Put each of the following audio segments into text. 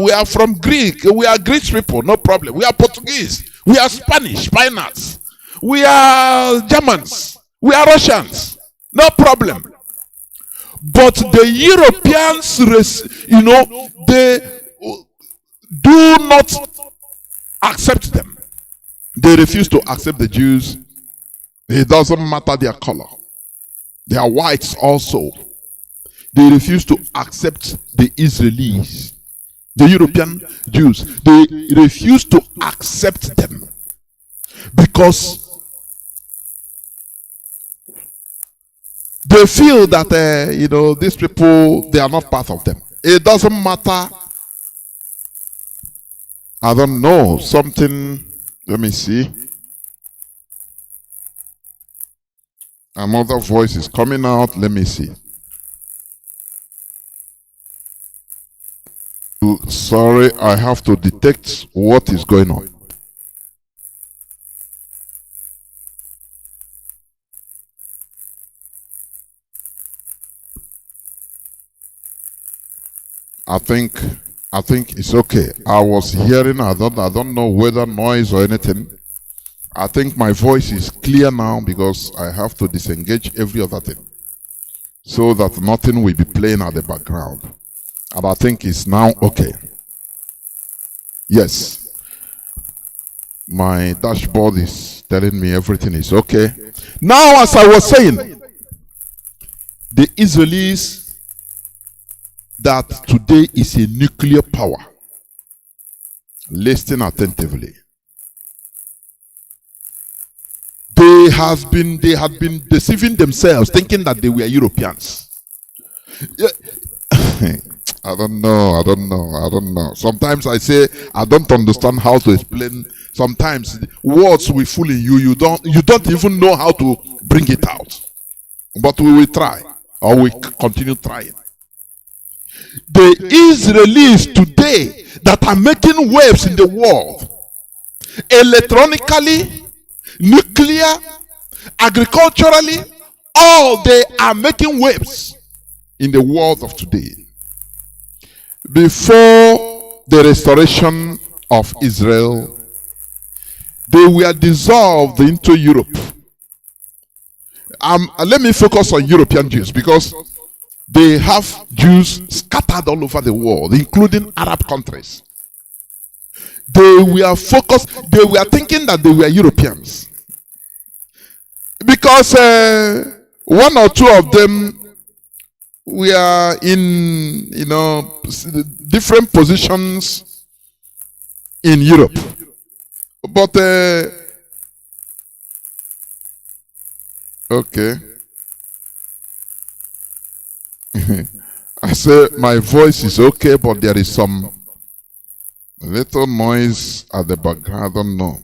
we are from Greek. We are Greek people, no problem. We are Portuguese. We are Spanish, Spaniards. We are Germans. We are Russians. No problem. But the Europeans, they do not accept them. They refuse to accept the Jews. It doesn't matter their color. They are whites also. They refuse to accept the Israelis. The European Jews. They refuse to accept them. Because they feel that, these people, they are not part of them. It doesn't matter. I don't know. Something, let me see. Another voice is coming out. Let me see. Sorry, I have to detect what is going on. I think it's okay. I was hearing, I don't know whether noise or anything. I think my voice is clear now because I have to disengage every other thing so that nothing will be playing at the background. And I think it's now okay. Yes. My dashboard is telling me everything is okay. Now, as I was saying, the Israelis, that today is a nuclear power. Listen attentively. They have been deceiving themselves, thinking that they were Europeans. I don't know. Sometimes I say I don't understand how to explain. Sometimes words will fool you. You don't even know how to bring it out. But we will try, or we continue trying. The Israelis today that are making waves in the world, electronically, nuclear, agriculturally, all they are making waves in the world of today. Before the restoration of Israel, they were dissolved into Europe. Let me focus on European Jews because they have Jews scattered all over the world, including Arab countries. They were thinking that they were Europeans. Because one or two of them were in, different positions in Europe. But, okay. I say my voice is okay, but there is some little noise at the background. I don't know.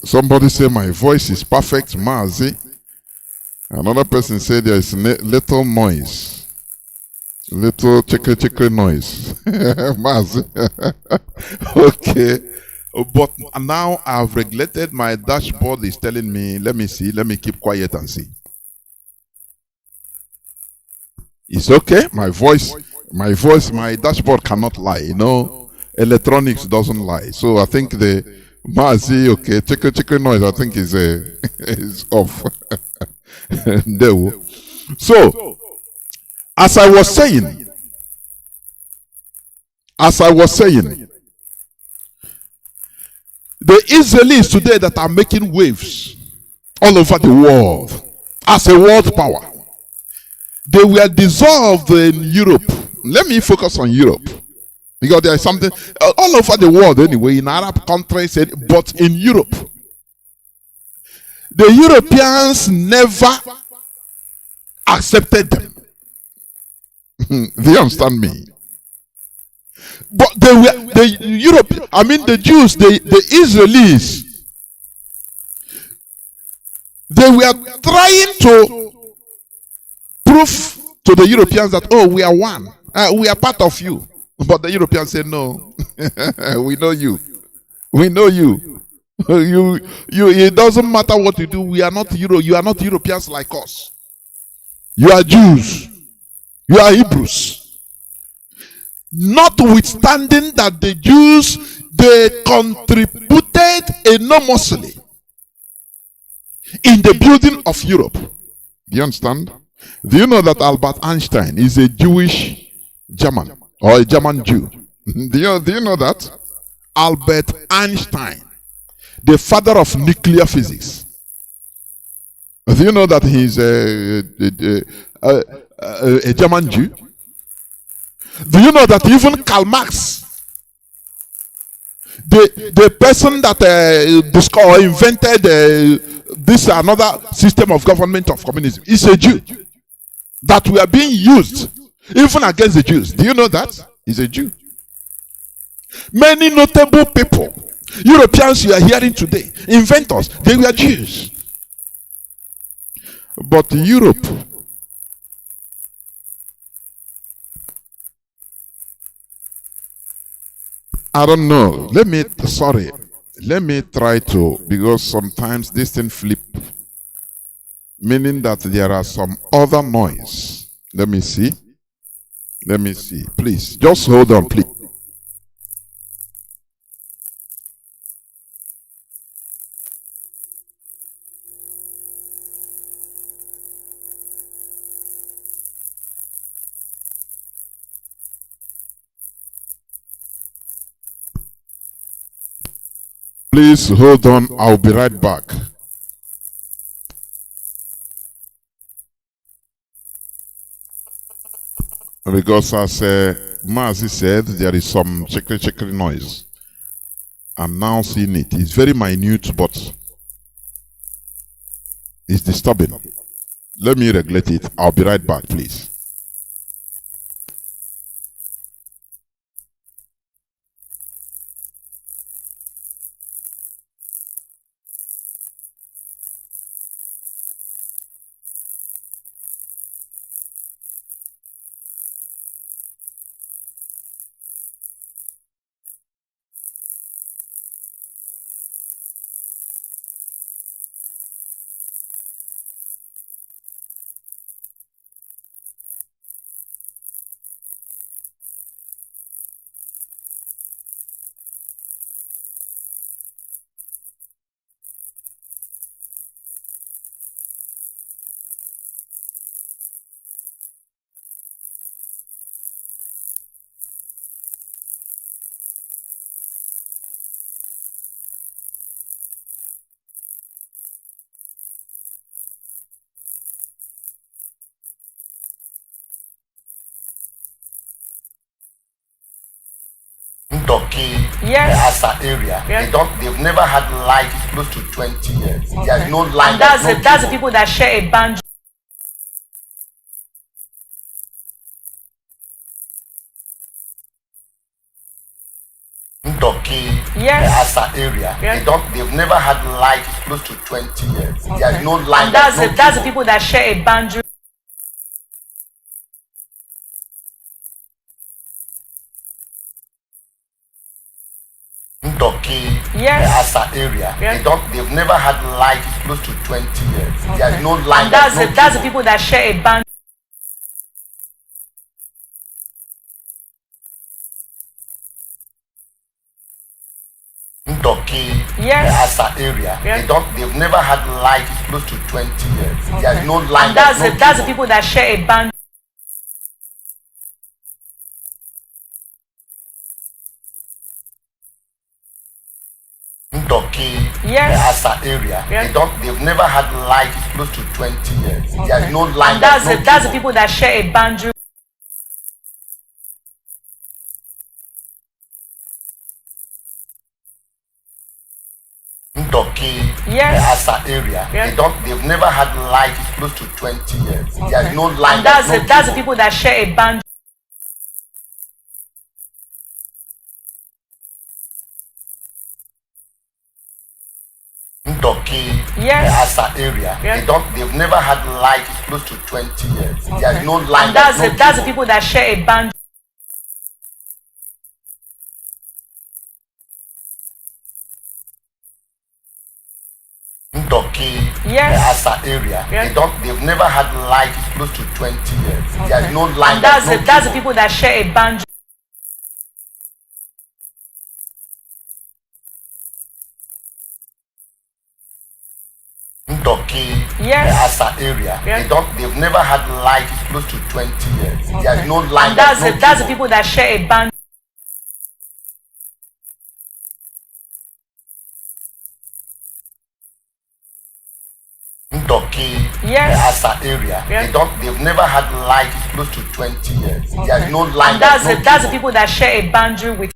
Somebody say my voice is perfect, Mazi. Another person said there is little noise. Little chicken noise. Mazi. Okay. But now I've regulated, my dashboard is telling me, let me see, let me keep quiet and see. It's okay. My dashboard cannot lie. Electronics doesn't lie. So I think the Mazi, okay, chicken noise, I think is off. There. So, as I was saying, the Israelis today that are making waves all over the world as a world power, they were dissolved in Europe. Let me focus on Europe because there is something all over the world anyway, in Arab countries, but in Europe, the Europeans never accepted them. Do you understand me? But the Jews, the Israelis, they were trying to prove to the Europeans that, oh, we are one. We are part of you. But the Europeans said, no, we know you. We know you. It doesn't matter what you do. We are not you are not Europeans like us. You are Jews. You are Hebrews. Notwithstanding that the Jews, they contributed enormously in the building of Europe. Do you understand? Do you know that Albert Einstein is a Jewish German or a German Jew? Do you know that? Albert Einstein, the father of nuclear physics. Do you know that he's a German Jew? Do you know that even Karl Marx, the person that invented this another system of government of communism, is a Jew that were being used even against the Jews? Do you know that? He's a Jew. Many notable people, Europeans you are hearing today, inventors, they were Jews. But Europe, I don't know. Let me try to, because sometimes this thing flip, meaning that there are some other noise. Let me see. Please, just hold on, please. Please hold on, I'll be right back. Because as Mazi said, there is some checkly noise. I'm now seeing it. It's very minute, but it's disturbing. Let me regulate it. I'll be right back, please. Turkey, yes, the Asa area, yes. They've never had light close to 20 years. Okay. There's no light. And that's the people that share a boundary. Turkey, yes, the Asa area, yes. They've never had light close to 20 years. Okay. There's no light. And that's the people that share a boundary. Turkey, yes, the Asa area, yes. They've never had light close to 20 years. Okay. There's no light. And that's the people that share a boundary. Turkey, yes, the Asa area, yes. They've never had light close to 20 years. Okay. There's no light. And that's the people that share a boundary. Turkey, yes, the Asa area, yes. They've never had light close to 20 years. Okay. There's no light. And that's the people that share a boundary. Turkey, yes, the Asa area, yes. They've never had light close to 20 years. Okay. There's no light. And that's the people that share a boundary. Turkey, yes, the Asa area, yes. They've never had light close to 20 years. Okay. There's no light. And that's the people that share a boundary. Turkey, Yes. Asa area, Yes. they've never had light close to 20 years. Okay. There's no line. And that's there's no that's the cable. people that share a boundary. Ndoki, Yes. Asa area, Yes. they've never had light close to 20 years. Okay. There's no line. And that's there's no that's the cable. people that share a boundary. Ndoki, Yes. Asa area, Yes. they've never had light close to 20 years. Okay. There's no line. And that's there's no that's the cable. people that share a boundary with.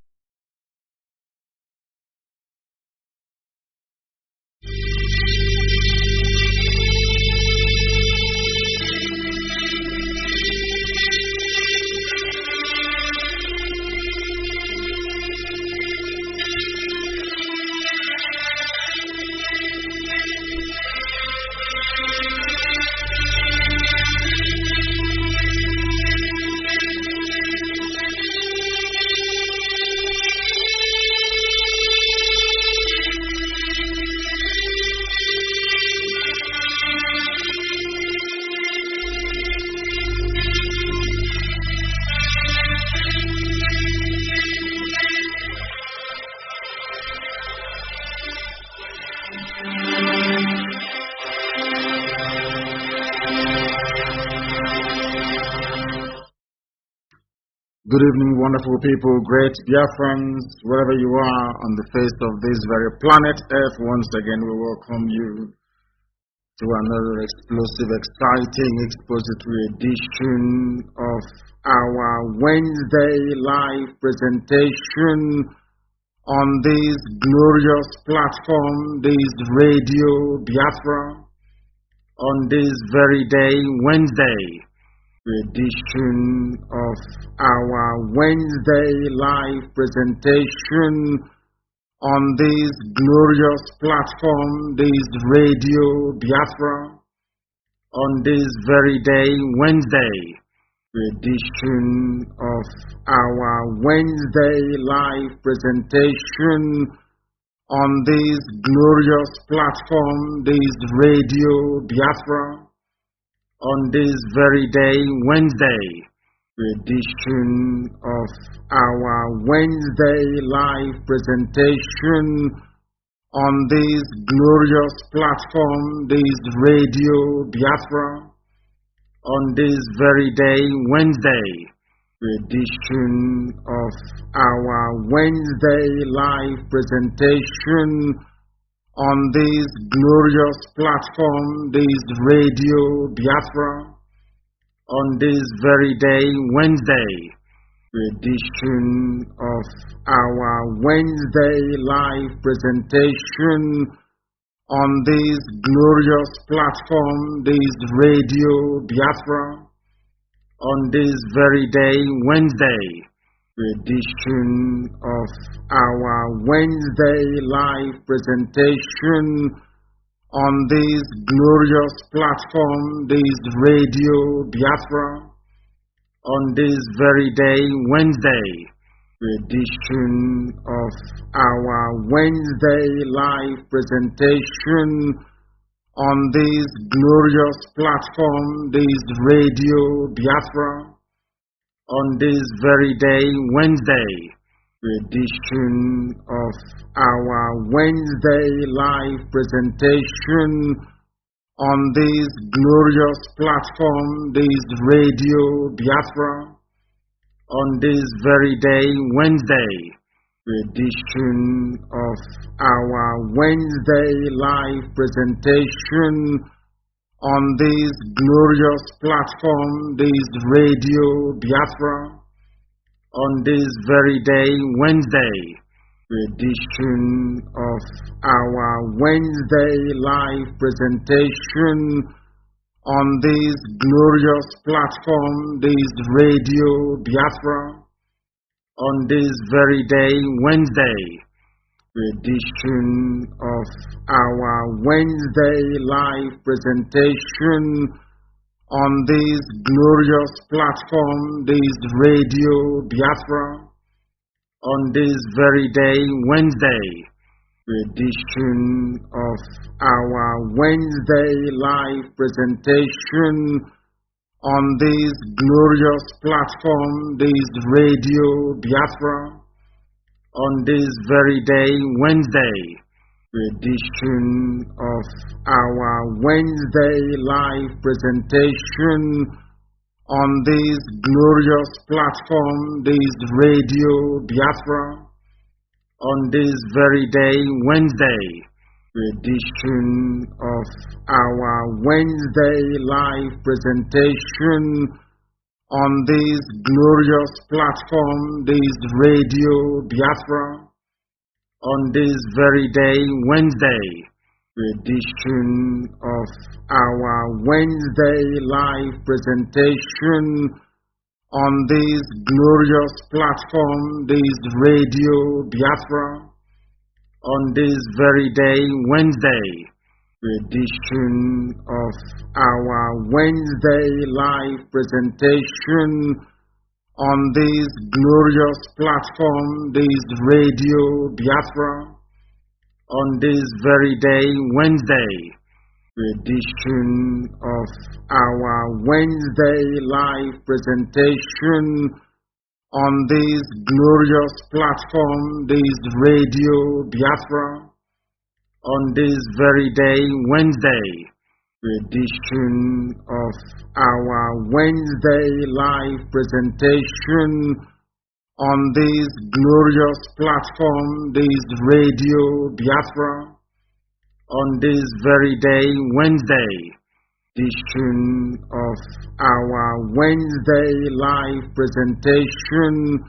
Good evening, wonderful people, great Biafrans, wherever you are on the face of this very planet Earth. Once again, we welcome you to another explosive, exciting, expository edition of our Wednesday live presentation on this glorious platform, this radio Biafra, on this very day, Wednesday edition of our Wednesday live presentation on this glorious platform, this radio Biafra, on this very day, Wednesday edition of our Wednesday live presentation on this glorious platform, this radio Biafra, on this very day, Wednesday edition of our Wednesday live presentation on this glorious platform, this radio Biafra, on this very day, Wednesday edition of our Wednesday live presentation on this glorious platform, this radio Biafra, on this very day, Wednesday edition of our Wednesday live presentation on this glorious platform, this radio Biafra, on this very day, Wednesday edition of our Wednesday live presentation on this glorious platform, this radio Biafra, on this very day, Wednesday edition of our Wednesday live presentation on this glorious platform, this radio Biafra, on this very day, Wednesday edition of our Wednesday live presentation on this glorious platform, this radio Biafra, on this very day, Wednesday edition of our Wednesday live presentation on this glorious platform, this radio Biafra, on this very day, Wednesday edition of our Wednesday live presentation on this glorious platform, this radio Biafra, on this very day, Wednesday edition of our Wednesday live presentation on this glorious platform, this radio Biafra, on this very day, Wednesday edition of our Wednesday live presentation on this glorious platform, this radio Biafra, on this very day, Wednesday, edition of our Wednesday live presentation on this glorious platform, this radio Biafra, on this very day, Wednesday, edition of our Wednesday live presentation on this glorious platform, this radio Biafra, on this very day, Wednesday, edition of our Wednesday live presentation on this glorious platform, this radio Biafra, on this very day, Wednesday, edition of our Wednesday live presentation on this glorious platform, this radio Biafra, on this very day, Wednesday, edition of our Wednesday live presentation on this glorious platform, this radio Biafra, on this very day, Wednesday, edition of our Wednesday live presentation on this glorious platform, this radio Biafra, on this very day, Wednesday, edition of our Wednesday live presentation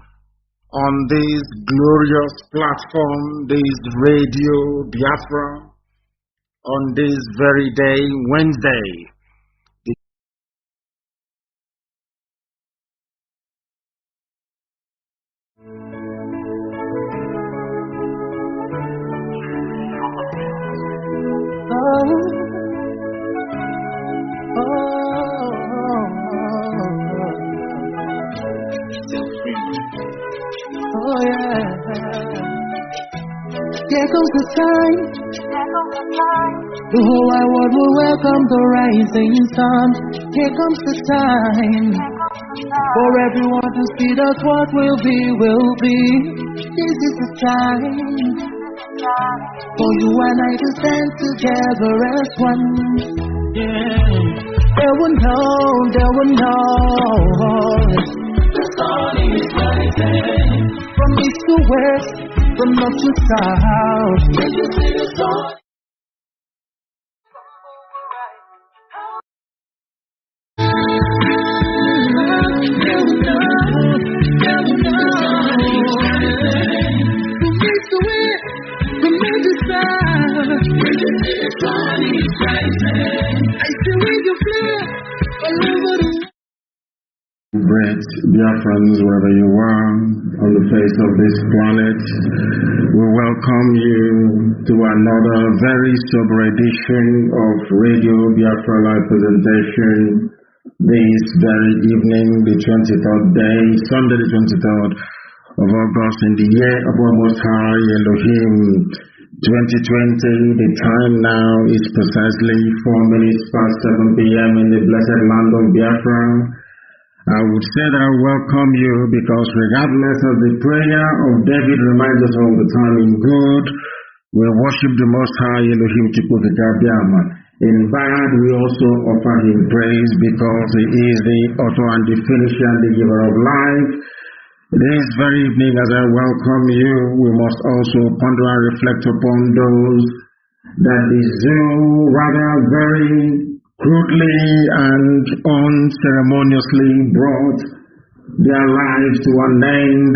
on this glorious platform, this radio Biafra, on this very day, Wednesday. Oh yeah. Here comes the time. The whole wide world will welcome the rising sun. Here comes the time for everyone to see that what will be, will be. This is the time for you and I to stand together as one. Yeah. They will know. The sun is rising from east to west, from north to south. Can you see the sun? They will know. From east to west, from north to south. Can you see the sun is rising? I see with your flag all over the world. Great Biafrans, wherever you are on the face of this planet, we welcome you to another very sober edition of Radio Biafra Live presentation this very evening, the 23rd day, Sunday the 23rd of August in the year of our Most High Elohim 2020. The time now is precisely 4 minutes past 7 p.m. in the blessed land of Biafra. I would say that I welcome you because regardless of the prayer of David reminds us all the time in good, we worship the Most High Elohim Chukwu. In bad, we also offer him praise because he is the author and the finisher and the giver of life. This very evening, as I welcome you, we must also ponder and reflect upon those that the zoo rather very crudely and unceremoniously brought their lives to an end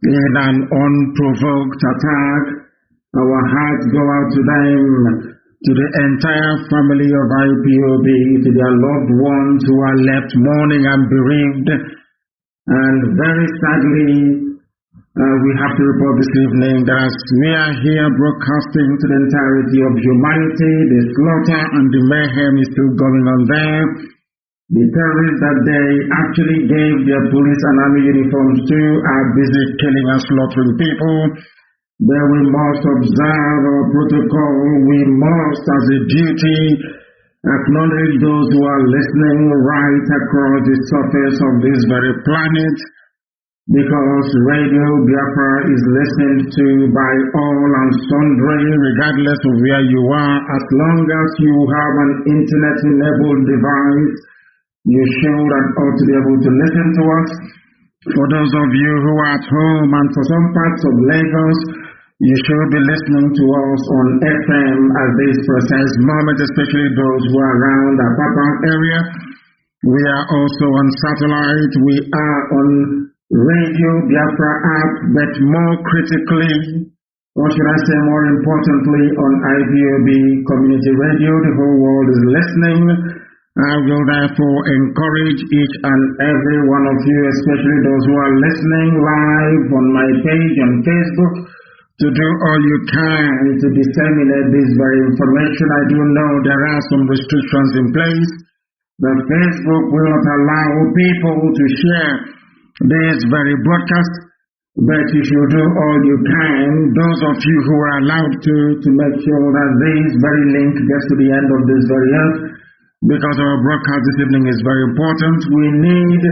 in an unprovoked attack. Our hearts go out to them, to the entire family of IPOB, to their loved ones who are left mourning and bereaved. And very sadly, we have to report this evening that as we are here broadcasting to the entirety of humanity, the slaughter and the mayhem is still going on there. The terrorists that they actually gave their police and army uniforms to are busy killing and slaughtering people. Then we must observe our protocol. We must, as a duty, acknowledge those who are listening right across the surface of this very planet, because Radio Biafra is listened to by all and sundry, regardless of where you are. As long as you have an internet-enabled device, you should and ought to be able to listen to us. For those of you who are at home and for some parts of Lagos, you should be listening to us on FM at this precise moment, especially those who are around the Papa area. We are also on satellite. We are on Radio Biafra app, but more critically, or should I say more importantly, on IBOB Community Radio. The whole world is listening. I will therefore encourage each and every one of you, especially those who are listening live on my page on Facebook, to do all you can to disseminate this very information. I do know there are some restrictions in place. That Facebook will not allow people to share this very broadcast, but you should do all you can, those of you who are allowed to make sure that this very link gets to the end of this very earth, because our broadcast this evening is very important. We need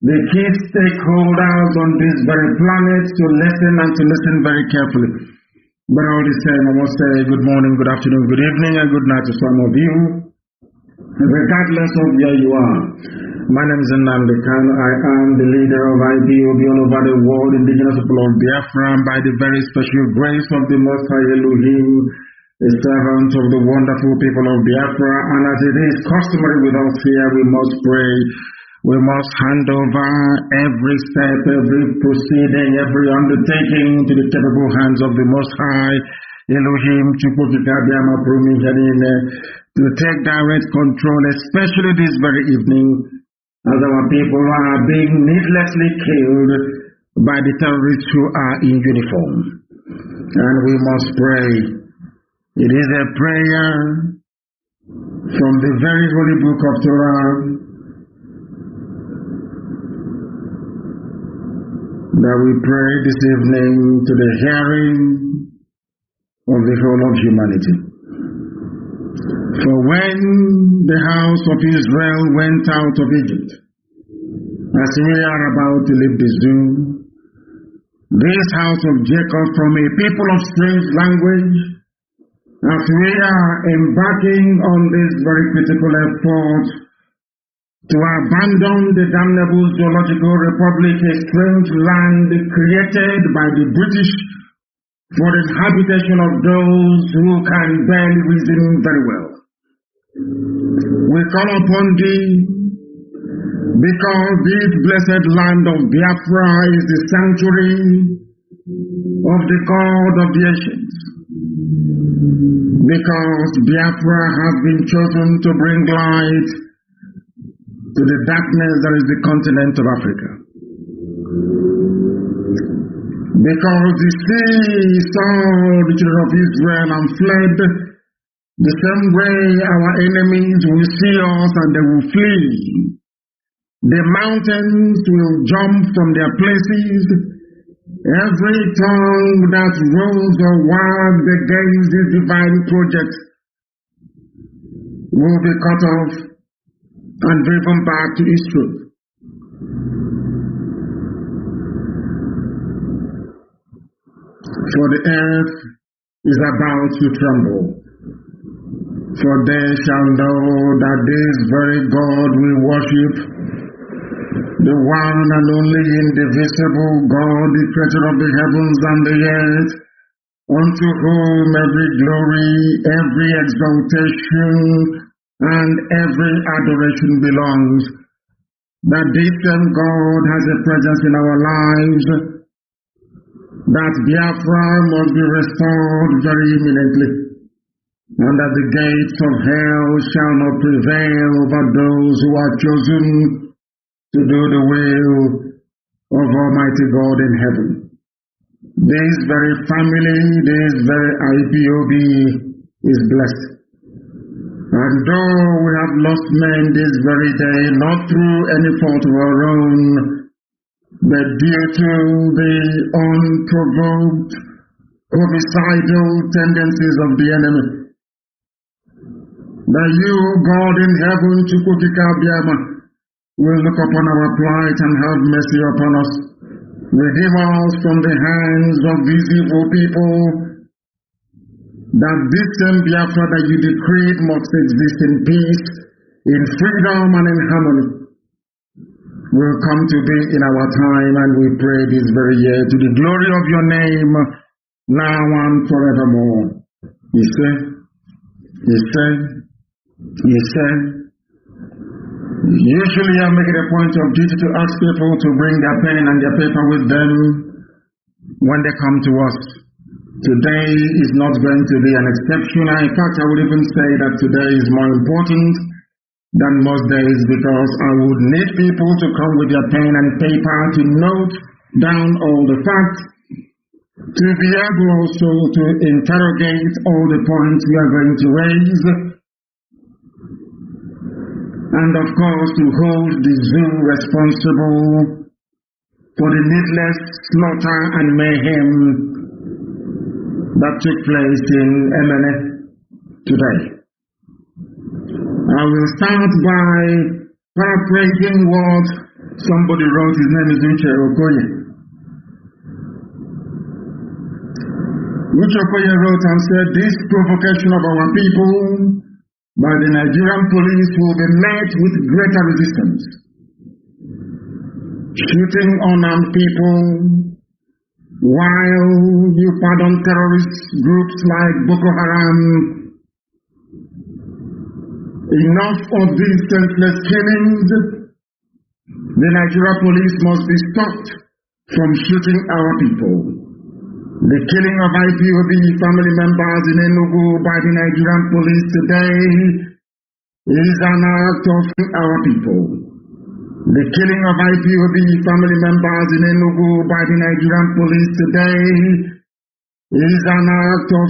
the key stakeholders on this very planet to listen and to listen very carefully. But all the same, I must say good morning, good afternoon, good evening, and good night to some of you, regardless of where you are. My name is Nnamdi Kanu. I am the leader of IBOB all over the world, indigenous people of Biafra, and by the very special grace of the Most High Elohim, a servant of the wonderful people of Biafra. And as it is customary with us here, we must pray. We must hand over every step, every proceeding, every undertaking to the capable hands of the Most High Elohim, to take direct control, especially this very evening, as our people are being needlessly killed by the terrorists who are in uniform. And we must pray. It is a prayer from the very holy book of Torah that we pray this evening to the hearing of the whole of humanity. For when the house of Israel went out of Egypt, as we are about to leave the zoo, this house of Jacob from a people of strange language, as we are embarking on this very critical effort to abandon the damnable zoological republic, a strange land created by the British for the habitation of those who can barely reason very well. We call upon thee, because this blessed land of Biafra is the sanctuary of the God of the ancients. Because Biafra has been chosen to bring light to the darkness that is the continent of Africa. Because the sea saw the children of Israel and fled, the same way our enemies will see us and they will flee. The mountains will jump from their places. Every tongue that rose or wagged against this divine project will be cut off and driven back to its truth. For the earth is about to tremble. For they shall know that this very God we worship, the one and only indivisible God, the creator of the heavens and the earth, unto whom every glory, every exaltation, and every adoration belongs, that this same God has a presence in our lives, that Biafra must be restored very imminently, and that the gates of hell shall not prevail over those who are chosen to do the will of Almighty God in heaven. This very family, this very IPOB is blessed. And though we have lost men this very day, not through any fault of our own, but due to the unprovoked homicidal tendencies of the enemy. That you, God in heaven, Chukukika Biama, will look upon our plight and have mercy upon us. Redeem us from the hands of these evil people, that this same Biafra that you decreed must exist in peace, in freedom and in harmony, will come to be in our time, and we pray this very year to the glory of your name, now and forevermore. You say, usually I make it a point of duty to ask people to bring their pen and their paper with them when they come to us. Today is not going to be an exception. In fact, I would even say that today is more important than most days, because I would need people to come with their pen and paper to note down all the facts, to be able also to interrogate all the points we are going to raise, and of course to hold the zoo responsible for the needless slaughter and mayhem that took place in Emene today. I will start by paraphrasing what somebody wrote. His name is Uche Okoye. Uche Okoye wrote and said, this provocation of our people by the Nigerian police will be met with greater resistance. Shooting unarmed people, while you pardon terrorist groups like Boko Haram. Enough of these senseless killings. The Nigerian police must be stopped from shooting our people. The killing of IPOB family members in Enugu by the Nigerian police today is an act of our people. The killing of IPOB family members in Enugu by the Nigerian police today is an act of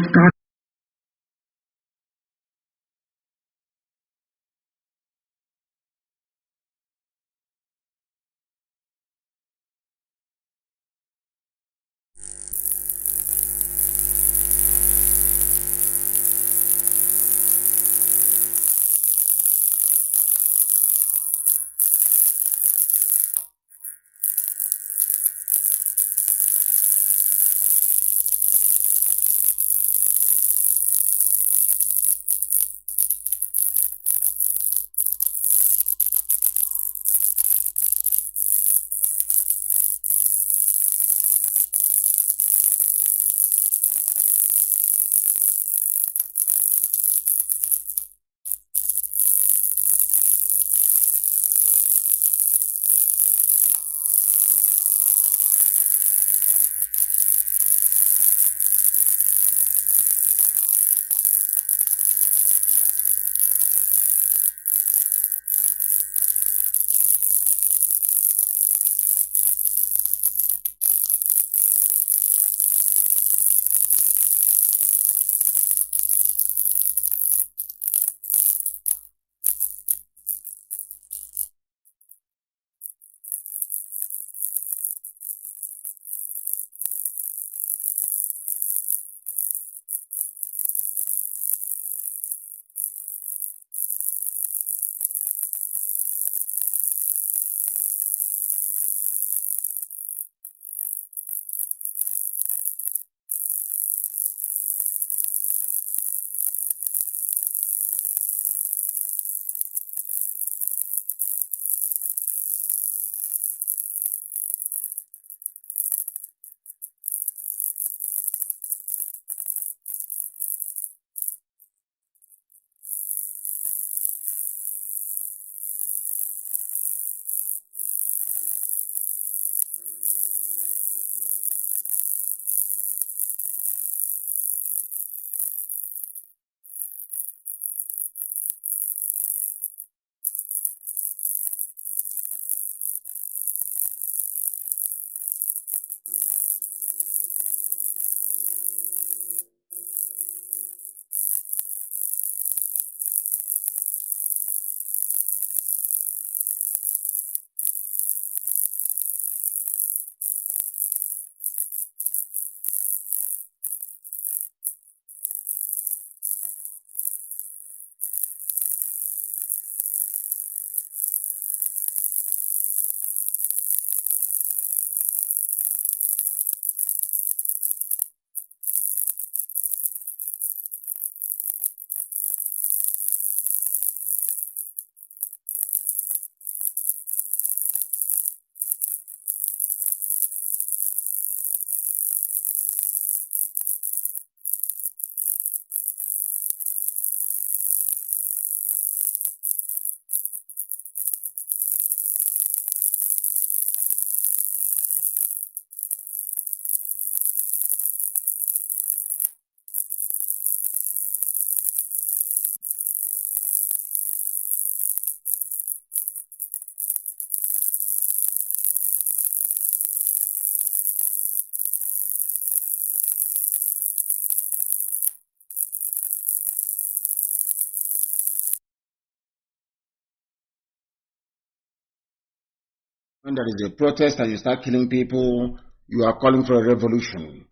there is a protest and you start killing people, you are calling for a revolution.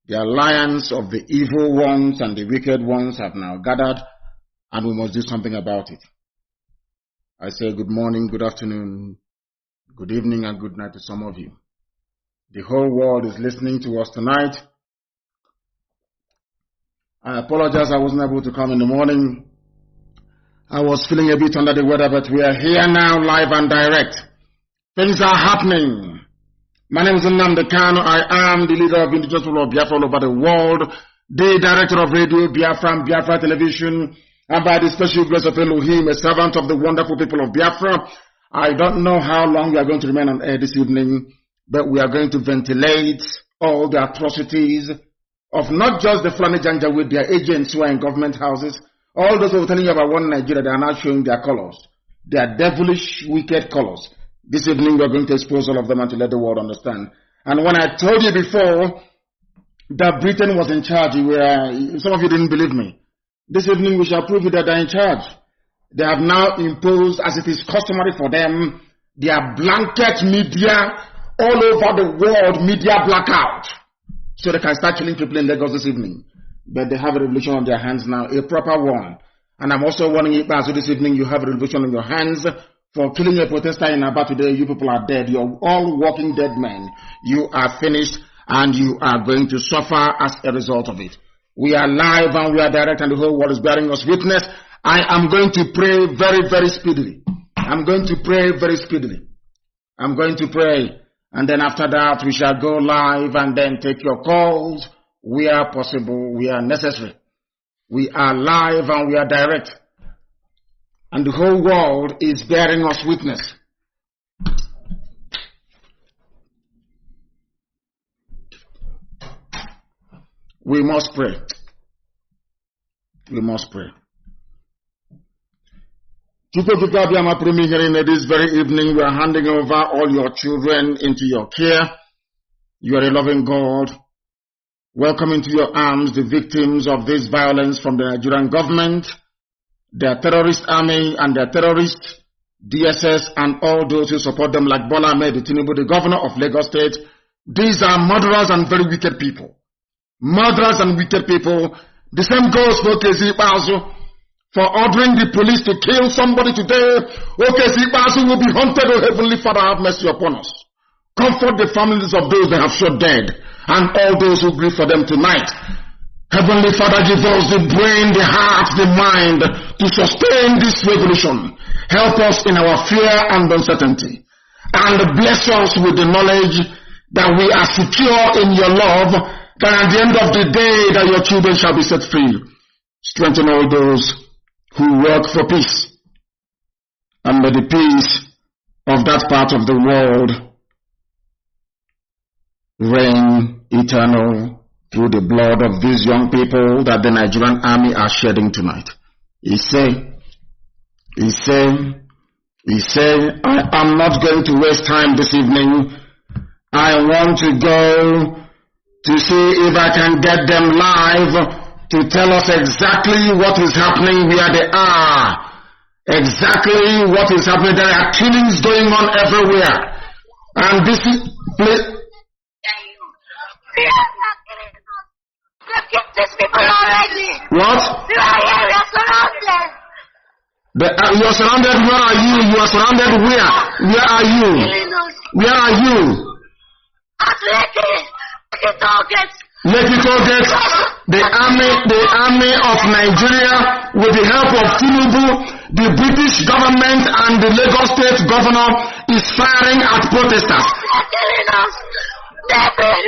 The alliance of the evil ones and the wicked ones have now gathered, and we must do something about it. I say good morning, good afternoon, good evening, and good night to some of you. The whole world is listening to us tonight. I apologize I wasn't able to come in the morning. I was feeling a bit under the weather, but we are here now, live and direct. Things are happening. My name is Nnamdi Kanu. I am the leader of indigenous people of Biafra all over the world, the director of radio Biafra and Biafra television, and by the special grace of Elohim, a servant of the wonderful people of Biafra. I don't know how long we are going to remain on air this evening, but we are going to ventilate all the atrocities of not just the Fulani Janja with their agents who are in government houses. All those who are telling you about one Nigeria, they are now showing their colors. Their devilish, wicked colors. This evening we are going to expose all of them and to let the world understand. And when I told you before that Britain was in charge, some of you didn't believe me. This evening we shall prove you that they are in charge. They have now imposed, as it is customary for them, their blanket media all over the world, media blackout. So they can start killing people in Lagos this evening. But they have a revolution on their hands now, a proper one. And I'm also warning you, so this evening you have a revolution on your hands for killing a protester in Aba today. You people are dead. You're all walking dead men. You are finished and you are going to suffer as a result of it. We are live and we are direct and the whole world is bearing us witness. I am going to pray very, very speedily. I'm going to pray very speedily. I'm going to pray. And then after that, we shall go live and then take your calls where possible, where necessary. We are live and we are direct. And the whole world is bearing us witness. We must pray. We must pray. This very evening, we are handing over all your children into your care. You are a loving God. Welcome into your arms the victims of this violence from the Nigerian government, their terrorist army and their terrorists, DSS and all those who support them like Bola Ahmed Tinubu, the governor of Lagos State. These are murderers and very wicked people. Murderers and wicked people. The same goes for Kezi Bazo. For ordering the police to kill somebody today, Kezi Bazo will be haunted. Oh Heavenly Father, have mercy upon us. Comfort the families of those that have shot dead and all those who grieve for them tonight. Heavenly Father, give us the brain, the heart, the mind to sustain this revolution. Help us in our fear and uncertainty. And bless us with the knowledge that we are secure in your love, that at the end of the day that your children shall be set free. Strengthen all those who work for peace. And may the peace of that part of the world reign eternal through the blood of these young people that the Nigerian army are shedding tonight. He said, I am not going to waste time this evening. I want to go to see if I can get them live to tell us exactly what is happening where they are. Exactly what is happening. There are killings going on everywhere. And this is... These people already. What? We are here, we are surrounded. You are surrounded. Where are you? You are surrounded where? Where are you? Where are you? At Lekki Target. Lekki Target. The army of Nigeria, with the help of Tinubu, the British government and the Lagos State governor is firing at protesters. They are killing us. They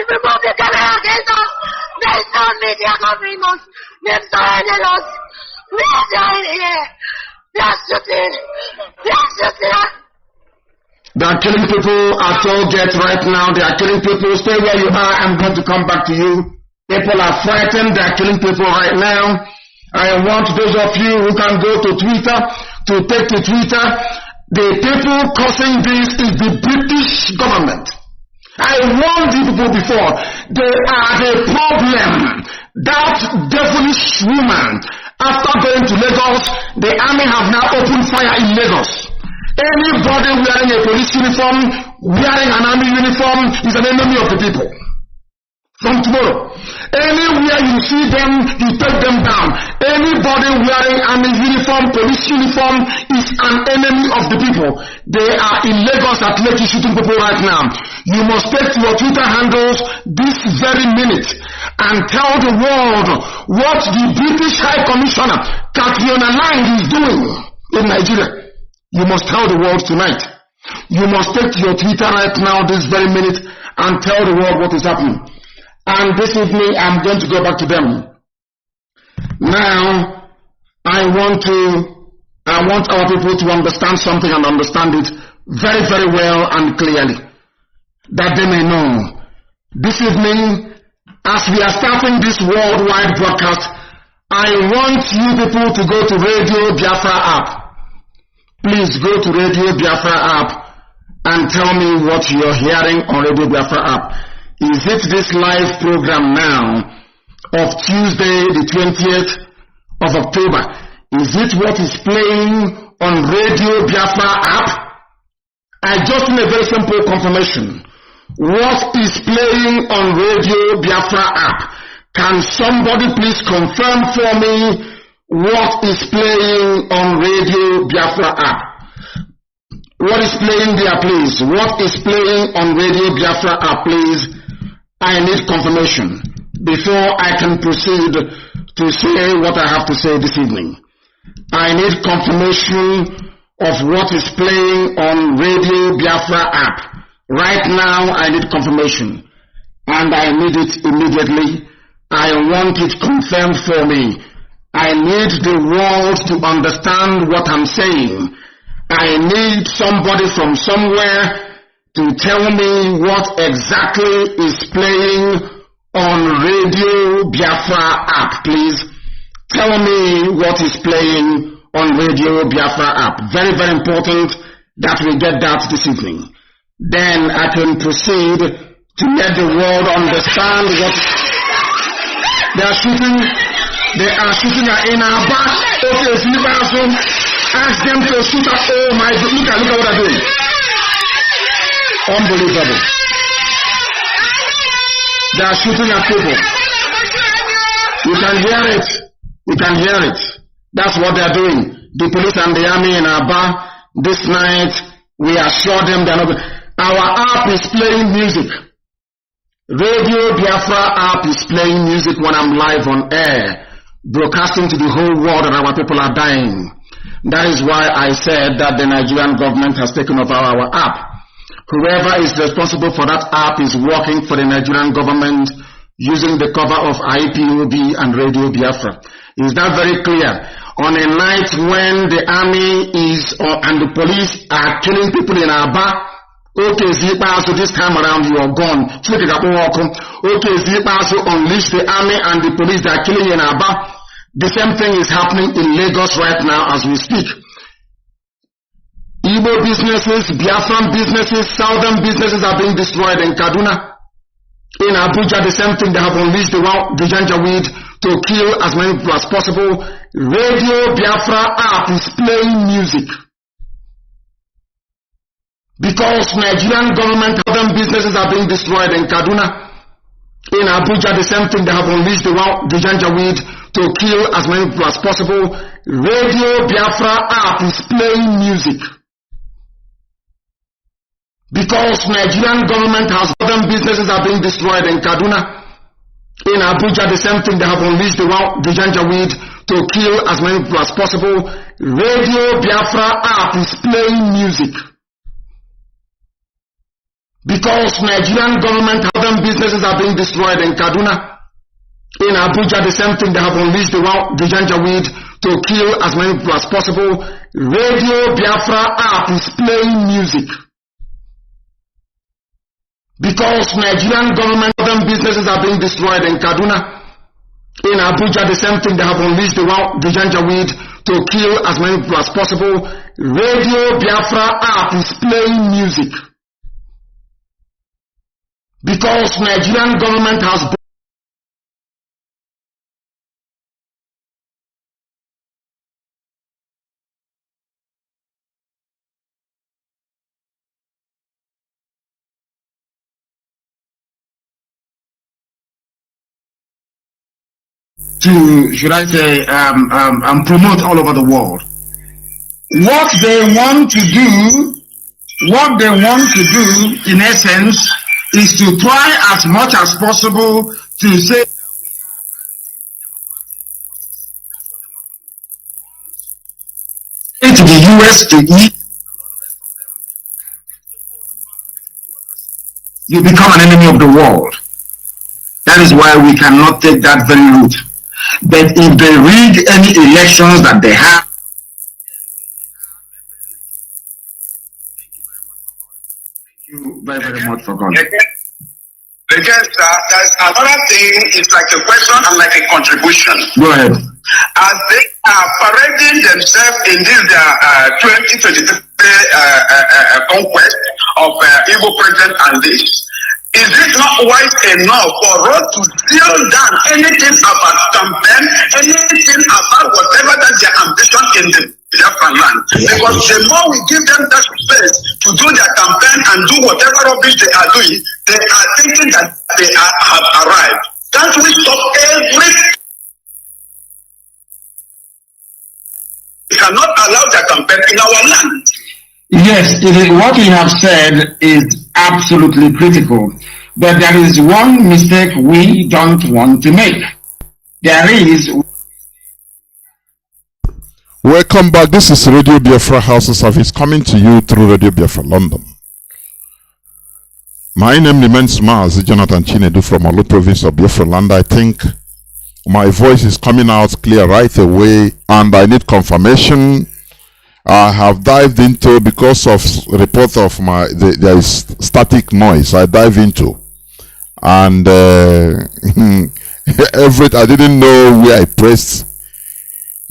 remove the camera against us. There is no media covering us. They've surrounded us. We are down here. They are shooting. They are shooting us. They are killing people at Target right now. They are killing people. Stay where you are. I'm going to come back to you. People are frightened. They are killing people right now. I want those of you who can go to Twitter to take to Twitter. The people causing this is the British government. I warned you people before. They are the problem. That devilish woman, after going to Lagos, the army have now opened fire in Lagos. Anybody wearing a police uniform wearing an army uniform is an enemy of the people. From tomorrow, anywhere you see them, you take them down. Anybody wearing army uniform, police uniform is an enemy of the people. They are in Lagos at Lekki shooting people right now. You must take your Twitter handles this very minute and tell the world what the British High Commissioner, Katriona Lang, is doing in Nigeria. You must tell the world tonight. You must take your Twitter right now this very minute and tell the world what is happening. And this evening, I'm going to go back to them. Now, I want our people to understand something and understand it very, very well and clearly, that they may know. This evening, as we are starting this worldwide broadcast, I want you people to go to Radio Biafra app. Please go to Radio Biafra app and tell me what you're hearing on Radio Biafra app. Is it this live program now of Tuesday the 20th of October? Is it what is playing on Radio Biafra app? I just need a very simple confirmation. What is playing on Radio Biafra app? Can somebody please confirm for me what is playing on Radio Biafra app? What is playing there, please? What is playing on Radio Biafra app, please? I need confirmation before I can proceed to say what I have to say this evening. I need confirmation of what is playing on Radio Biafra app. Right now, I need confirmation. And I need it immediately. I want it confirmed for me. I need the world to understand what I'm saying. I need somebody from somewhere to tell me what exactly is playing on Radio Biafra app, please. Tell me what is playing on Radio Biafra app. Very, very important that we get that this evening. Then I can proceed to let the world understand what they are shooting. They are shooting in our back. Okay, so ask them to shoot at, oh my God, look at what they're doing. Unbelievable. They are shooting at people. You can hear it. You can hear it. That's what they are doing. The police and the army in Aba, this night, we assure them they are not. Our app is playing music. Radio Biafra app is playing music when I'm live on air, broadcasting to the whole world that our people are dying. That is why I said that the Nigerian government has taken over our app. Whoever is responsible for that app is working for the Nigerian government using the cover of IPOB and Radio Biafra. Is that very clear? On a night when the army is and the police are killing people in Aba, okay, Zipaso, this time around you are gone. Okay, Zipaso, unleash the army and the police that are killing in Aba. The same thing is happening in Lagos right now as we speak. Igbo businesses, Biafran businesses, southern businesses are being destroyed in Kaduna. In Abuja, the same thing. They have unleashed the Janjaweed to kill as many people as possible. Radio Biafra app is playing music. Because Nigerian government, southern businesses are being destroyed in Kaduna. In Abuja, the same thing. They have unleashed the Janjaweed to kill as many people as possible. Radio Biafra app is playing music. Because Nigerian government has southern businesses are being destroyed in Kaduna. In Abuja, the same thing. They have unleashed the Janjaweed to kill as many people as possible. Radio Biafra app is playing music. Because Nigerian government, southern businesses are being destroyed in Kaduna. In Abuja, the same thing. They have unleashed the Janjaweed to kill as many people as possible. Radio Biafra app is playing music. Because Nigerian government, southern businesses are being destroyed in Kaduna. In Abuja, the same thing. They have unleashed the Janjaweed to kill as many people as possible. Radio Biafra app is playing music. Because Nigerian government has to, should I say, promote all over the world. What they want to do, in essence, is to try as much as possible to say to the US, to eat, you become an enemy of the world. That is why we cannot take that very route. But if they rig any elections that they have, thank you very, very much for coming. Because there's another thing, it's like a question and like a contribution. Go ahead. As they are parading themselves in this 2023 conquest of Igbo president and this, is it not wise enough for us to seal down anything about campaign, anything about whatever that's their ambition in the Biafran land? Because the more we give them that space to do their campaign and do whatever rubbish they are doing, they are thinking that they have arrived. Can't we stop everything? We cannot allow their campaign in our land. Yes, what you have said is absolutely critical. But there is one mistake we don't want to make. There is... Welcome back. This is Radio Biafra Hausa-Service coming to you through Radio Biafra London. My name remains Mazi Jonathan Chinedu from Olu province of Biafra land. I think my voice is coming out clear right away and I need confirmation. I have dived into, because of report of there is static noise I dive into, and I didn't know where I pressed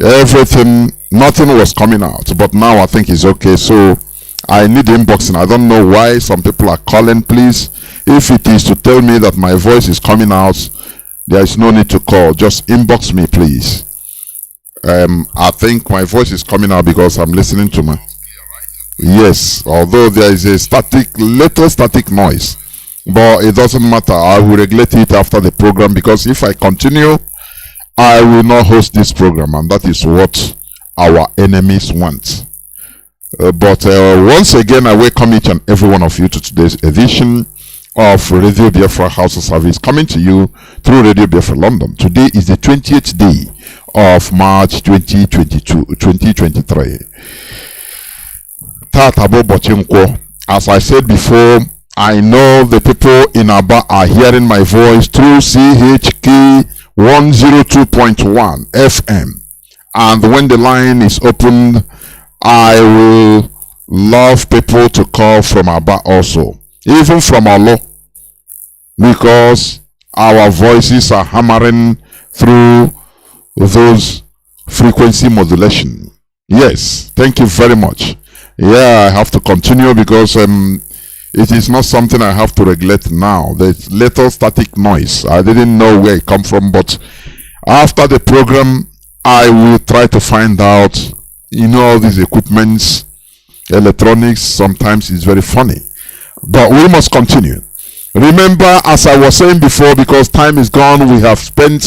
everything, nothing was coming out, but now I think it's okay. So I need inboxing. I don't know why some people are calling. Please, if it is to tell me that my voice is coming out, there is no need to call, just inbox me please. I think my voice is coming out because I'm listening to my... Yes, although there is a little static noise, but it doesn't matter. I will regulate it after the program, because if I continue, I will not host this program, and that is what our enemies want. But once again, I welcome each and every one of you to today's edition of Radio Biafra Hausa-Service, coming to you through Radio Biafra London. Today is the 20th day of March 2023. As I said before, I know the people in Aba are hearing my voice through CHK 102.1 FM, and when the line is opened, I will love people to call from Aba also, even from Olo, because our voices are hammering through those frequency modulation. Yes, thank you very much. Yeah, I have to continue because it is not something I have to regulate now. There's little static noise. I didn't know where it come from, but after the program I will try to find out. You know, all these equipments, electronics, sometimes it's very funny, but we must continue. Remember, as I was saying before, because time is gone, I've spent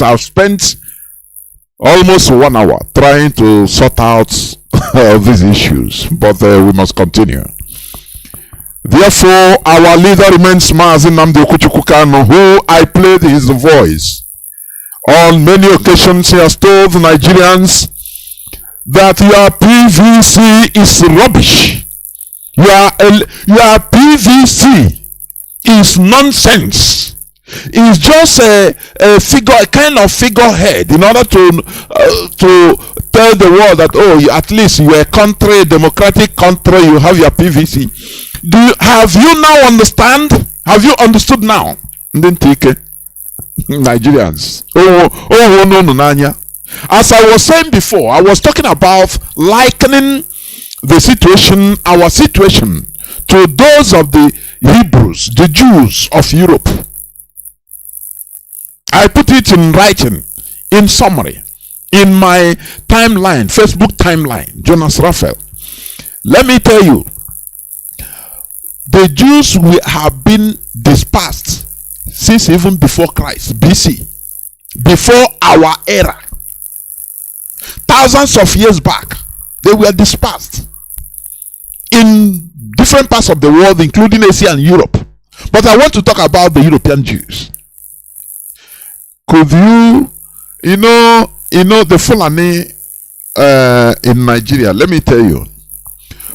almost 1 hour trying to sort out these issues, but we must continue. Therefore, our leader remains Mazi Nnamdi Kanu, who I played his voice. On many occasions, he has told the Nigerians that your PVC is rubbish. Your PVC is nonsense. It's just a kind of figurehead in order to tell the world that, oh, at least you're a country, democratic country, you have your PVC. Have you now understand? Have you understood now? Nigerians. Oh no nanya. As I was saying before, I was talking about likening the situation, our situation, to those of the Hebrews, the Jews of Europe. I put it in writing, in summary, in my timeline, Facebook timeline, Jonas Raphael. Let me tell you, the Jews have been dispersed since even before Christ, BC. before our era. Thousands of years back, they were dispersed in different parts of the world, including Asia and Europe. But I want to talk about the European Jews. Could you know the Fulani in Nigeria? Let me tell you,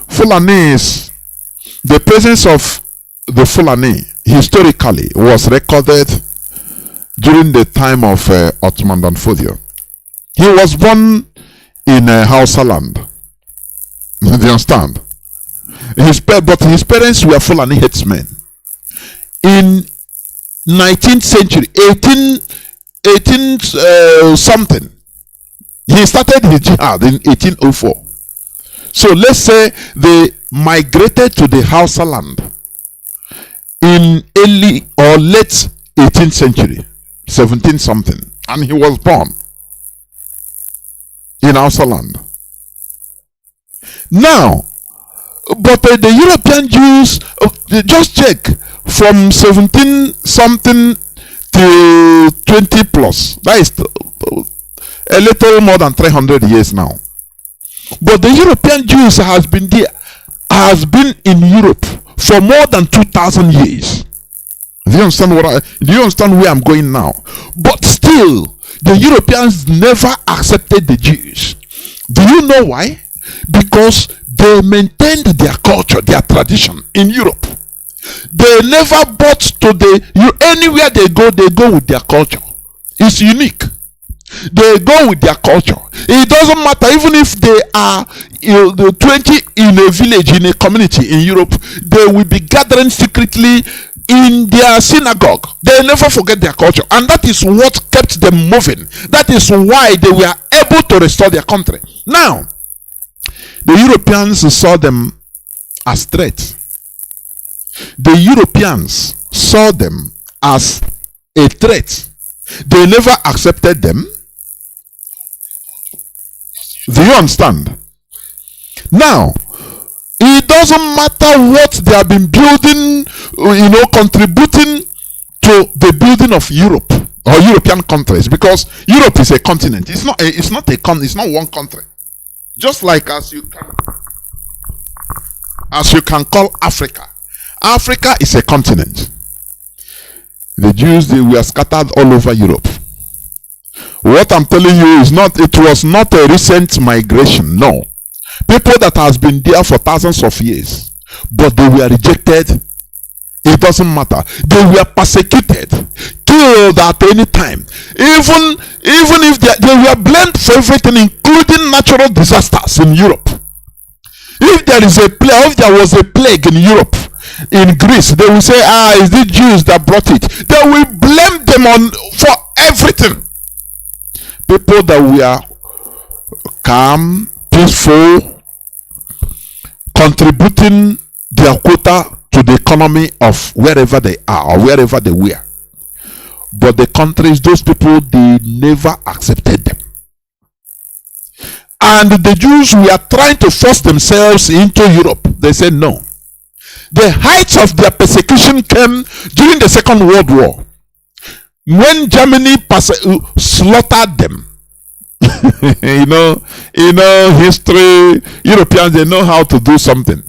Fulani is the presence of the Fulani historically was recorded during the time of Ottoman Danfodio. He was born in Hausa land. You understand? But his parents were Fulani headsmen. In 19th century, 18 something, he started his jihad in 1804. So let's say they migrated to the Hausa land in early or late 18th century, 17 something, and he was born in Hausa land. Now, but the European Jews, just check, from 17 something to 20 plus, that is a little more than 300 years now. But the European Jews has been in Europe for more than 2,000 years. Do you understand where I'm going now? But still, the Europeans never accepted the Jews. Do you know why? Because they maintained their culture, their tradition in Europe. They never bought to anywhere they go with their culture. It's unique. They go with their culture. It doesn't matter, even if they are 20 in a village, in a community in Europe, they will be gathering secretly in their synagogue. They never forget their culture, and that is what kept them moving. That is why they were able to restore their country. Now, the Europeans saw them as threats. The Europeans saw them as a threat. They never accepted them. Do you understand? Now, it doesn't matter what they have been building, contributing to the building of Europe or European countries, because Europe is a continent. It's not one country. Just like as you can call Africa. Africa is a continent. The Jews, they were scattered all over Europe. What I'm telling you it was not a recent migration. No. People that has been there for thousands of years, but they were rejected. It doesn't matter. They were persecuted, killed at any time. Even if they were blamed for everything, including natural disasters in Europe. If there was a plague in Europe, in Greece, they will say, it's the Jews that brought it. They will blame them for everything. People that were calm, peaceful, contributing their quota to the economy of wherever they are or wherever they were. But the countries, those people, they never accepted them. And the Jews were trying to force themselves into Europe. They said no. The height of their persecution came during the Second World War, when Germany slaughtered them. History, Europeans, they know how to do something.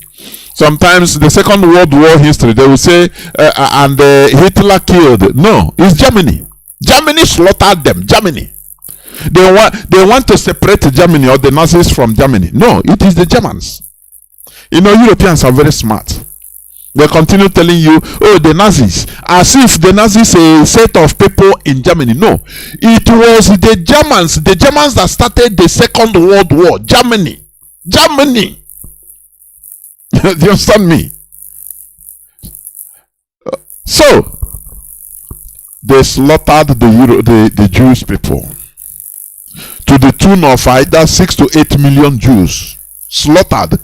Sometimes the Second World War history, they will say, Hitler killed. No, it's Germany. Germany slaughtered them. Germany. They want to separate Germany or the Nazis from Germany. No, it is the Germans. Europeans are very smart. They continue telling you, the Nazis, as if the Nazis a set of people in Germany. No, it was the Germans that started the Second World War. Germany. Do you understand me? So they slaughtered the Jewish people to the tune of either 6 to 8 million Jews. Slaughtered,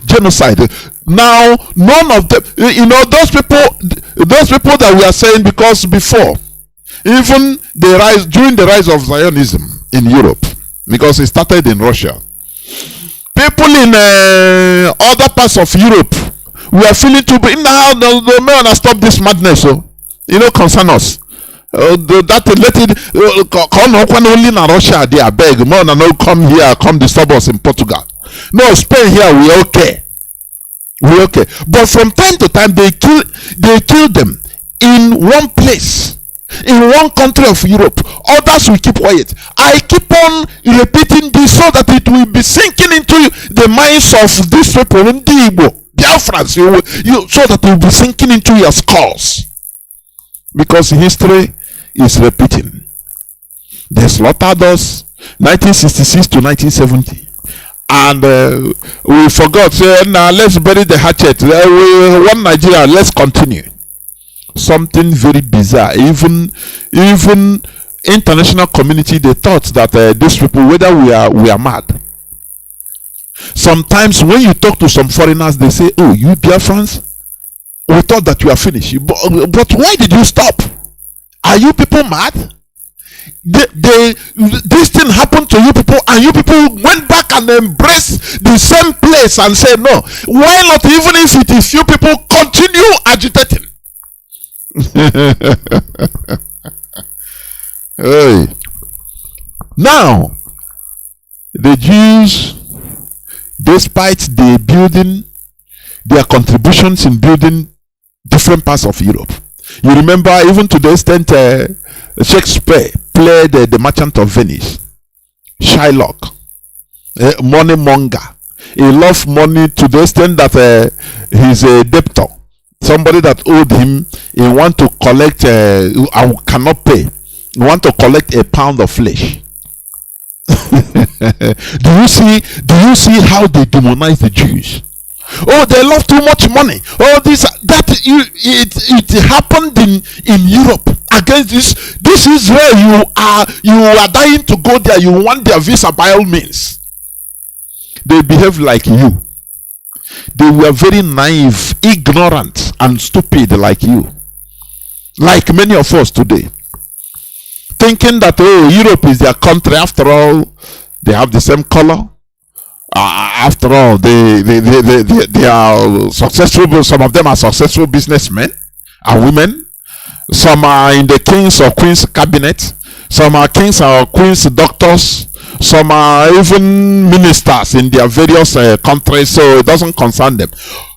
genocide. Now, none of them, those people that we are saying, because before, even during the rise of Zionism in Europe, because it started in Russia, people in other parts of Europe were feeling to be, now the men have stopped this madness, concern us. That let it come only in Russia. They are beg more than no come here, come disturb us in Portugal. No, Spain here we okay. We okay. But from time to time they kill them in one place, in one country of Europe. Others will keep quiet. I keep on repeating this so that it will be sinking into the minds of these people in the Igbo, Biafrans, so that it will be sinking into your skulls. Because history is repeating. They slaughtered us 1966 to 1970. And we forgot. Now let's bury the hatchet. We want Nigeria. Let's continue. Something very bizarre. Even international community, they thought that these people, whether we are mad. Sometimes when you talk to some foreigners, they say, "Oh, you Biafrans, we thought that you are finished. But why did you stop? Are you people mad? This thing happened to you people, and you people went back and embraced the same place and said, no, why not, even if it is you people, continue agitating?" Hey. Now, the Jews, despite their contributions in building different parts of Europe, you remember, even to the extent Shakespeare played the Merchant of Venice, Shylock, money monger. He loved money to the extent that he's a debtor. Somebody that owed him, he want to collect, cannot pay. He want to collect a pound of flesh. Do you see how they demonize the Jews? Oh, they love too much money. Oh, it happened in Europe against this Israel. You are dying to go there. You want their visa by all means. They behave like you. They were very naive, ignorant, and stupid like you. Like many of us today. Thinking that, oh, Europe is their country. After all, they have the same color. After all, they are successful. Some of them are successful businessmen and women. Some are in the king's or queen's cabinet. Some are kings or queen's doctors. Some are even ministers in their various countries, so it doesn't concern them.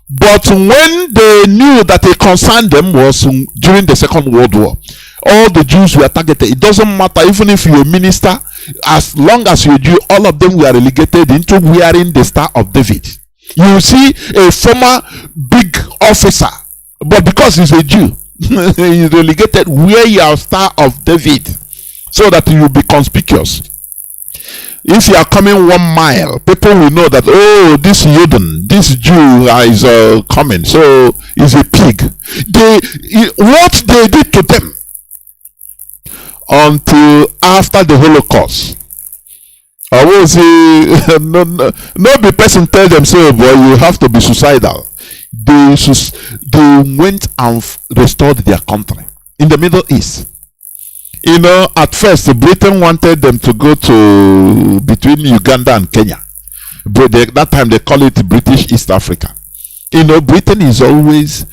But when they knew that it concerned them was during the Second World War, all the Jews were targeted. It doesn't matter, even if you're a minister, as long as you're Jew, all of them were relegated into wearing the Star of David. You see a former big officer, but because he's a Jew, he's relegated, wear your Star of David so that you will be conspicuous. If you are coming 1 mile, people will know that, oh, this Yuden, this Jew is coming, so he's a pig. What they did to them until after the Holocaust. I will say, no be person tell them, so boy, you have to be suicidal. They went and restored their country in the Middle East. You know, at first, Britain wanted them to go to between Uganda and Kenya. But that time they call it British East Africa. You know, Britain is always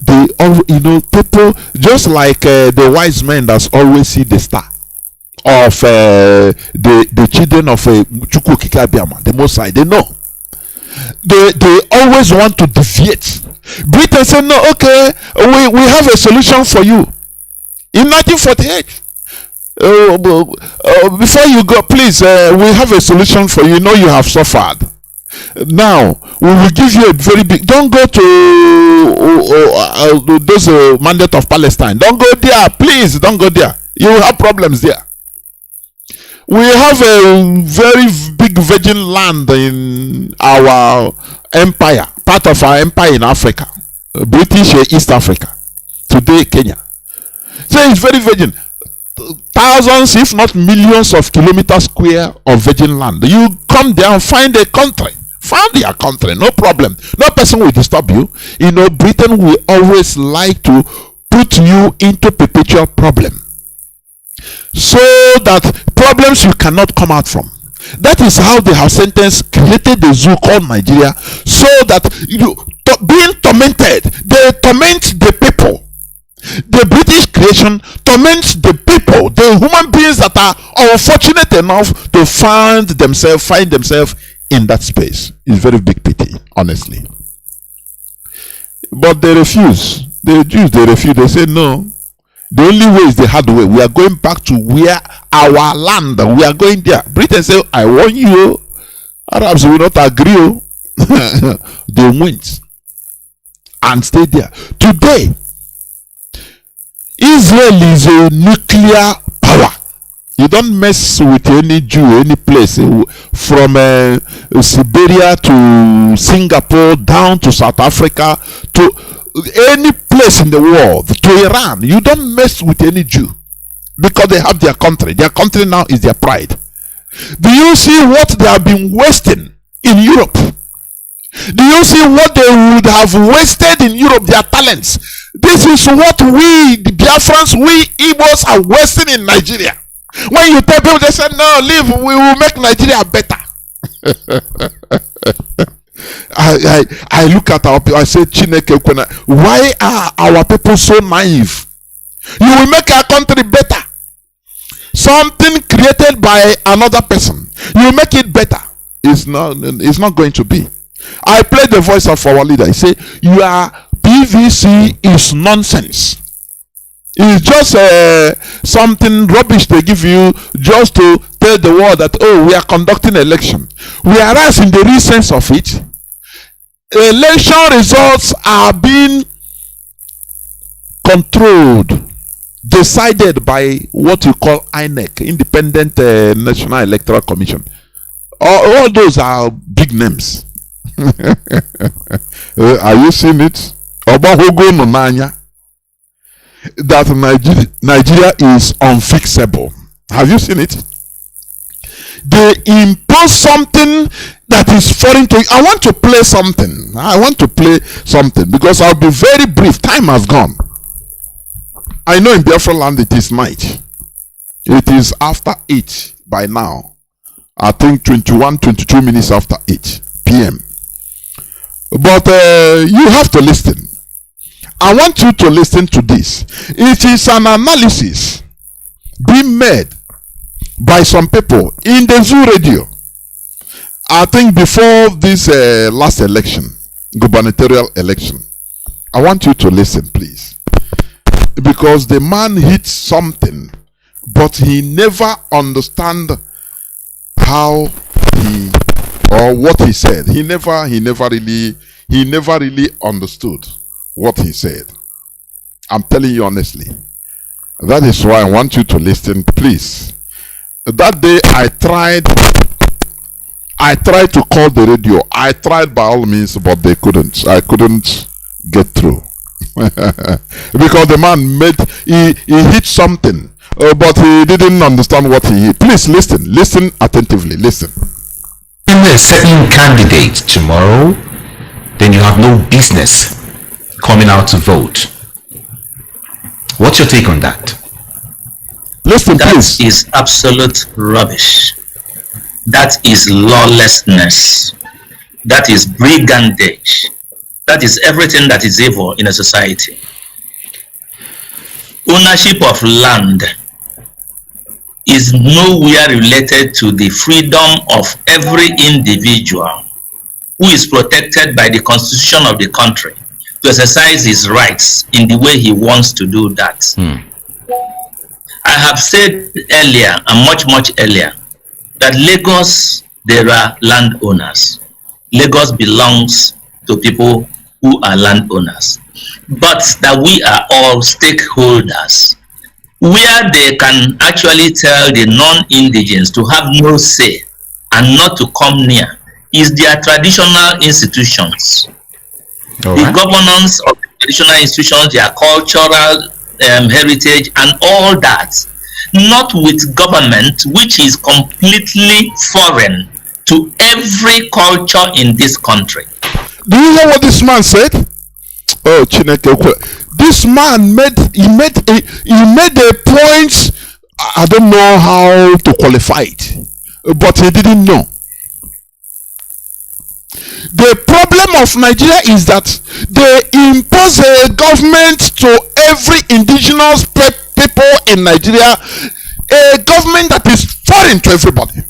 people just like the wise men that always see the star of the children of Chukwu Kikabiama, the Most High. They know. They always want to deviate. Britain said, no, okay, we have a solution for you. In 1948. Before you go, please, we have a solution for you. You know you have suffered. Now we will give you a very big. Don't go to those mandate of Palestine. Don't go there, please. Don't go there. You will have problems there. We have a very big virgin land in our empire, part of our empire in Africa, British East Africa. Today, Kenya. So it's very virgin. Thousands, if not millions of kilometers square of virgin land. You come there and find a country. Find your country, no problem. No person will disturb you. You know, Britain will always like to put you into perpetual problem, so that problems you cannot come out from. That is how they have sentenced, created the zoo called Nigeria, so that being tormented, they torment the people. The British creation torments the people, the human beings that are unfortunate enough to find themselves in that space. It's very big pity, honestly. But they refuse. The Jews, they refuse. They say no. The only way is the hard way. We are going back to where our land. We are going there. Britain say, I warn you. Arabs will not agree. They went and stayed there. Today, Israel is a nuclear power. You don't mess with any Jew, any place, from Siberia to Singapore, down to South Africa, to any place in the world, to Iran. You don't mess with any Jew, because they have their country. Their country now is their pride. Do you see what they have been wasting in Europe? Do you see what they would have wasted in Europe, their talents? This is what we, the Biafrans, we Igbos are wasting in Nigeria. When you tell people, they say, no, leave, we will make Nigeria better. I look at our people, I say, Chineke, why are our people so naive? You will make our country better. Something created by another person, you make it better. It's not going to be. I played the voice of our leader. He said, your PVC is nonsense. It's just something rubbish they give you just to tell the world that, oh, we are conducting election. Whereas in the real sense of it, election results are being controlled, decided by what you call INEC, Independent National Electoral Commission. All those are big names. Are you seeing it? That Nigeria is unfixable. Have you seen it? They impose something that is foreign to you. I want to play something because I'll be very brief. Time has gone. I know in Biafra land it is night. It is after 8 by now. I think 22 minutes after 8 p.m. But you have to listen. I want you to listen to this. It is an analysis being made by some people in the Zoo Radio. I think before this last election, gubernatorial election. I want you to listen, please. Because the man hit something, but he never understand how he or what he said. He never really understood what he said. I'm telling you honestly. That is why I want you to listen, please. That day I tried to call the radio. I tried by all means, but they couldn't. I couldn't get through. Because the man he hit something, but he didn't understand what he hit. Please listen attentively. Listen. If you're a certain candidate tomorrow, then you have no business coming out to vote. What's your take on that? Listen, please. That is absolute rubbish. That is lawlessness. That is brigandage. That is everything that is evil in a society. Ownership of land is nowhere related to the freedom of every individual who is protected by the constitution of the country to exercise his rights in the way he wants to do that. I have said earlier, and much earlier, that Lagos, there are landowners. Lagos belongs to people who are landowners. But that we are all stakeholders, where they can actually tell the non-indigens to have no say and not to come near, is their traditional institutions. The governance of the traditional institutions, their cultural heritage and all that, not with government which is completely foreign to every culture in this country. Do you hear what this man said? Oh, Chineke. This man made a point. I don't know how to qualify it, but he didn't know. The problem of Nigeria is that they impose a government to every indigenous people in Nigeria, a government that is foreign to everybody.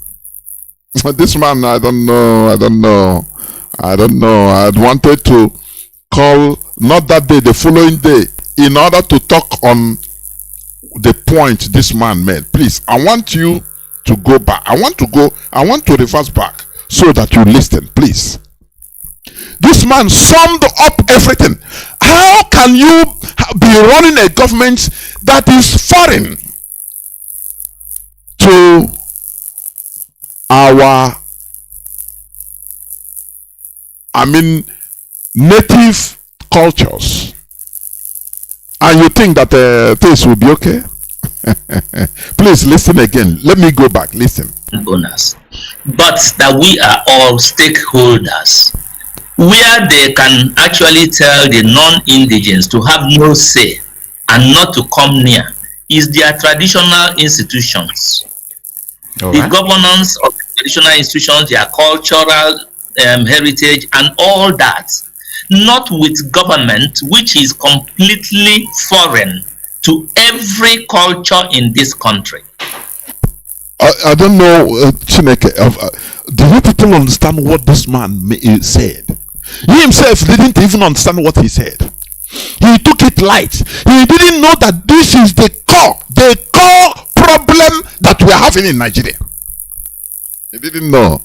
This man, I don't know. I'd wanted to call, not that day, the following day, in order to talk on the point this man made. Please, I want you to go back. I want to reverse back so that you listen, please. This man summed up everything. How can you be running a government that is foreign to our, native cultures, and you think that things will be okay? Please listen again. Let me go back. Listen. Owners, but that we are all stakeholders, where they can actually tell the non-indigens to have no say and not to come near, is their traditional institutions. All the right. governance of the traditional institutions, their cultural heritage and all that, not with government which is completely foreign to every culture in this country. I don't know, Chineke, do you people understand what this man said? He himself didn't even understand what he said. He took it light. He didn't know that this is the core problem that we are having in Nigeria. He didn't know.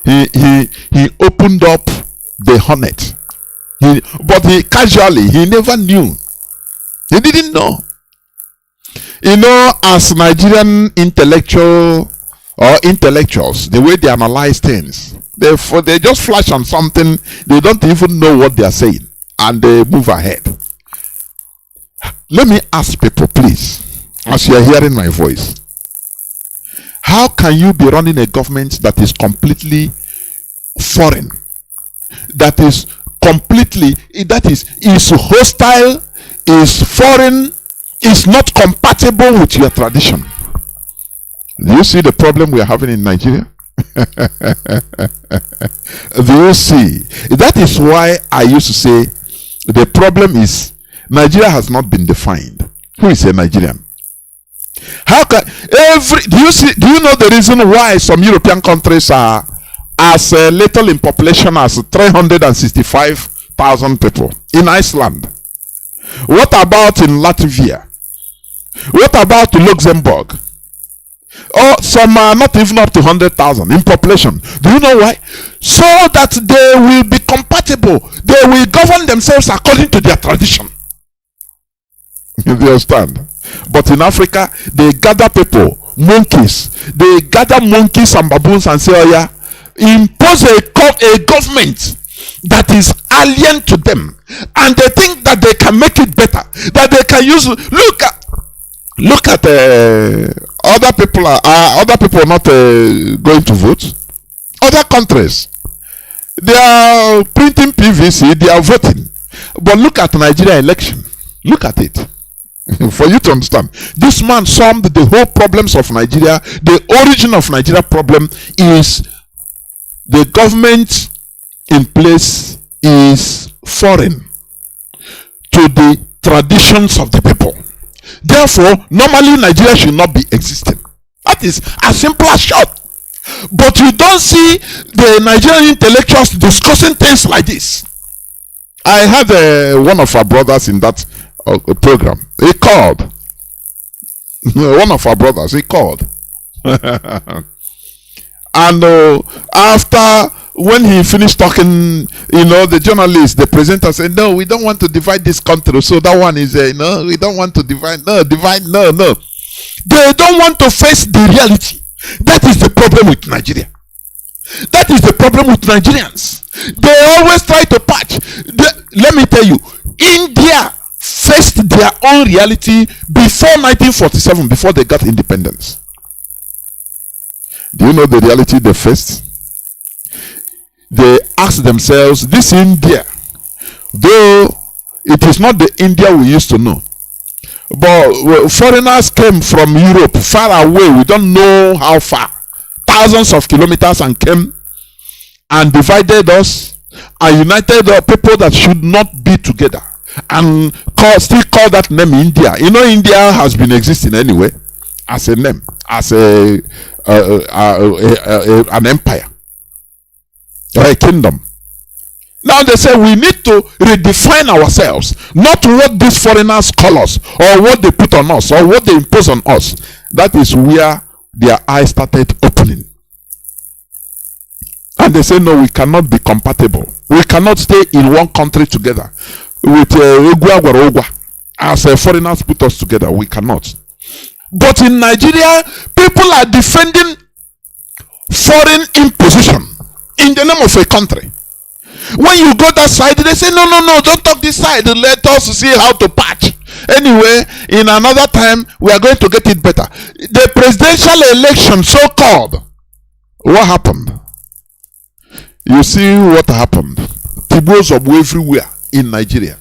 He opened up the hornet. But he never knew. He didn't know. You know, as Nigerian intellectuals, the way they analyze things, they just flash on something, they don't even know what they are saying, and they move ahead. Let me ask people, please, as you are hearing my voice, how can you be running a government that is completely foreign, that is hostile, is foreign, is not compatible with your tradition? Do you see the problem we are having in Nigeria? Do you see? That is why I used to say the problem is Nigeria has not been defined. Who is a Nigerian? How can do you know the reason why some European countries are as little in population as 365,000 people? In Iceland. What about in Latvia? What about Luxembourg? Oh, some are not even up to 100,000 in population. Do you know why? So that they will be compatible. They will govern themselves according to their tradition. You understand? But in Africa, they gather people, monkeys. They gather monkeys and baboons and say, oh yeah, impose a government that is alien to them. And they think that they can make it better. That they can use, look at other people are not going to vote. Other countries, they are printing PVC, they are voting. But look at Nigeria election. Look at it. For you to understand, this man summed the whole problems of Nigeria. The origin of Nigeria problem is the government in place is foreign to the traditions of the people. Therefore, normally Nigeria should not be existing. That is as simple as short. But you don't see the Nigerian intellectuals discussing things like this. I had one of our brothers in that program. He called. One of our brothers, he called. And after, when he finished talking, the journalist, the presenter said, no, we don't want to divide this country. So that one is, no, we don't want to divide. No. They don't want to face the reality. That is the problem with Nigeria. That is the problem with Nigerians. They always try to patch. Let me tell you, India faced their own reality before 1947, before they got independence. Do you know the reality they faced? They asked themselves, this India, though it is not the India we used to know, but foreigners came from Europe, far away, we don't know how far, thousands of kilometers, and came and divided us and united the people that should not be together, and still call that name India. You know, India has been existing anyway as a name, as an empire or a kingdom. Now they say we need to redefine ourselves, not what these foreigners call us, or what they put on us, or what they impose on us. That is where their eyes started opening. And they say, no, we cannot be compatible. We cannot stay in one country together with as foreigners put us together. We cannot. But in Nigeria, people are defending foreign imposition in the name of a country. When you go that side, they say, no, don't talk this side. Let us see how to patch. Anyway, in another time, we are going to get it better. The presidential election, so-called, what happened? You see what happened. Tibos of everywhere in Nigeria.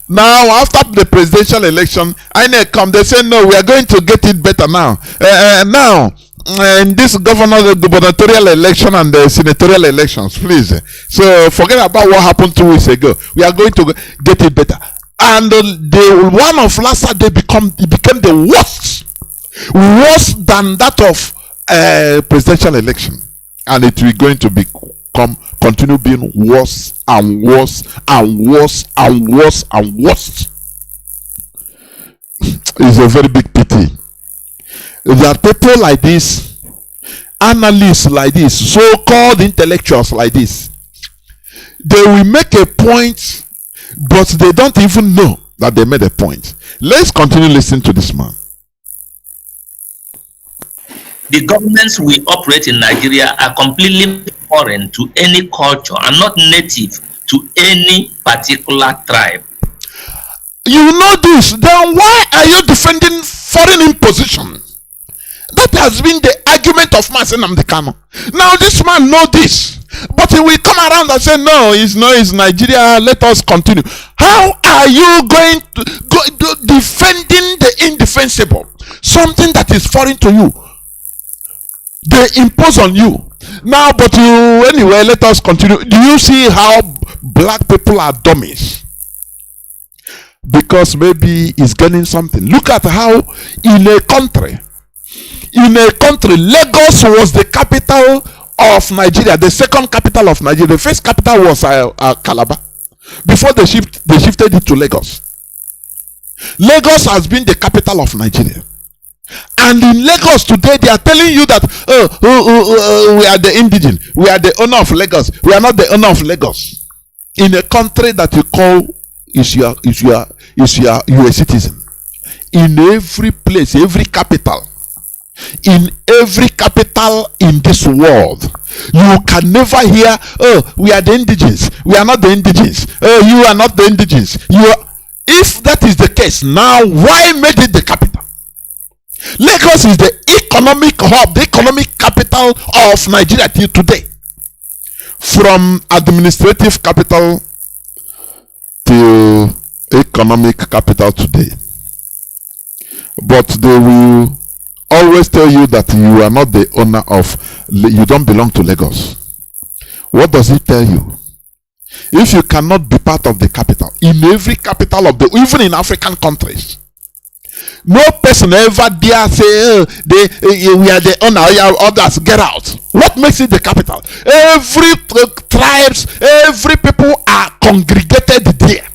Now, after the presidential election, INEC come, they say, no, we are going to get it better now. In this gubernatorial election and the senatorial elections, please. So forget about what happened 2 weeks ago. We are going to get it better. And the one of last Saturday became the worst than that of presidential election, and it will going to continue being worse and worse and worse and worse and worse. It's a very big pity that people like this, analysts like this, so-called intellectuals like this, they will make a point, but they don't even know that they made a point. Let's continue listening to this man. The governments we operate in Nigeria are completely foreign to any culture and not native to any particular tribe. You know this, then why are you defending foreign imposition? That has been the argument of Mazi Nnamdi Kanu. Now this man knows this, but he will come around and say, no, it's Nigeria, let us continue. How are you going to defending the indefensible? Something that is foreign to you, they impose on you. Now, but anyway, let us continue. Do you see how black people are dummies? Because maybe he's getting something. Look at how in a country, Lagos was the capital of Nigeria, the second capital of Nigeria. The first capital was Calabar. Before they shifted it to Lagos. Lagos has been the capital of Nigeria. And in Lagos today, they are telling you that we are the indigene, we are the owner of Lagos. We are not the owner of Lagos. In a country that you call is your citizen. In every place, every capital, in every capital in this world, you can never hear, oh, we are the indigenes, we are not the indigenes, oh, you are not the indigenes. If that is the case, now why made it the capital? Lagos is the economic hub, the economic capital of Nigeria till today. From administrative capital to economic capital today. But they will always tell you that you are not the owner of, you don't belong to Lagos. What does it tell you? If you cannot be part of the capital, in every capital of even in African countries, no person ever dare say, we are the owner, others get out. What makes it the capital? Every tribes, every people are congregated there.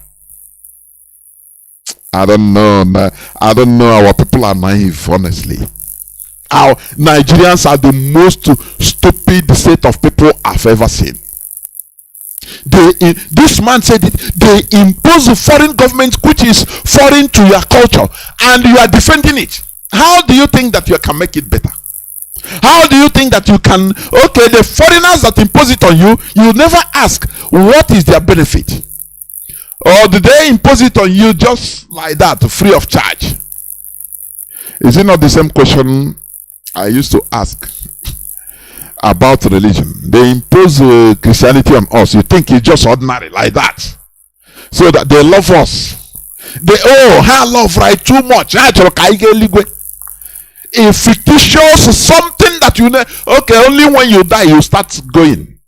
I don't know. Our people are naive, honestly. Our Nigerians are the most stupid set of people I've ever seen. This man said it. They impose a foreign government which is foreign to your culture, and you are defending it. How do you think that you can make it better? How do you think that you can? Okay, the foreigners that impose it on you, you never ask what is their benefit, or do they impose it on you just like that, free of charge? Is it not the same question I used to ask about religion? They impose Christianity on us. You think it's just ordinary like that, so that they love us. They love right too much. A fictitious something that you know. Okay, only when you die you start going.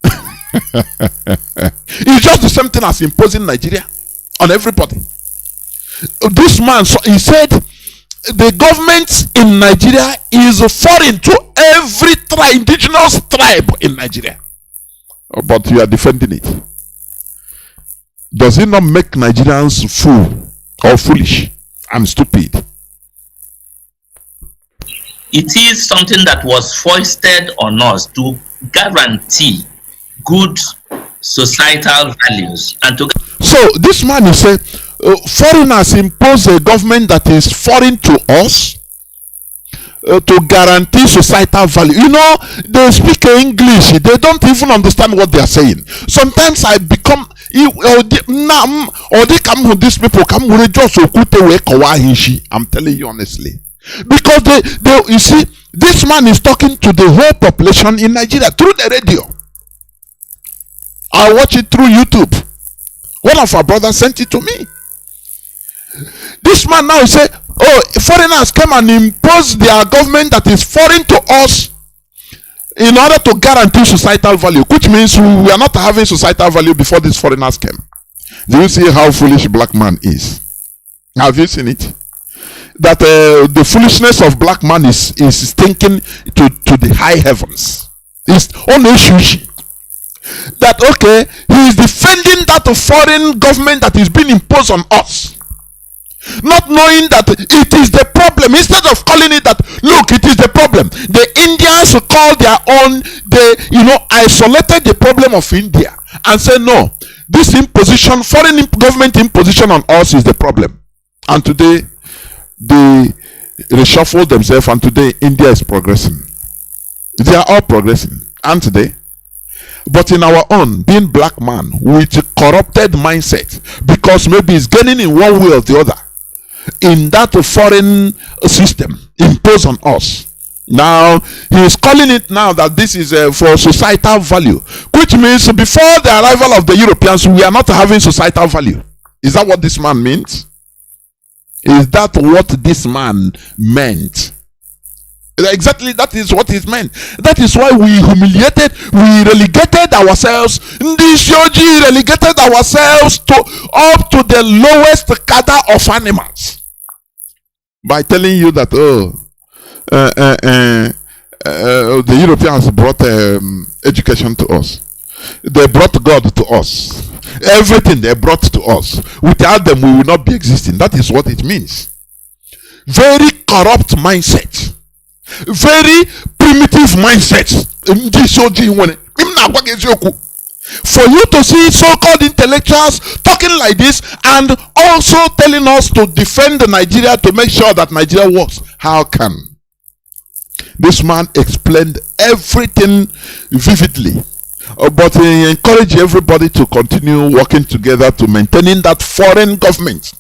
It's just the same thing as imposing Nigeria on everybody. This man, he said, the government in Nigeria is foreign to every indigenous tribe in Nigeria. But you are defending it. Does it not make Nigerians fool or foolish and stupid? It is something that was foisted on us to guarantee good societal values and to. So this man is saying foreigners impose a government that is foreign to us to guarantee societal value. You know, they speak English, they don't even understand what they are saying. Sometimes I become these people come. I'm telling you honestly, because they you see, this man is talking to the whole population in Nigeria through the radio. I watch it through YouTube. One of our brothers sent it to me. This man now say, oh, foreigners come and impose their government that is foreign to us in order to guarantee societal value, which means we are not having societal value before these foreigners came. Do you see how foolish black man is? Have you seen it? That the foolishness of black man is thinking to the high heavens. It's only issue that okay, he is defending that foreign government that is being imposed on us, not knowing that it is the problem. Instead of calling it that, look, it is the problem. The Indians call their own, they isolated the problem of India and say no, this imposition, foreign government imposition on us is the problem. And today they reshuffle themselves, and today India is progressing. They are all progressing, aren't they? But in our own, being black man with a corrupted mindset, because maybe he's gaining in one way or the other in that foreign system imposed on us. Now he is calling it now that this is for societal value, which means before the arrival of the Europeans we are not having societal value. Is that what this man means? Is that what this man meant? Exactly, that is what it meant. That is why we relegated ourselves. Relegated ourselves up to the lowest cadre of animals by telling you that the Europeans brought education to us. They brought God to us. Everything they brought to us. Without them, we will not be existing. That is what it means. Very corrupt mindset. Very primitive mindset. For you to see so-called intellectuals talking like this and also telling us to defend Nigeria, to make sure that Nigeria works, how can? This man explained everything vividly, but he encouraged everybody to continue working together to maintaining that foreign government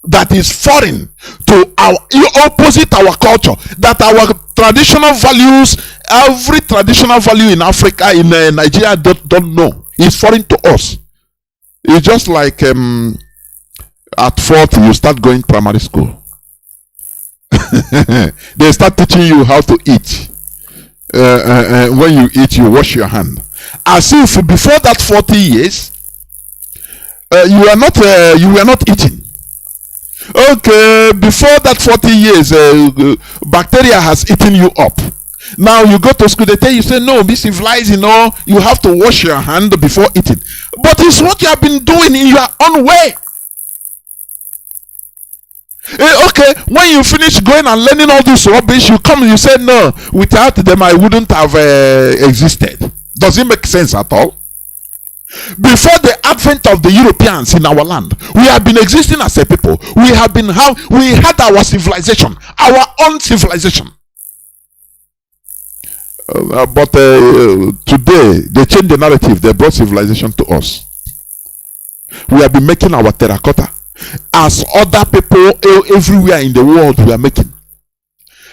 that is foreign to our opposite our culture, that our traditional values, every traditional value in Africa, in Nigeria don't know, is foreign to us. It's just like at 40 you start going primary school. They start teaching you how to eat. When you eat, you wash your hand, as if before that 40 years you were not eating. Okay, before that 40 years bacteria has eaten you up. Now you go to school, they tell you, say no, be civilized, you have to wash your hand before eating. But it's what you have been doing in your own way. Okay, when you finish going and learning all this rubbish, you come and you say no, without them I wouldn't have existed. Does it make sense at all? Before the advent of the Europeans in our land, we have been existing as a people. We had our civilization, our own civilization. But today they changed the narrative. They brought civilization to us. We have been making our terracotta as other people everywhere in the world we are making.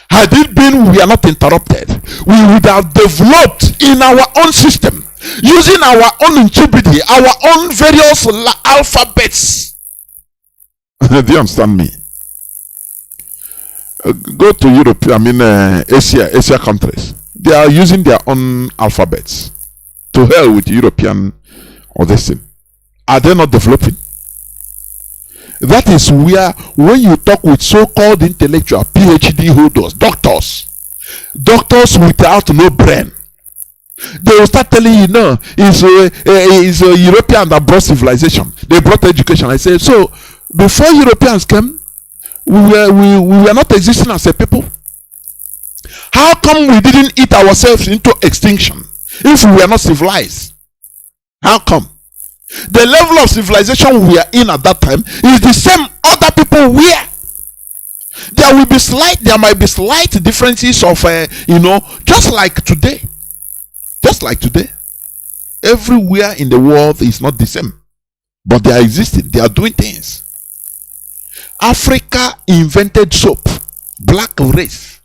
Had it been we are not interrupted, we would have developed in our own system, using our own integrity, our own various alphabets. Do you understand me? Go to Europe, Asia countries. They are using their own alphabets. To hell with European or this thing. Are they not developing? That is where, when you talk with so-called intellectual PhD holders, doctors without no brain, they will start telling you, no, it's a European that brought civilization. They brought education. I say, so before Europeans came, we were not existing as a people. How come we didn't eat ourselves into extinction if we were not civilized? How come? The level of civilization we are in at that time is the same other people were. There might be slight differences of, just like today. Just like today. Everywhere in the world is not the same. But they are existing. They are doing things. Africa invented soap. Black race.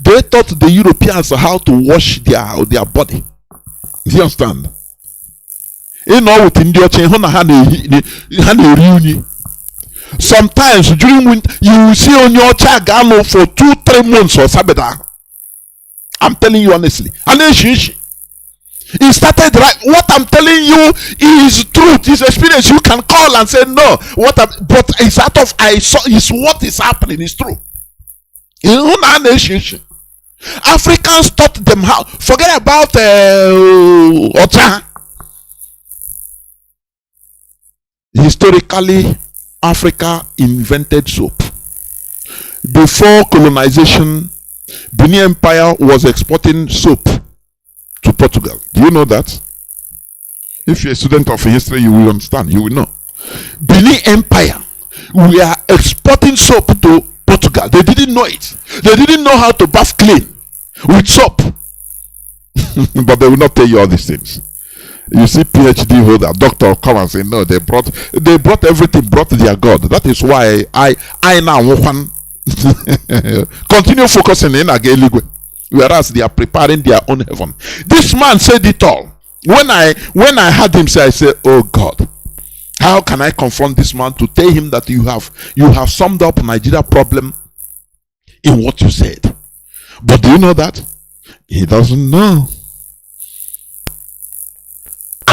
They taught the Europeans how to wash their body. Do you understand? With sometimes during winter, you will see on your child for 2-3 months or sabeda. I'm telling you honestly. And then it started right. What I'm telling you is truth, is experience. You can call and say no. But it's out of it's what is happening, is true. Africans taught them how. Forget about Ocha. Historically, Africa invented soap. Before colonization, Benin Empire was exporting soap to Portugal. Do you know that? If you're a student of history, you will understand. You will know. Benin Empire, we are exporting soap to Portugal. They didn't know it. They didn't know how to bath clean with soap. But they will not tell you all these things. You see PhD holder, doctor come and say, no, they brought everything, brought their God. That is why I now continue focusing in Ageligwe. Whereas they are preparing their own heaven. This man said it all. When I heard him say, I said, oh God, how can I confront this man to tell him that you have summed up Nigeria problem in what you said? But do you know that? He doesn't know.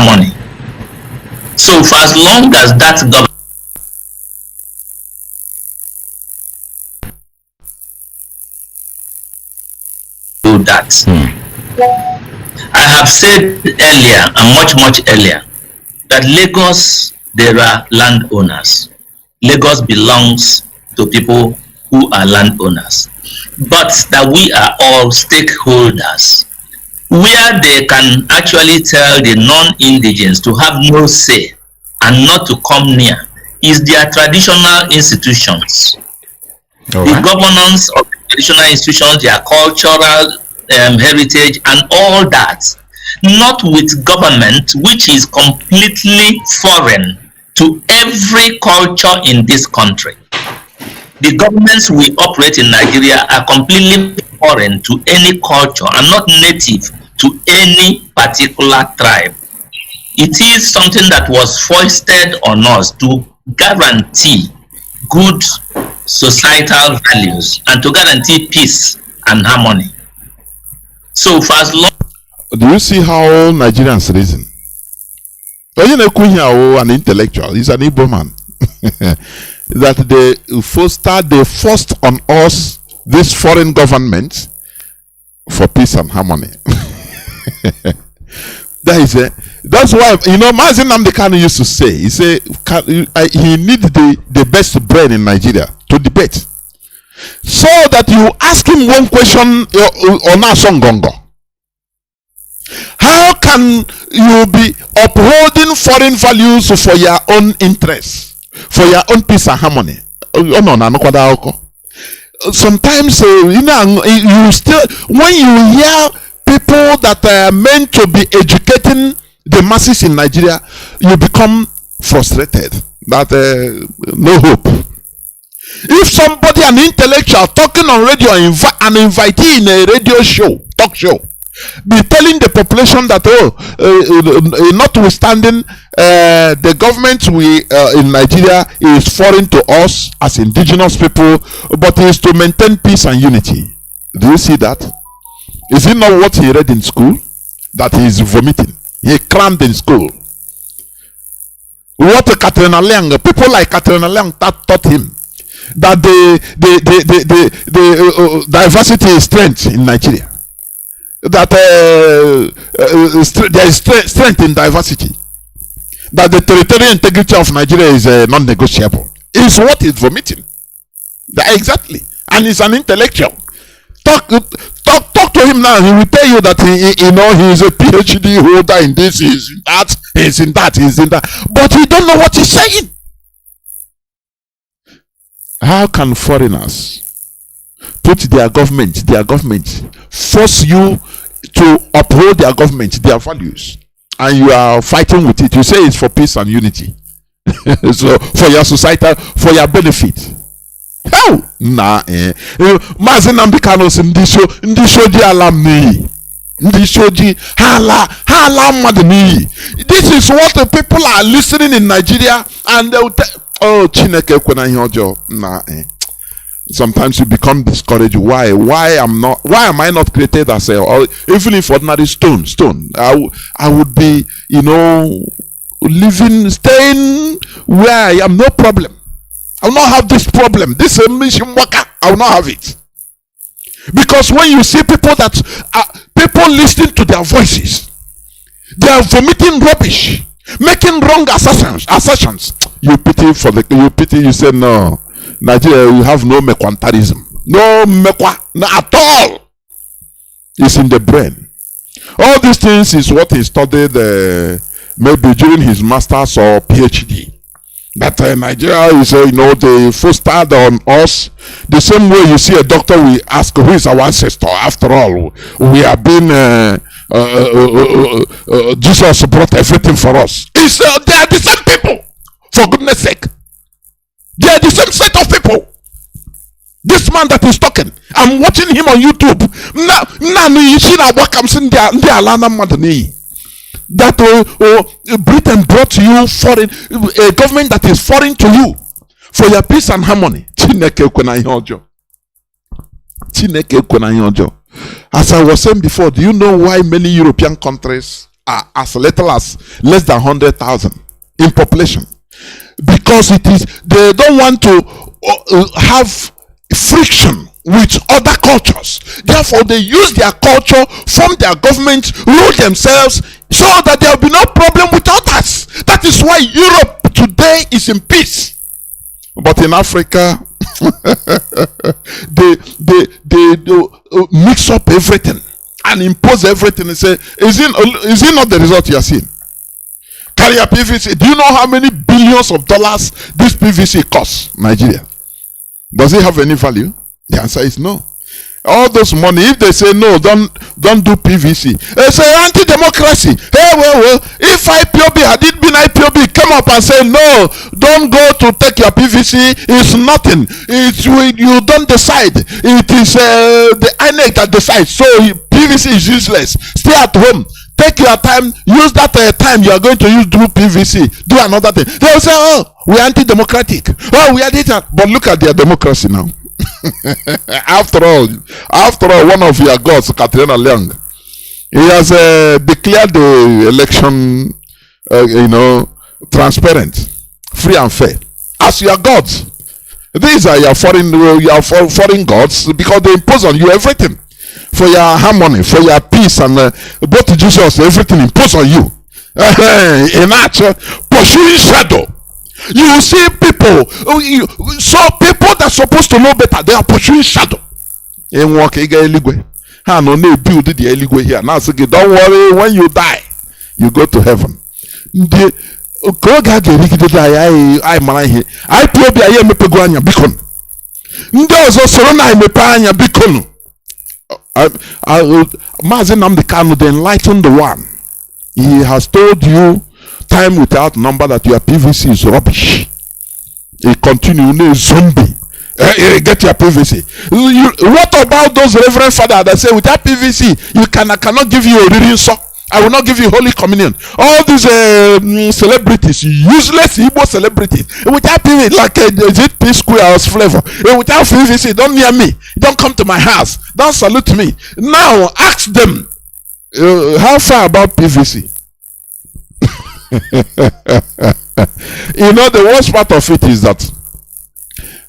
Money. So for as long as that government do that, I have said earlier and much earlier that Lagos, there are landowners. Lagos belongs to people who are landowners, but that we are all stakeholders, where they can actually tell the non-indigens to have no say and not to come near is their traditional institutions. The governance of the traditional institutions, their cultural heritage and all that, not with government which is completely foreign to every culture in this country. The governments we operate in Nigeria are completely foreign to any culture and not native to any particular tribe. It is something that was foisted on us to guarantee good societal values and to guarantee peace and harmony. So for as long... Do you see how Nigerians reason? An intellectual, he's an Igbo man. That they forced on us this foreign government for peace and harmony. That's why, Mazi Nnamdi Kanu used to say, he said he needs the best brain in Nigeria to debate. So that you ask him one question on Asongongo. How can you be upholding foreign values for your own interests, for your own peace and harmony? Sometimes you still, when you hear people that are meant to be educating the masses in Nigeria, you become frustrated that no hope. If somebody, an intellectual talking on radio, an invitee in a radio show, talk show, be telling the population that notwithstanding the government in Nigeria is foreign to us as indigenous people, but is to maintain peace and unity. Do you see that? Is it not what he read in school that he is vomiting? He crammed in school. What Katrina Leung, people like Katrina Leung taught him that the diversity is strength in Nigeria. That there is strength in diversity. That the territorial integrity of Nigeria is non-negotiable. Is what he's vomiting. Exactly. And he's an intellectual. Talk to him now. He will tell you that he is a PhD holder in this, he's in that, he's in that, he's in that. But we don't know what he's saying. How can foreigners put their government, force you to uphold their government, their values, and you are fighting with it? You say it's for peace and unity. So for your society, for your benefit. How? Nah, Mazi Nnamdi Kanu ndi shoji alam ni. Ndi shoji hala madni. This is what the people are listening in Nigeria, and they will oh Chineke kwena ihe ojo. Nah, sometimes you become discouraged. Why am I not created as a, or even if ordinary stone, I would be, staying where I am, no problem. I will not have this problem. This mission worker, I will not have it. Because when you see people people listening to their voices, they are vomiting rubbish, making wrong assertions. You pity, you say, no, Nigeria, you have no mekwantarism. No mekwa, no, at all. It's in the brain. All these things is what he studied maybe during his master's or PhD. That Nigeria is, they fostered on us. The same way you see a doctor, we ask, who is our ancestor? After all, we have been, Jesus brought everything for us. They are the same people, for goodness sake. They are the same set of people. This man that is talking, I'm watching him on YouTube. That Britain brought you foreign, a government that is foreign to you for your peace and harmony. As I was saying before, do you know why many European countries are as little as less than 100,000 in population? Because they don't want to have friction with other cultures. Therefore, they use their culture, form their government, rule themselves, so that there will be no problem with others. That is why Europe today is in peace. But in Africa, they mix up everything and impose everything and say, is it not the result you are seeing? Carrier PVC. Do you know how many billions of dollars this PVC costs Nigeria? Does it have any value? The answer is no. All those money, if they say no, don't do PVC. They say anti-democracy. Hey, well, if IPOB had it been IPOB, come up and say no, don't go to take your PVC. It's nothing. You don't decide. It is the INEC that decides. So PVC is useless. Stay at home. Take your time. Use that time you are going to use do PVC. Do another thing. They will say, oh, we are anti-democratic. Oh, we are this. But look at their democracy now. After all, one of your gods, Katrina Leung, he has declared the election, transparent, free and fair. As your gods, these are your foreign gods, because they impose on you everything for your harmony, for your peace, and both Jesus, everything imposed on you. In actual pursuing shadow. You see people, so people that are supposed to know better, they are pursuing shadow. Don't worry, when you die, you go to heaven. Mazi Nnamdi Kanu, the enlightened one, he has told you time without number that your PVC is rubbish. He continue, zombie. Get your PVC. What about those reverend fathers that say without PVC I cannot give you a reading so I will not give you Holy Communion. All these celebrities, useless Igbo celebrities, without PVC, like is it P-Square or Flavor? Without PVC, don't near me. Don't come to my house. Don't salute me. Now ask them, how far about PVC? You know, the worst part of it is that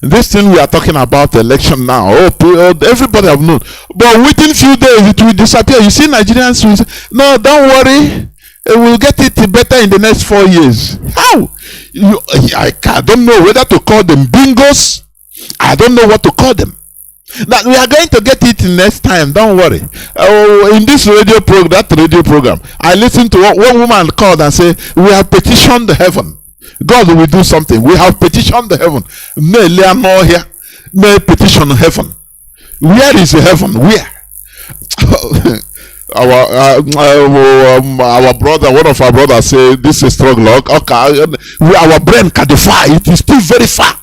this thing we are talking about election now, everybody have known, but within few days it will disappear. You see, Nigerians will say, no, don't worry, we'll get it better in the next 4 years. How? I don't know whether to call them bingos. I don't know what to call them. That we are going to get it next time. Don't worry. In this radio program, I listened to one woman called and say, we have petitioned heaven. God will do something. We have petitioned the heaven. No here. No petition heaven. Where is heaven? Where? Our brother, one of our brothers say this is struggle. Okay, our brain can defy. It is still very far.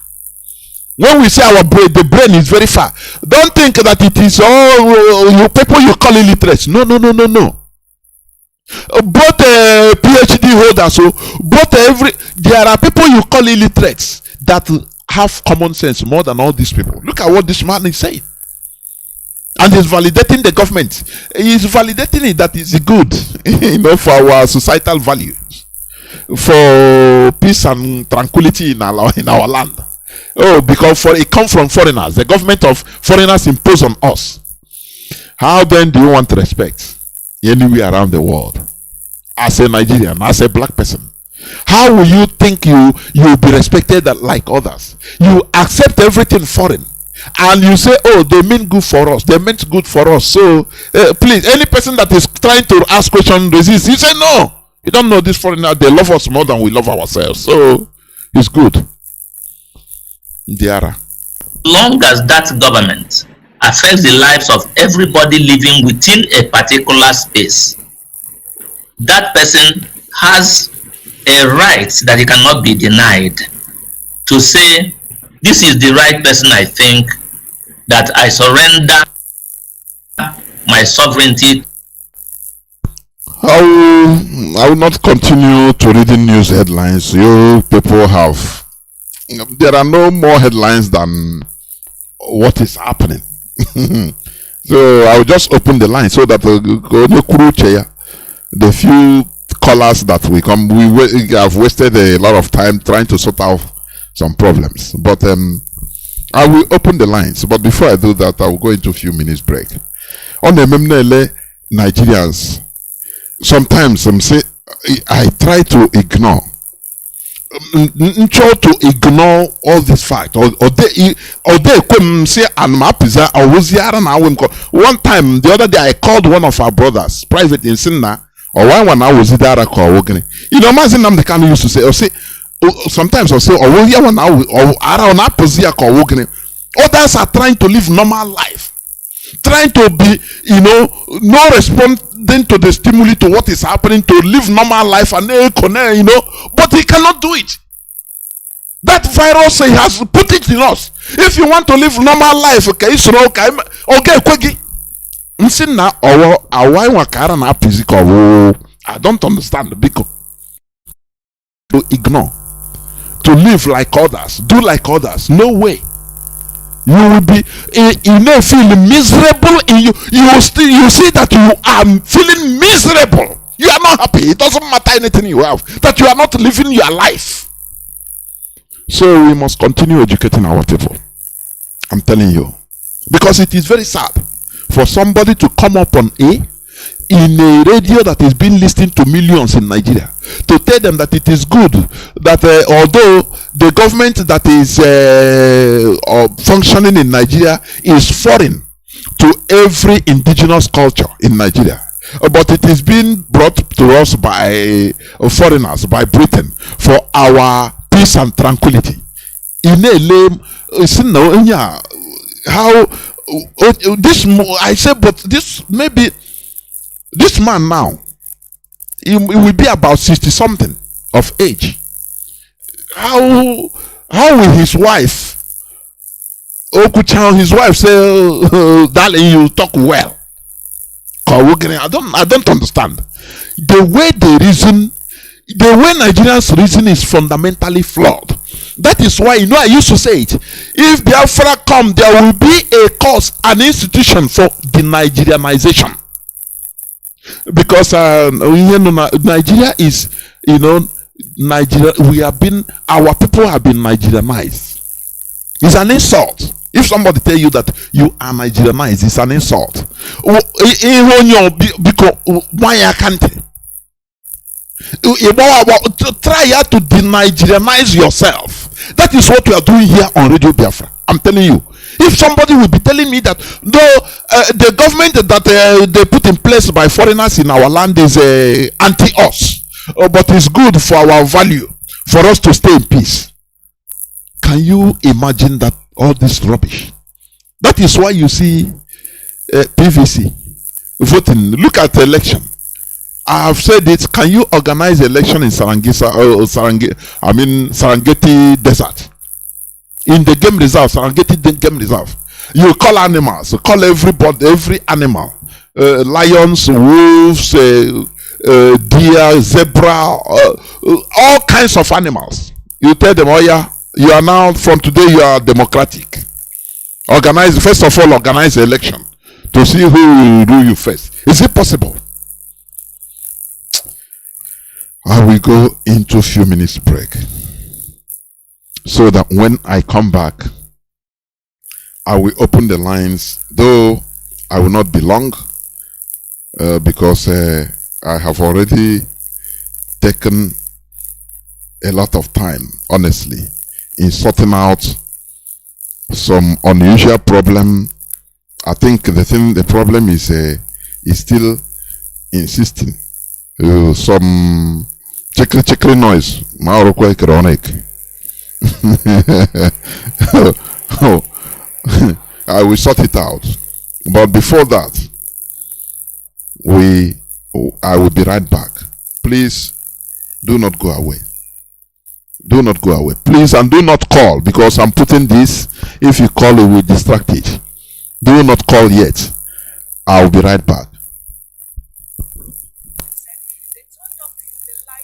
When we say our brain, the brain is very far. Don't think that it is all you people you call illiterates. No. Both PhD holders, so there are people you call illiterates that have common sense more than all these people. Look at what this man is saying, and he's validating the government. He's validating it that is good, for our societal values, for peace and tranquility in our land. Oh, because it comes from foreigners. The government of foreigners impose on us. How then do you want respect anywhere around the world? As a Nigerian, as a black person, how will you think you will be respected like others? You accept everything foreign, and you say, oh, they mean good for us. They meant good for us. So please, any person that is trying to ask questions, resist. You say, no, you don't know this foreigner. They love us more than we love ourselves. So it's good. Long as that government affects the lives of everybody living within a particular space, that person has a right that he cannot be denied to say, this is the right person. I think that I surrender my sovereignty. I will not continue to reading news headlines. You people have, there are no more headlines than what is happening. So I will just open the line so that the few callers that we have wasted a lot of time trying to sort out some problems. But I will open the lines. But before I do that, I will go into a few minutes break. On the Nigerians, sometimes I try to ignore. To ignore all this fact, or they come say one time the other day I called one of our brothers private in Sinna, or one I was there call working. You know, Mazi Nnamdi Kanu used to say, sometimes I'll say, or here one hour or around our position call working. Others are trying to live normal life, trying to be, no responding to the stimuli to what is happening, to live normal life and but he cannot do it. That virus, he has put it in us. If you want to live normal life, okay, so okay, I don't understand because to ignore, to live like others, do like others. No way. You will be, you may feel miserable in you. You see that you are feeling miserable. You are not happy. It doesn't matter anything you have, that you are not living your life. So we must continue educating our people. I'm telling you, because it is very sad for somebody to come up on in a radio that is being listened to millions in Nigeria, to tell them that it is good that although the government that is functioning in Nigeria is foreign to every indigenous culture in Nigeria, but it is being brought to us by foreigners, by Britain, for our peace and tranquility. In a lame, how this I say, but this maybe. This man now, he will be about 60 something of age. How will his wife, his wife say, darling, you talk well? I don't understand. The way they reason, the way Nigerians reason is fundamentally flawed. That is why, I used to say it. If Biafra come, there will be a cause, an institution for the Nigerianization. Because Nigeria is you know, Nigeria, our people have been Nigerianized. It's an insult. If somebody tell you that you are Nigerianized, it's an insult. Because why can't try to de-Nigerianize yourself? That is what we are doing here on Radio Biafra. I'm telling you. If somebody will be telling me that the government that they put in place by foreigners in our land is anti-us, but it's good for our value, for us to stay in peace. Can you imagine that all this rubbish? That is why you see PVC voting. Look at the election. I have said it. Can you organize election in Serengeti Desert? In the game reserve, Serengeti game reserve. You call animals, call everybody, every animal. Lions, wolves, deer, zebra, all kinds of animals. You tell them, oh yeah, you are now, from today you are democratic. First of all, organize the election to see who will rule you first. Is it possible? I will go into a few minutes break, so that when I come back, I will open the lines, though I will not be long, because I have already taken a lot of time, honestly, in sorting out some unusual problem. I think the problem is still insisting. Some chickly noise. I will sort it out. But before that, I will be right back. Please do not go away. Do not go away. Please, and do not call, because I'm putting this. If you call, it will distract it. Do not call yet. I'll be right back.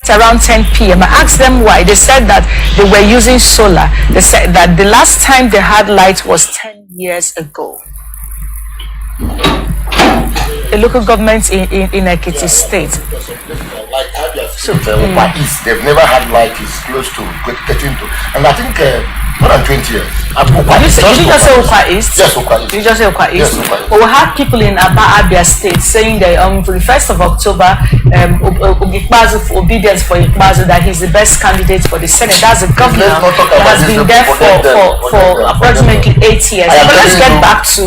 It's around 10 p.m. I asked them why. They said that they were using solar. They said that the last time they had light was 10 years ago. The local government in Ekiti State. So they've never had light. It's close to getting to, and I think more than 20 years. Did you just say Ukwa East? Yes, Ukwa East. You just say Ukwa East? Yes, Ukwa East. But we have people in Abia State saying that for the 1st of October, Ogikbazu, for obedience for Ikbazu, that he's the best candidate for the Senate. That's the governor that has been there for approximately 8 years. But let's get back to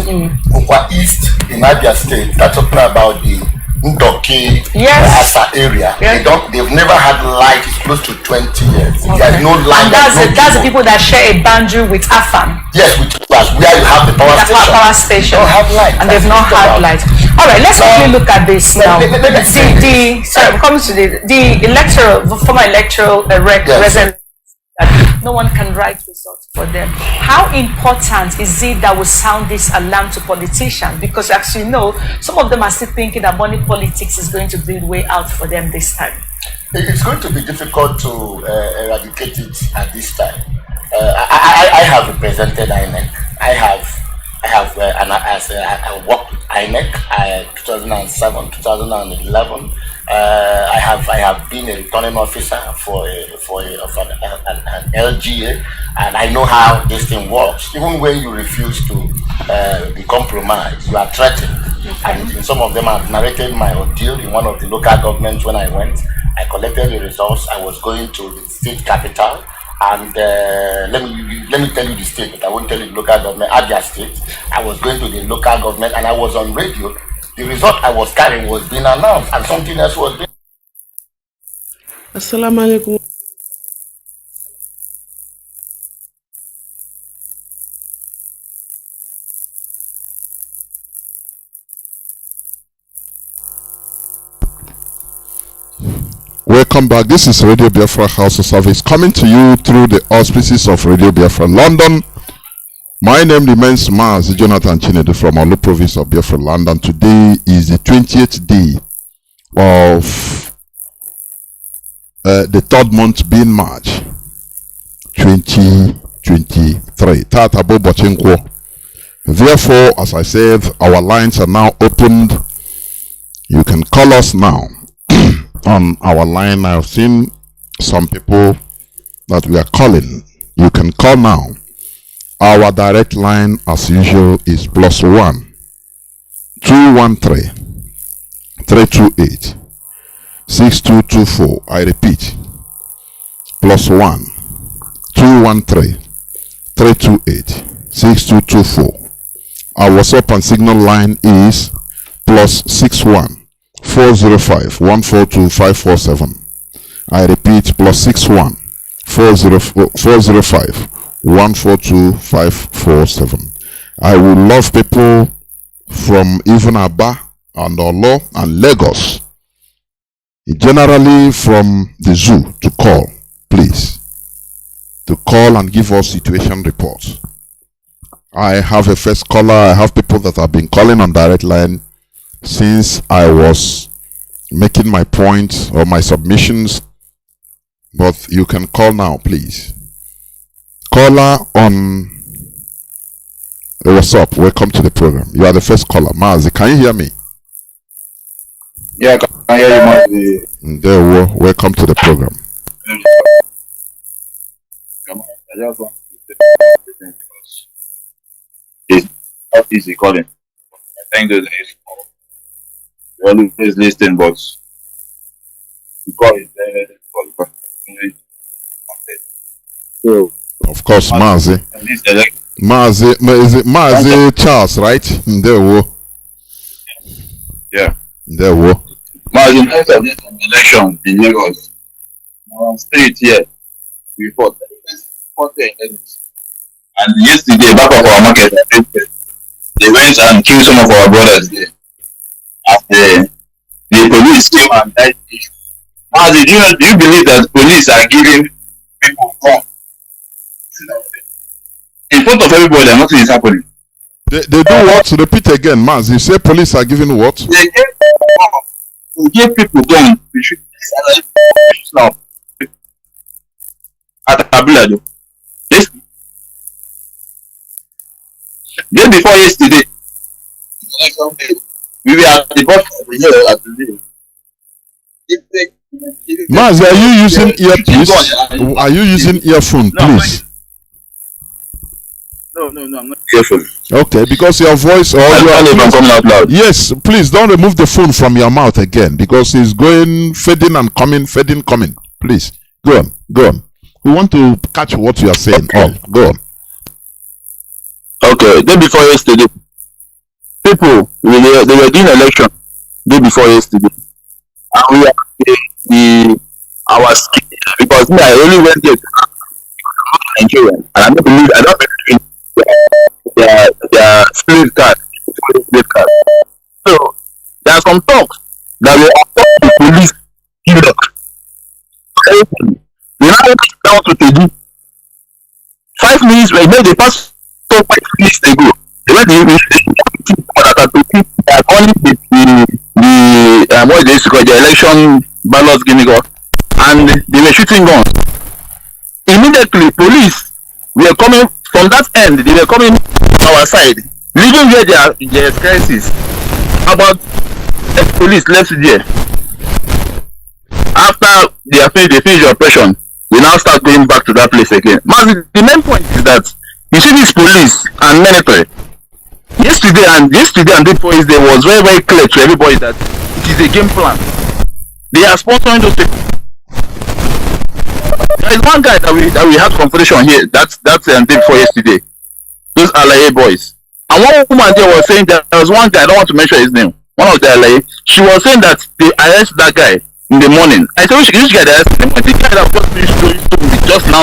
Ukwa East in Abia State. They're talking about the Ndoki Asa area. Yes. They've never had light. It's close to 20 years. Okay. There's no light. And that's the people that share a boundary with Afam. Yes, which is where you have the power station. They don't have light. And they've not had light. All right, let's quickly look at this now. Sorry, we're coming to the former electoral resident. No one can write results for them. How important is it that we sound this alarm to politicians? Because as you know, some of them are still thinking that money politics is going to be the way out for them this time. It's going to be difficult to eradicate it at this time. I have represented INEC. I worked with INEC 2007, 2011. I have been a returning officer for an LGA, and I know how this thing works. Even when you refuse to be compromised, you are threatened. And in some of them, I've narrated my ordeal in one of the local governments. When I went, I collected the results. I was going to the state capital, and let me tell you the state, but I won't tell you the local government. Abia State. I was going to the local government, and I was on radio. The result I was carrying was being announced, and something else was being. Assalamu alaikum. Welcome back. This is Radio Biafra Hausa-Service, coming to you through the auspices of Radio Biafra London. My name remains Mazi Jonathan Chinedu from Olu province of Biafra land, and today is the 20th day of the third month being March 2023. Tatabo Bochenko. Therefore, as I said, our lines are now opened. You can call us now on our line. I've seen some people that we are calling. You can call now. Our direct line, as usual, is +1 213 328 6224. I repeat, +1 213 328 6224. Our WhatsApp and Signal line is +61 405 142 547. I repeat, +61 405 142 547. I would love people from even Aba and Olo and Lagos, generally from the zoo, to call, please, to call and give us situation reports. I have a first caller. I have people that have been calling on direct line since I was making my points or my submissions, but you can call now, please. Caller on what's up? Welcome to the program. You are the first caller. Mazi, can you hear me? Yeah, I can hear you, Mazi. There we go. Welcome to the program. I just want to say because it's not easy calling. I thank those days for always listening, but the call is there for so of course, Mazi. Mazi Charles, right? There we go. Yeah. There we go. Mazi, in terms of this election in Lagos, on street here, we fought. And yesterday, back of our market, they went and killed some of our brothers there. After the police came and died. Mazi, do you believe that police are giving people gun in front of everybody and nothing is happening? They do what? Repeat again, Maz. You say police are giving what? They give people gun. We should now at Abilado. Day before yesterday, we were at the bottom of the hill at the Maz, are you using earpiece? Are you using earphone, please? No, I'm not earphone. Okay, because your voice or your coming out loud. Yes, please don't remove the phone from your mouth again because it's going fading and coming, fading, coming. Please go on. We want to catch what you are saying. Okay. All go on. Okay, day before yesterday, people they were doing election day before yesterday, and we are our skin because me I only went there to Nigerian, and I don't believe their slave card. So there are some talks that we are the police give up. We now down to Tedu. 5 minutes when they passed 5 minutes ago. They went to they are calling the what they used to call the election ballots giving up, and they were shooting guns. Immediately, police were coming from that end. They were coming to our side, leaving where their crisis. About the police left there. After they finish the operation, we now start going back to that place again. Mazi, the main point is that you see this police and military. Yesterday and day before yesterday was very, very clear to everybody that it is a game plan. They are sponsoring those people. There is one guy that we had confrontation here. That's day before yesterday. Those LA boys. And one woman there was saying that there was one guy, I don't want to mention his name. One of the LA. She was saying that they arrested that guy in the morning. I said, which guy they arrested in the morning? The guy that just finished doing me just now.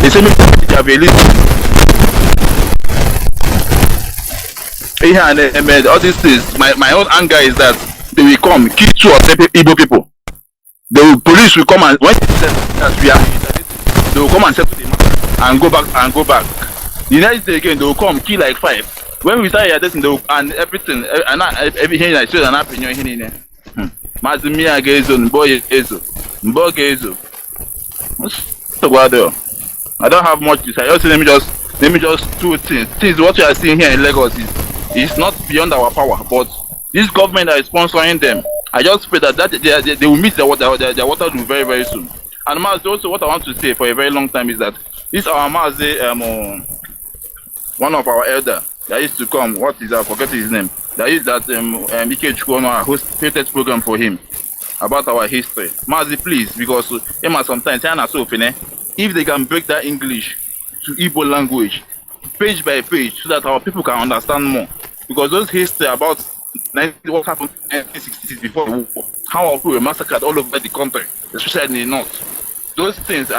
They say me they have a list. And all these things. My own anger is that they will come, kill 2 or 3 Igbo people. The police will come and when they say that we are, they will come and settle the matter and go back. The next day again, they will come, kill like 5. When we start this, they will, and everything, and everything I said, and opinion here. Mazimia Gezo, Mbo Gezo. So what do? I don't have much to say. Let me just 2 things. Things what you are seeing here in Lagos is not beyond our power, but this government that is sponsoring them, I just pray that they will meet their water very, very soon. And Mazi, also what I want to say for a very long time is that this our Mazi, one of our elder that used to come, what is I forget his name. That is that Ike Chukwuno hosted program for him about our history. Mazi, please, because sometimes if they can break that English to Igbo language, page by page, so that our people can understand more. Because those history about what happened in 1966 before the war, how our people were massacred all over the country, especially in the north. Those things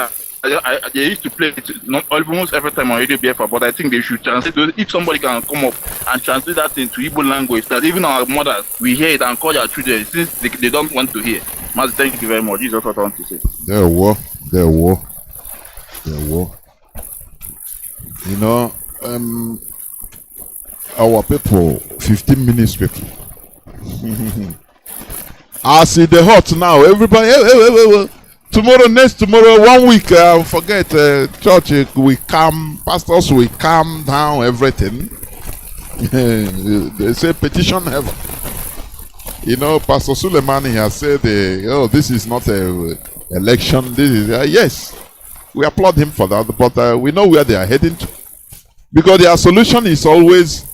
they used to play it not almost every time on Radio Biafra, but I think they should translate those. If somebody can come up and translate that into Igbo language, that even our mothers, we hear it and call our children, since they don't want to hear. Mazi, thank you very much. This is what I want to say. There were. You know, our people, 15 minutes people. I see the hot now. Everybody, hey. Tomorrow, 1 week, forget church, we calm, pastors, we calm down everything. They say petition heaven. You know, Pastor Suleiman has said, this is not a election. This is yes, we applaud him for that, but we know where they are heading to, because their solution is always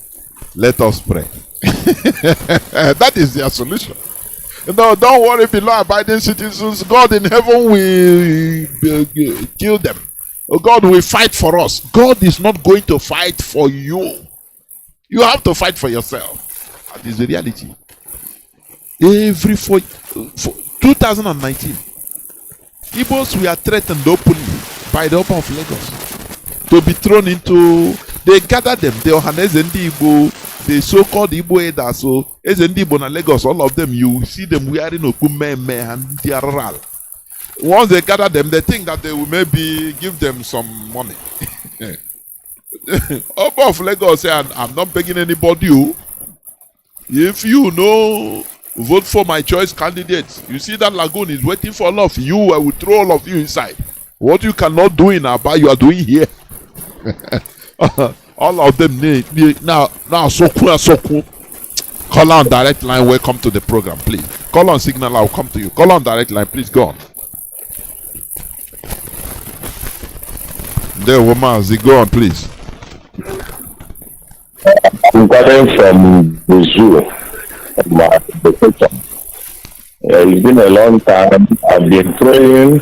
let us pray. That is their solution. No, don't worry, below abiding citizens. God in heaven will kill them. God will fight for us. God is not going to fight for you. You have to fight for yourself. That is the reality. For 2019, Igbos were threatened openly by the Oba of Lagos to be thrown into. They gathered them. The Ohaneze Ndi Igbo, the so-called Igbo Eda, so Ezendi Igbo na Lagos, all of them, you see them wearing Okumeme and Diaral. Once they gather them, they think that they will maybe give them some money. Oba of Lagos say, I'm not begging anybody. If you know, vote for my choice candidate. You see that lagoon is waiting for all of you. I will throw all of you inside. What you cannot do in Aba, you are doing here. All of them need now Soku. Call on direct line. Welcome to the program, please. Call on signal. I'll come to you. Call on direct line, please. Go on. There, Mazi, go on, please. I'm calling from the zoo. It's been a long time. I've been praying.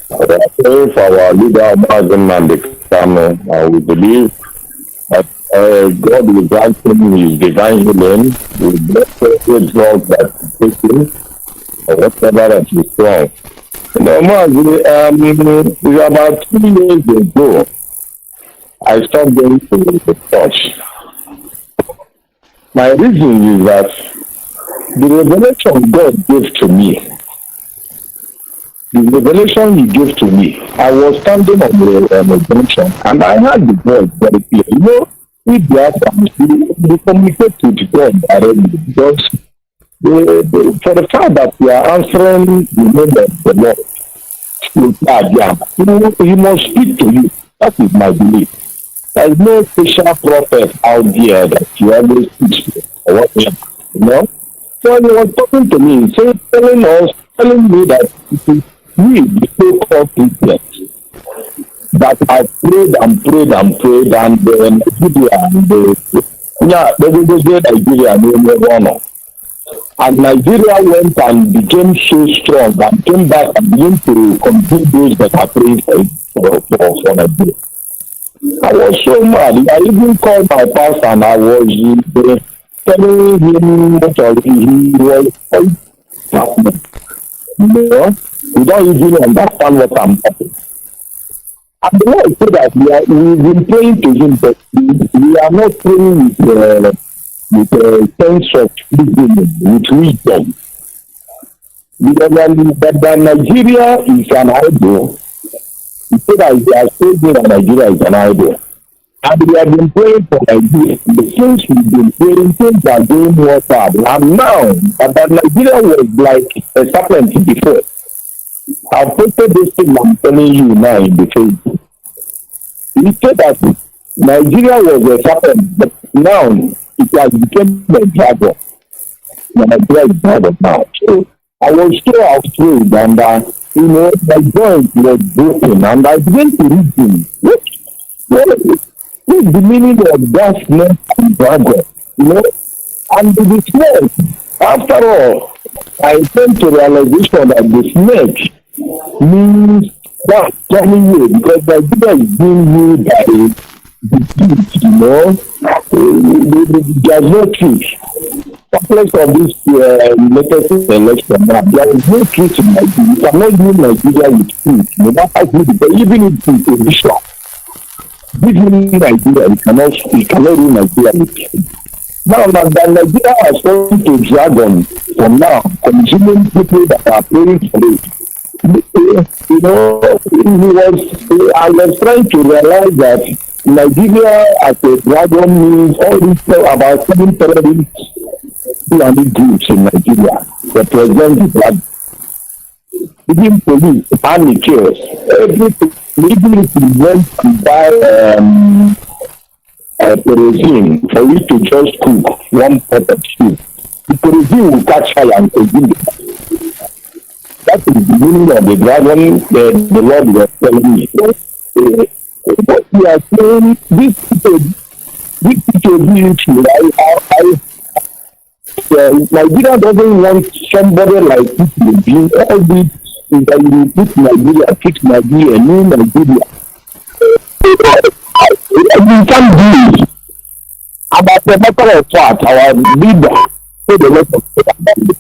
Praying for our leader, Mazi Nnamdi Kanu, and we believe that God will grant him his divine healing. We bless every drug that he's taking, or whatever that is wrong. You know, Mazi, about 2 years ago, I stopped going to the church. My reason is that the revelation God gave to me, I was standing on the junction and I heard the voice very clear. You know, we Biafrans, we communicate with God directly, because for the fact that we are answering the name of the Lord, he must speak to you. That is my belief. There is no special prophet out there that you always speak to or whatever, you know. So he was talking to me, telling me that it is we, the so-called Christians, that have prayed, and then they will go Nigeria, and Nigeria went and became so strong and came back and began to complete those that are praying for Nigeria. I was so mad. I even called my pastor and I was telling him what he was happening. You know, without even understand what I'm talking. And the Lord said that we've been praying to him, but we are not praying with a sense of reasoning, with wisdom. Because that Nigeria is an idol. He said that he has told me that Nigeria is an idol. And we have been praying for Nigeria. The things we've been praying, things are doing worse out. And now, that Nigeria was like a serpent before. I've posted this thing I'm telling you now in the Facebook. He said that Nigeria was a serpent, but now it has become a dragon. Nigeria is dragon now. So I was so afraid, and my joint was broken, and I began to read him. What's the meaning of that snake and dragon? And the snake, after all, I came to realization that the snake means that telling you because Nigeria is being ruled by the truth, there's no truth. Complex of this latest election now, there is no truth in Nigeria. You cannot rule Nigeria with truth, no matter who, even if it's a bishop. Even in Nigeria, you cannot rule Nigeria with truth. Now that Nigeria has turned to dragon for now, consuming people that are paying for it. I was trying to realize that Nigeria as a dragon means all this about 7 terrorists and groups in Nigeria represent the dragon. Even police, army, chaos, everything. Even if you want to buy kerosene for you to just cook one pot of soup, the kerosene will catch fire and consume it. That is the meaning of the dragon the Lord was telling me. What we are saying, this issue, Nigeria doesn't want somebody like this to be all this is that you put Nigeria, fix Nigeria, new Nigeria. You can't do it. About the matter of fact, our leader said a lot of things.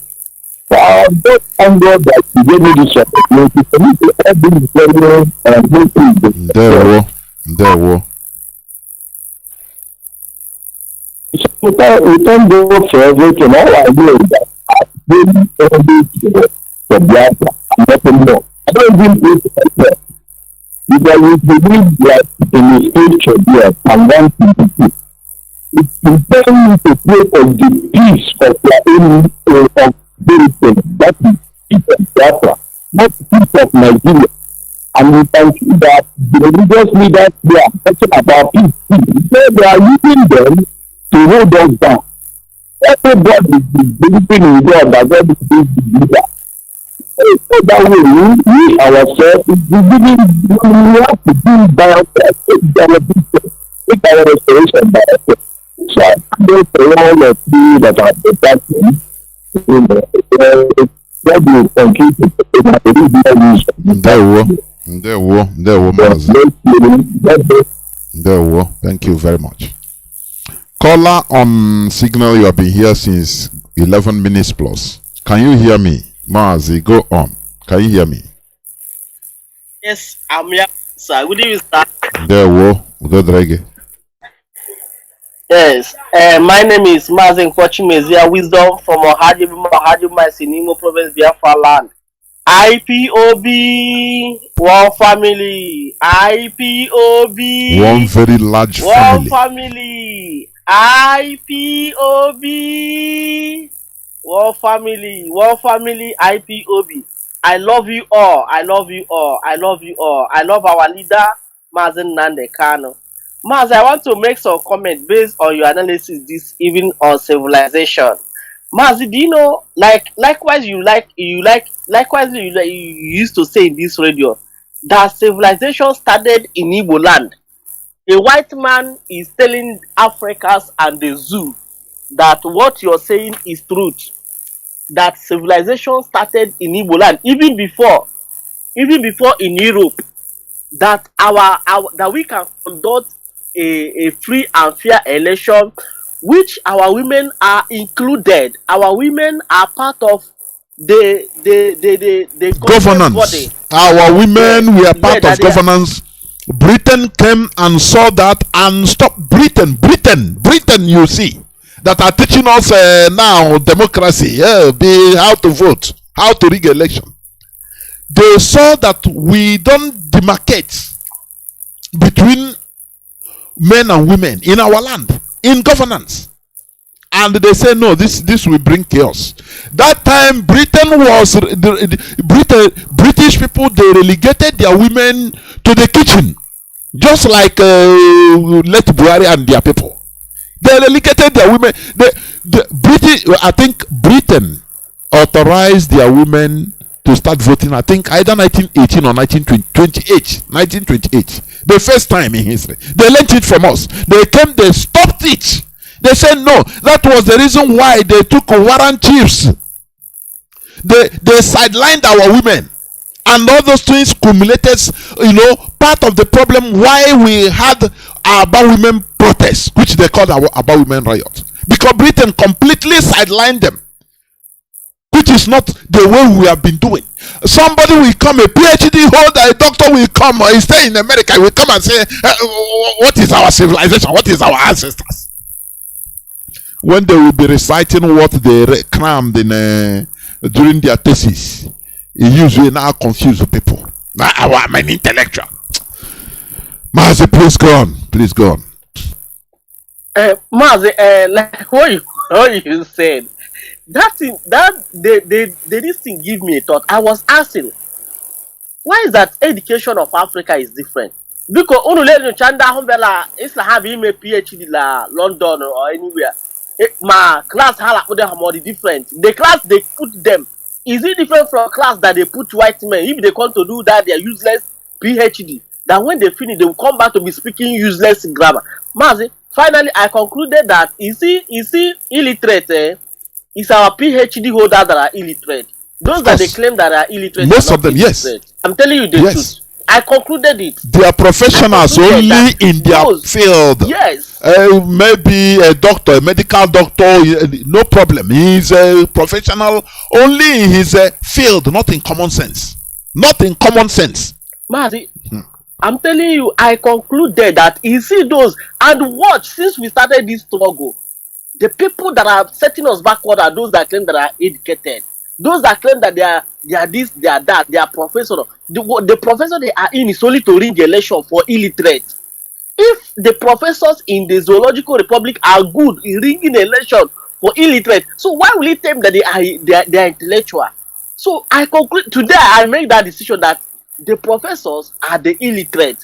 So I just thank God that he gave me this opportunity for me to help this very There were. So we can't go for everything. All I do is that I bring everything for Biafra, nothing more. I don't even pray for myself. Because we believe that in the scripture there, and one thing it's important to pray for the peace of your own of Biafra. That is peace of Biafra, not peace of Nigeria. And we can see that the religious leaders they are talking about peace. They are using them to hold us down. Everybody is believing in God that God is the leader. So that way, we ourselves, we have to do by ourselves, take our restoration by ourselves. So I thank for all of you that are protecting. God will continue to protect There were. Thank you very much. Caller on signal, you have been here since 11 minutes plus. Can you hear me? Mazi, go on. Can you hear me? Yes, I'm here, sir. Good evening, sir. There were. Good reggae. Yes, my name is Mazi Mezia Wisdom from Ohadimma Sinimo Province, Biafra land. IPOB, one family. IPOB, one very large family. One family. IPOB, one family. IPOB. I love you all. I love you all. I love you all. I love our leader, Mazi Nnamdi Kanu. Mazi, I want to make some comment based on your analysis this evening on civilization. Mazi, do you know, likewise you used to say in this radio that civilization started in Igbo land. A white man is telling Africans and the zoo that what you're saying is truth. That civilization started in Igbo land, even before in Europe. That that we can conduct a free and fair election, which our women are included. Our women are part of the governance body. Our women were part of governance. Britain came and saw that and stopped. Britain, you see, that are teaching us now democracy, how to vote, how to rig election. They saw that we don't demarcate between men and women in our land, in governance. And they say, no, this will bring chaos. That time, Britain was, British people, they relegated their women to the kitchen. Just like Let Buhari and their people. They relegated their women. The British, I think Britain authorized their women to start voting. I think either 1918 or 1928. The first time in history. They learned it from us. They came, they stopped it. They said no. That was the reason why they took warrant chiefs. They sidelined our women. And all those things cumulated, part of the problem why we had our About Women protests, which they called our About Women riot. Because Britain completely sidelined them, which is not the way we have been doing. Somebody will come, a PhD holder, a doctor will come, or he stay in America, will come and say, what is our civilization? What is our ancestors? When they will be reciting what they crammed in during their thesis, it usually now confuse the people. Now I'm an intellectual. Mazi, please go on. Please go on. Mazi, like what you said, this thing give me a thought. I was asking, why is that education of Africa is different? Because only Chanda Humbela is having a PhD la London or anywhere. My class are different. The class they put them, is it different from class that they put white men? If they come to do that, they are useless PhD. That when they finish, they will come back to be speaking useless grammar. Mazi, finally, I concluded that is he illiterate? Is our PhD holders that are illiterate? Those that they claim that are illiterate. Most of them, illiterate. yes. I'm telling you the truth. I concluded it. They are professionals only in their field. Yes. Maybe a doctor, a medical doctor, no problem. He's a professional only in his field, not in common sense. Not in common sense. Mazi, I'm telling you, I concluded that you see those, and watch, since we started this struggle, the people that are setting us backward are those that claim that are educated. Those that claim that they are this, they are that, they are professor. The professor they are in is only to rig election for illiterate. If the professors in the Zoological Republic are good in rigging election for illiterate, so why will it claim that they are intellectual? So I conclude today, I make that decision that the professors are the illiterate.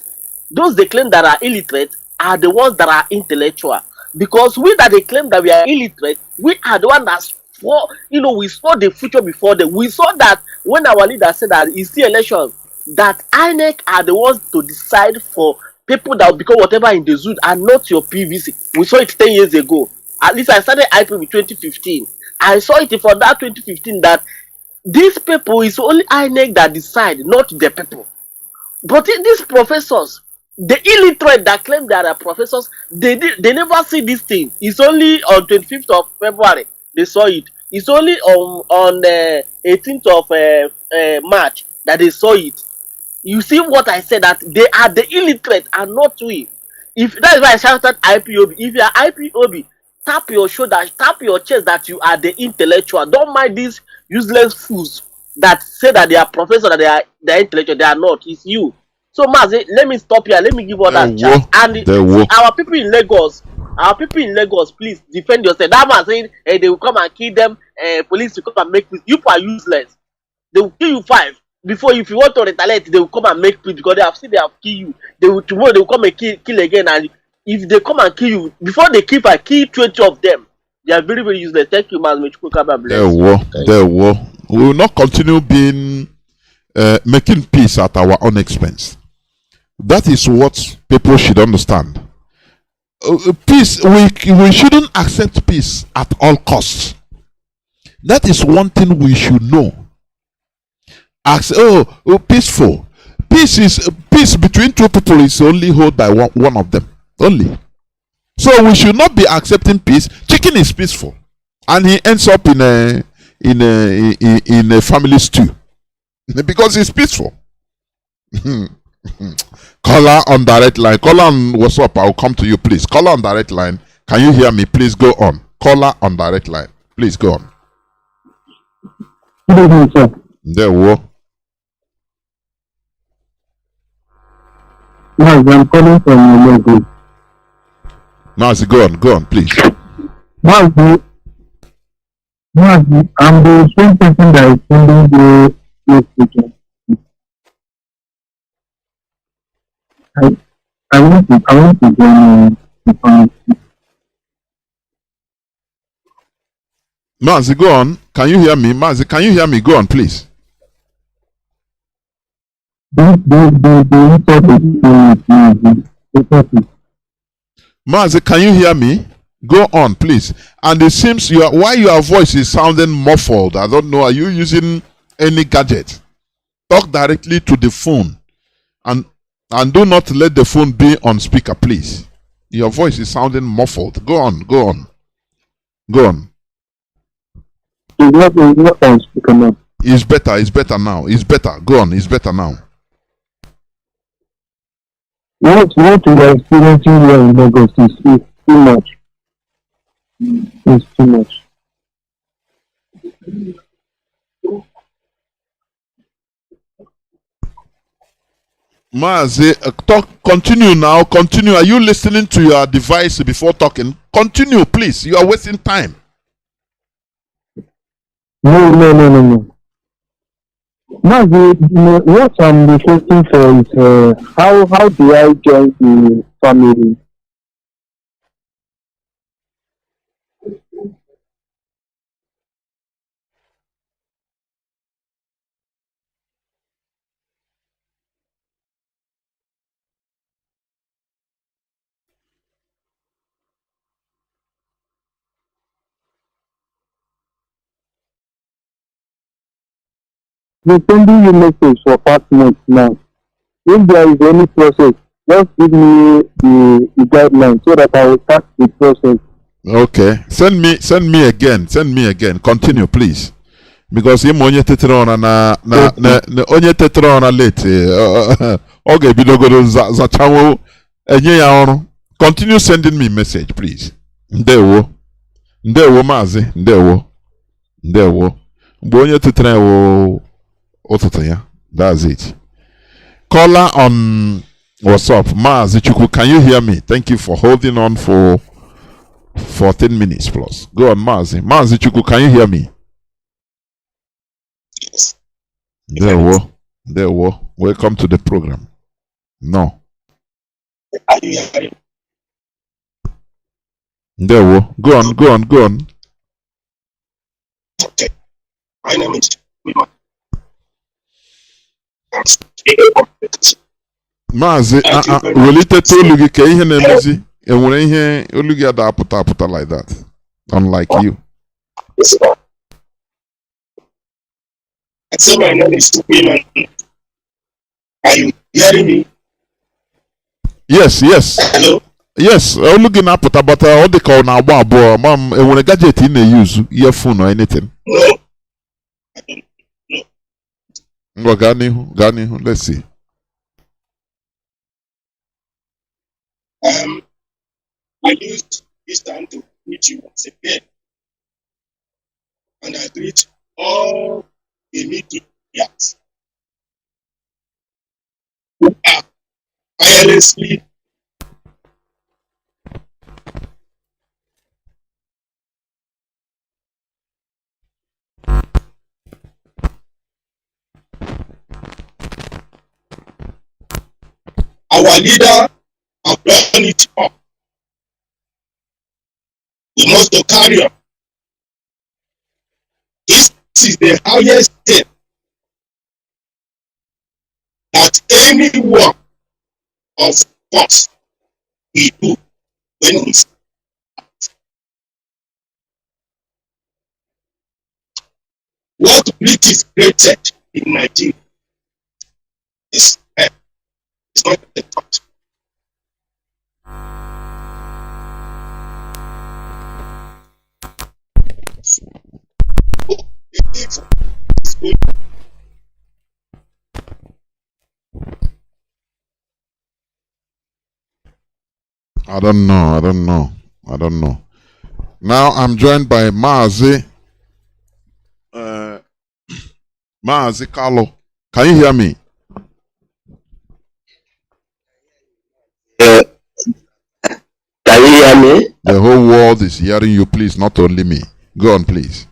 Those they claim that are illiterate are the ones that are intellectual. Because we that they claim that we are illiterate, we are the one that's we saw the future before them. We saw that when our leader said that it's the election, that INEC are the ones to decide for people that will become whatever in the zoo and not your PVC. We saw it 10 years ago. At least I started IP with 2015. I saw it for that 2015 that these people is only INEC that decide, not the people. But these professors, the illiterate that claim they are professors, they never see this thing. It's only on 25th of February they saw it. It's only on the 18th of March that they saw it. You see what I said, that they are the illiterate and not we. If that is why I shouted IPOB. If you are IPOB, tap your shoulder, tap your chest that you are the intellectual. Don't mind these useless fools that say that they are professors, that they are intellectual. They are not. It's you. So Mazi, let me stop here. Let me give all that chance. And our people in Lagos, please defend yourself. That man saying they will come and kill them. Police will come and make peace. You are useless. They will kill you 5. Before, if you want to retaliate, they will come and make peace because they have seen they have killed you. Tomorrow they will come and kill again. And if they come and kill you, before they kill 20 of them. They are very, very useless. Thank you, Mazi. We will not continue being making peace at our own expense. That is what people should understand. Peace, we shouldn't accept peace at all costs. That is one thing we should know. Peaceful. Peace between two people is only held by one of them. Only. So we should not be accepting peace. Chicken is peaceful, and he ends up in a family stew because it's peaceful. Caller on direct line. Caller on what's up? I'll come to you, please. Caller on direct line. Can you hear me? Please go on. Caller on direct line. Please go on. Good evening, sir. There we go. Yes, I'm calling from Lagos. Mazi, go on, please. Mazi, I'm the same person that is sending the speaking. I want to join the conversation. Mazi, go on. Can you hear me? Mazi, can you hear me? Go on, please. Mazi, can you hear me? Go on, please. And it seems why your voice is sounding muffled. I don't know. Are you using any gadget? Talk directly to the phone, and do not let the phone be on speaker, please. Your voice is sounding muffled. Go on. It's not on speaker now. It's better now. It's better. Go on. It's better now. What we are experiencing here in Lagos is too much. It's too much. Mazi, continue now. Continue. Are you listening to your device before talking? Continue, please. You are wasting time. No. Mazi, what I'm requesting for is how do I join the family? We're sending you message for past months now. If there is any process, just give me the guidelines so that I will start the process. Okay. Send me again. Continue, please. Because him onye tetere on na onye tetere on late. Okay, bidogoro zachawo enye ya ọrụ. Continue sending me message, please. Ndewo Mazi. Ndewo. Mgbe onye tetere wo ụtụtụ ya. That's it. Caller on WhatsApp. Mazi Chukwu, can you hear me? Thank you for holding on for 14 minutes plus. Go on, Mazi. Mazi Chukwu, can you hear me? Yes. There we. Welcome to the program. No. There we. Go on. Okay. My name is Mazi, related to olu gị ka ihe na-emezi enwere ihe olu gị ada apụta like that, unlike you. I say my name is Women. Are you hearing me? Yes. Hello? Yes, olu gị na-apụta, but ọ dị ka ọ na-agba abụọ. Ma enwere gadget ị na-use, earphone or anything? No. Ngwa gaa n'ihu. Let's see. I used this time to meet you once again. And I greet all the Nigerians who are tirelessly our leader have done it all. We must carry on. This is the highest step that any one of us we do when we what British created in Nigeria is not the thought. I don't know. Now I'm joined by Mazi. Mazi Carlo. Can you hear me? Can you hear me? The whole world is hearing you, please, not only me. Go on, please.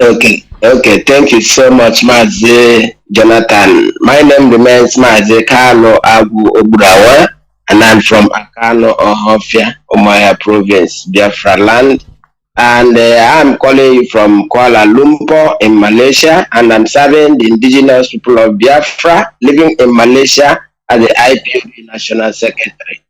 Okay. Thank you so much, Mazi Jonathan. My name remains Mazi Carlo Agu Obrawa, and I'm from Akano, Ohofia, Omaya Province, Biafra land. and I'm calling you from Kuala Lumpur in Malaysia, and I'm serving the indigenous people of Biafra living in Malaysia as the IPOB National Secretary.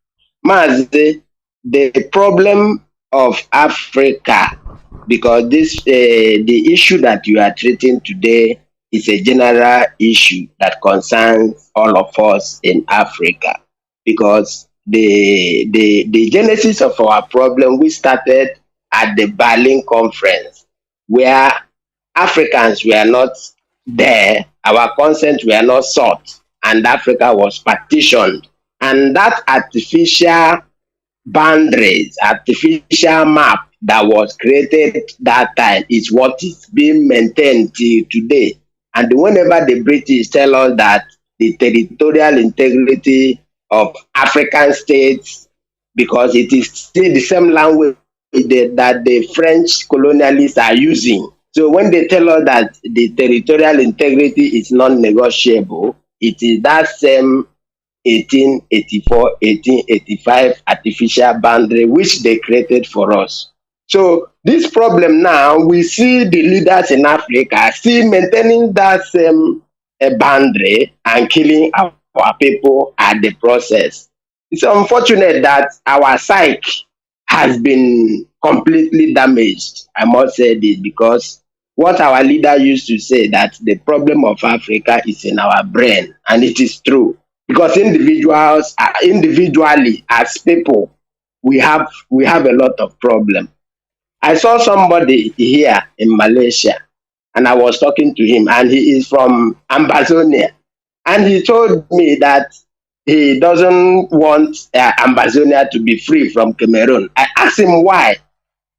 Mazi, the problem of Africa, because this the issue that you are treating today is a general issue that concerns all of us in Africa, because the genesis of our problem, we started at the Berlin conference, where Africans were not there, our consent were not sought, and Africa was partitioned. And that artificial boundaries, artificial map that was created that time is what is being maintained till today. And whenever the British tell us that the territorial integrity of African states, because it is still the same language that the French colonialists are using. So when they tell us that the territorial integrity is non-negotiable, it is that same 1884, 1885 artificial boundary which they created for us. So this problem now, we see the leaders in Africa still maintaining that same boundary and killing our people at the process. It's unfortunate that our psyche has been completely damaged. I must say this, because what our leader used to say, that the problem of Africa is in our brain, and it is true. Because individually as people, we have a lot of problem. I saw somebody here in Malaysia, and I was talking to him, and he is from Ambazonia, and he told me that he doesn't want Ambazonia to be free from Cameroon. I asked him why.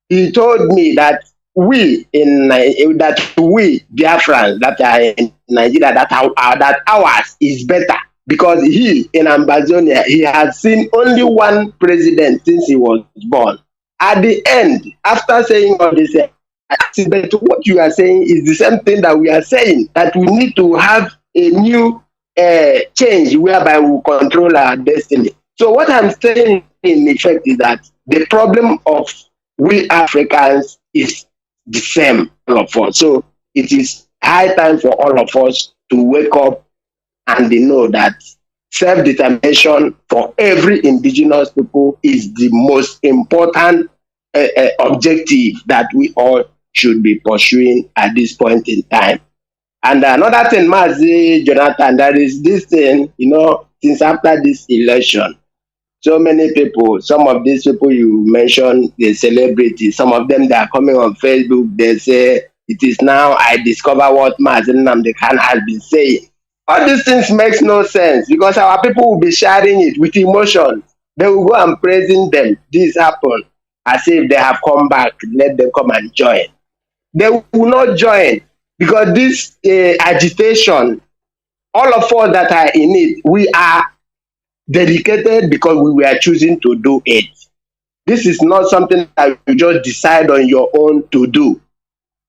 He told me that we Biafrans that are in Nigeria, that ours is better, because he in Ambazonia, he has seen only one president since he was born. At the end, after saying all this, but what you are saying is the same thing that we are saying, that we need to have a new change whereby we control our destiny. So what I'm saying in effect is that the problem of we Africans is the same, all of us. So it is high time for all of us to wake up and they know that self-determination for every indigenous people is the most important objective that we all should be pursuing at this point in time. And another thing, Mazi, Jonathan, there is this thing, since after this election, so many people, some of these people you mentioned, the celebrities, some of them, they are coming on Facebook, they say, it is now I discover what Mazi Nnamdi has been saying. All these things makes no sense, because our people will be sharing it with emotion. They will go and praising them. This happened as if they have come back. Let them come and join. They will not join, because this agitation, all of us that are in it, we are dedicated because we were choosing to do it. This is not something that you just decide on your own to do.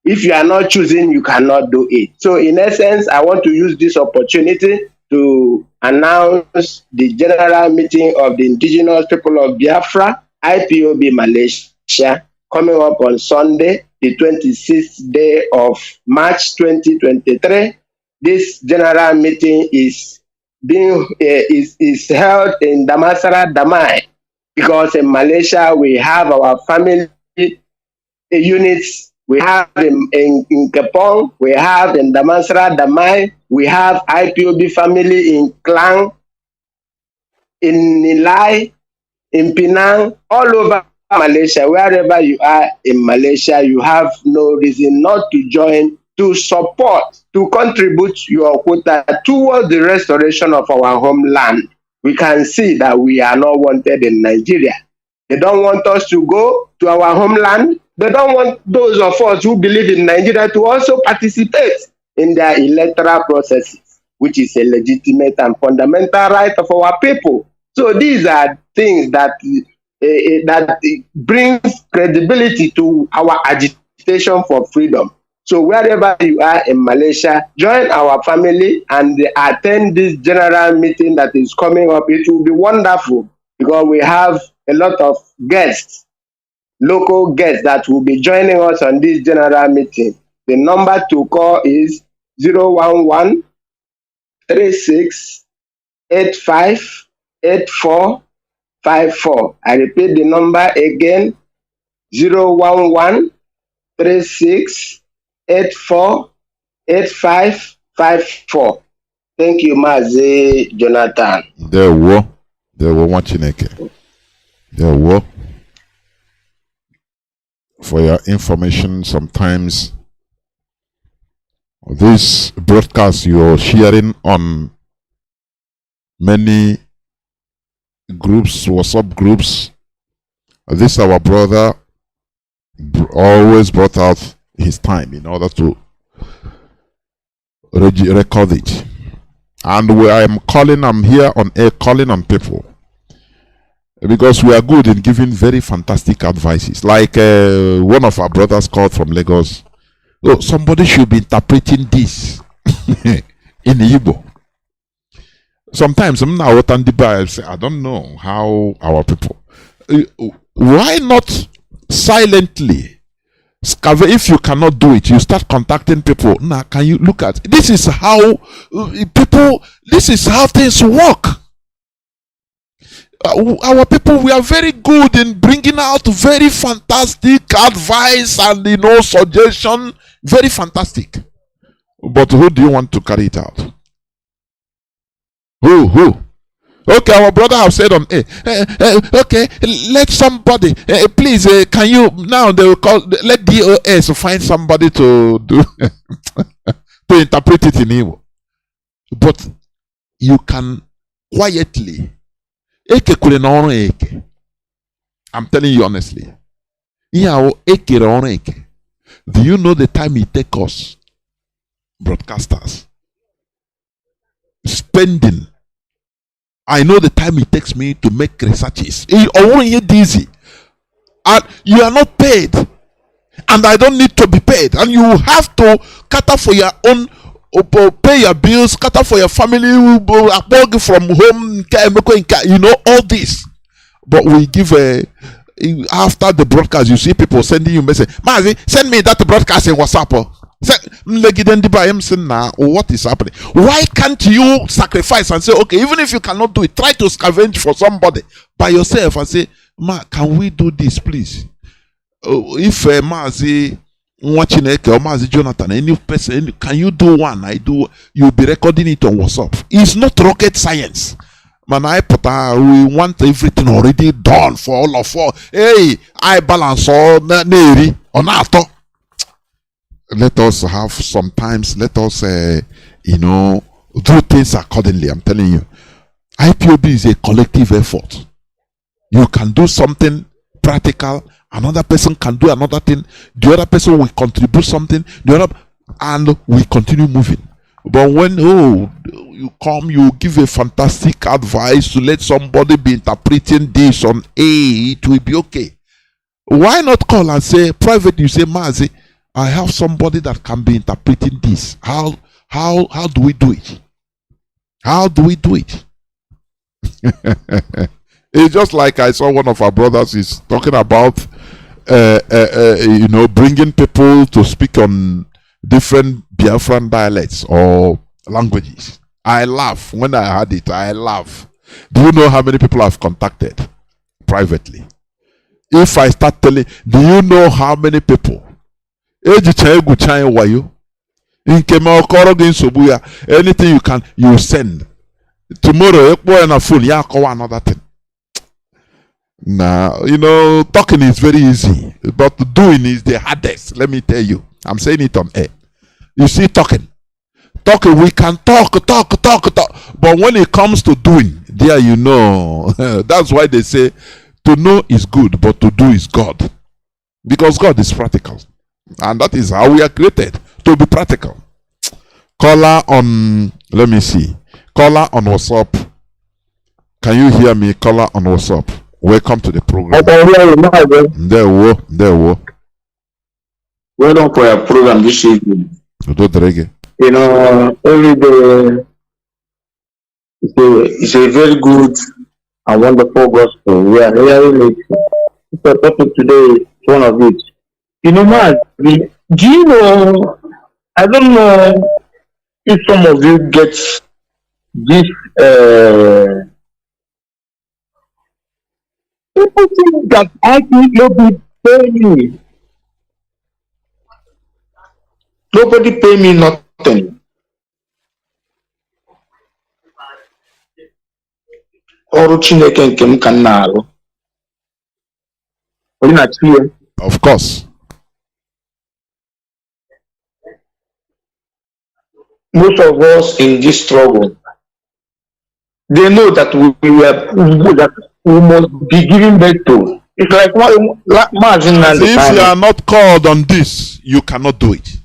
If you are not choosing, you cannot do it. So in essence, I want to use this opportunity to announce the general meeting of the indigenous people of Biafra, IPOB Malaysia, coming up on Sunday, the 26th day of March 2023. This general meeting is is held in Damansara Damai, because in Malaysia we have our family units. We have in Kepong, we have in Damansara Damai, we have IPOB family in Klang, in Nilai, in Penang, all over Malaysia. Wherever you are in Malaysia, you have no reason not to join, to support, to contribute your quota towards the restoration of our homeland. We can see that we are not wanted in Nigeria. They don't want us to go to our homeland. They don't want those of us who believe in Nigeria to also participate in their electoral processes, which is a legitimate and fundamental right of our people. So these are things that brings credibility to our agitation for freedom. So wherever you are in Malaysia, join our family and attend this general meeting that is coming up. It will be wonderful, because we have a lot of guests local guests that will be joining us on this general meeting. The number to call is 011 36 85 8454. I repeat the number again, 011 36 84 8554. Thank you, Mazi Jonathan. There were one Chineke. There were. For your information, sometimes this broadcast you're sharing on many groups, WhatsApp groups, this our brother always brought out his time in order to record it. And I'm here on air calling on people, because we are good in giving very fantastic advices. Like one of our brothers called from Lagos, oh, somebody should be interpreting this in Igbo. Sometimes I say, I don't know how our people, why not silently, if you cannot do it, you start contacting people. Now, can you look at this? Is how people, this is how things work. Our people, we are very good in bringing out very fantastic advice and suggestion, very fantastic. But who do you want to carry it out? Who? Okay, our brother have said on okay, let somebody please can you now they will call, let DOS find somebody to do to interpret it in Igbo. But you can quietly. I'm telling you honestly. Do you know the time it takes us, broadcasters, spending? I know the time it takes me to make researches. It's easy. And you are not paid. And I don't need to be paid. And you have to cater for your own, pay your bills, cater for your family, work from home, all this. But we give after the broadcast, you see people sending you message. Mazi, send me that broadcast in WhatsApp. What is happening? Why can't you sacrifice and say, okay, even if you cannot do it, try to scavenge for somebody by yourself and say, can we do this, please? If Mazi watching or Mazi Jonathan, any person, can you do one? I do. You'll be recording it on WhatsApp. It's not rocket science. Man, we want everything already done for all of us. Hey, I balance all neri on ato. Let us have sometimes, let us, do things accordingly. I'm telling you. IPOB is a collective effort. You can do something practical, another person can do another thing, the other person will contribute something, and we continue moving. But when you come, you give a fantastic advice to let somebody be interpreting this on it will be okay. Why not call and say, private, you say, Mazi, I have somebody that can be interpreting this. How do we do it? How do we do it? It's just like I saw one of our brothers is talking about, bringing people to speak on different Biafran dialects or languages. I laugh when I heard it. I laugh. Do you know how many people I've contacted privately? If I start telling, do you know how many people? Anything you can, you send. Tomorrow, a phone, another thing. Now, talking is very easy, but doing is the hardest. Let me tell you. I'm saying it on air. You see, talking, we can talk. But when it comes to doing, there that's why they say to know is good, but to do is God. Because God is practical. And that is how we are created, to be practical. Caller on, let me see. Caller on WhatsApp. Can you hear me? Caller on WhatsApp. Welcome to the program. I can hear you. There were. Well done for your program this evening. Every day it's a very good and wonderful gospel. We are hearing it the topic today is one of it. You know, Mazi, do you know? I don't know if some of you get this. People think that I think nobody pay me nothing. Ọrụ Chineke nke m ka m na-arụ. Onye na-achị ya? Of course. Most of us in this struggle, they know that we must be giving birth to. It's like Mazi Nnamdi. If you are not called on this, you cannot do it.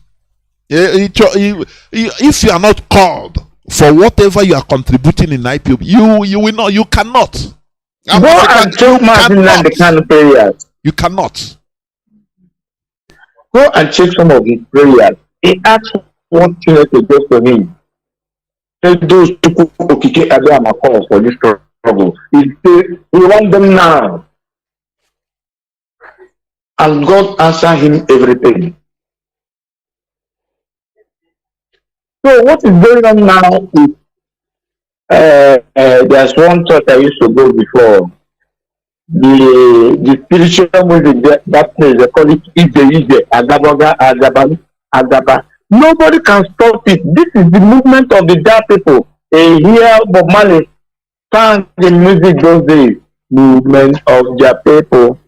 If you are not called for whatever you are contributing in IPOB, you will not. You cannot. Go and check Mazi Nnamdi Kanu prayers. You cannot. Go and check some of his prayers. He asked one thing to do for him. Tell those people who are call for this struggle. He said, we want them now. And God answered him everything. So what is going on now is there's one church I used to go before. The spiritual music that place, they call it Ije, Agaba. Nobody can stop it. This is the movement of the dark people. They hear Bob Marley sang the music those days. Movement of their people.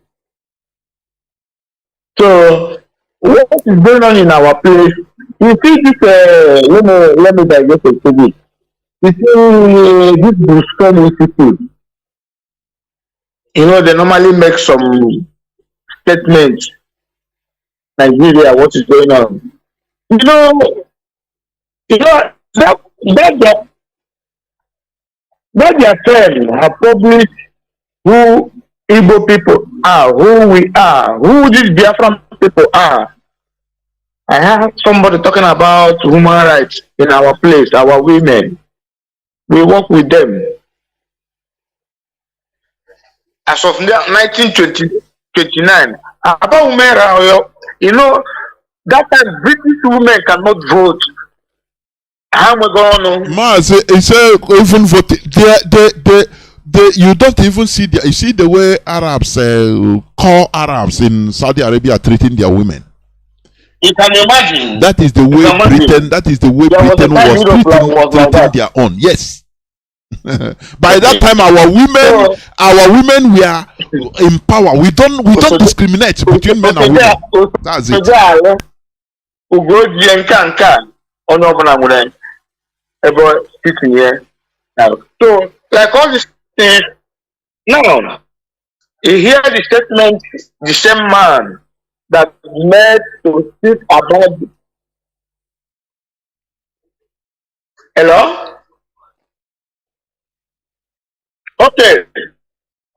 So what is going on in our place? You see this, let me digest it to this. You see this Buscom Institute. You know, they normally make some statements. Nigeria, what is going on? You know that their friends have published who Igbo people are, who we are, who these Biafran people are. I heard somebody talking about human rights in our place, our women. We work with them. As of 1929, about women, you know, that time British women cannot vote. How am I going on? Mazi, even voting. You don't even see you see the way Arabs call Arabs in Saudi Arabia treating their women. You can imagine. That is the way Britain. That is the way Britain was treating their own. Yes. By that time, our women were in power. We don't discriminate between men and women. That's it. So, like all these things, now you hear the statement, the same man that made to speak about. Hello? Okay.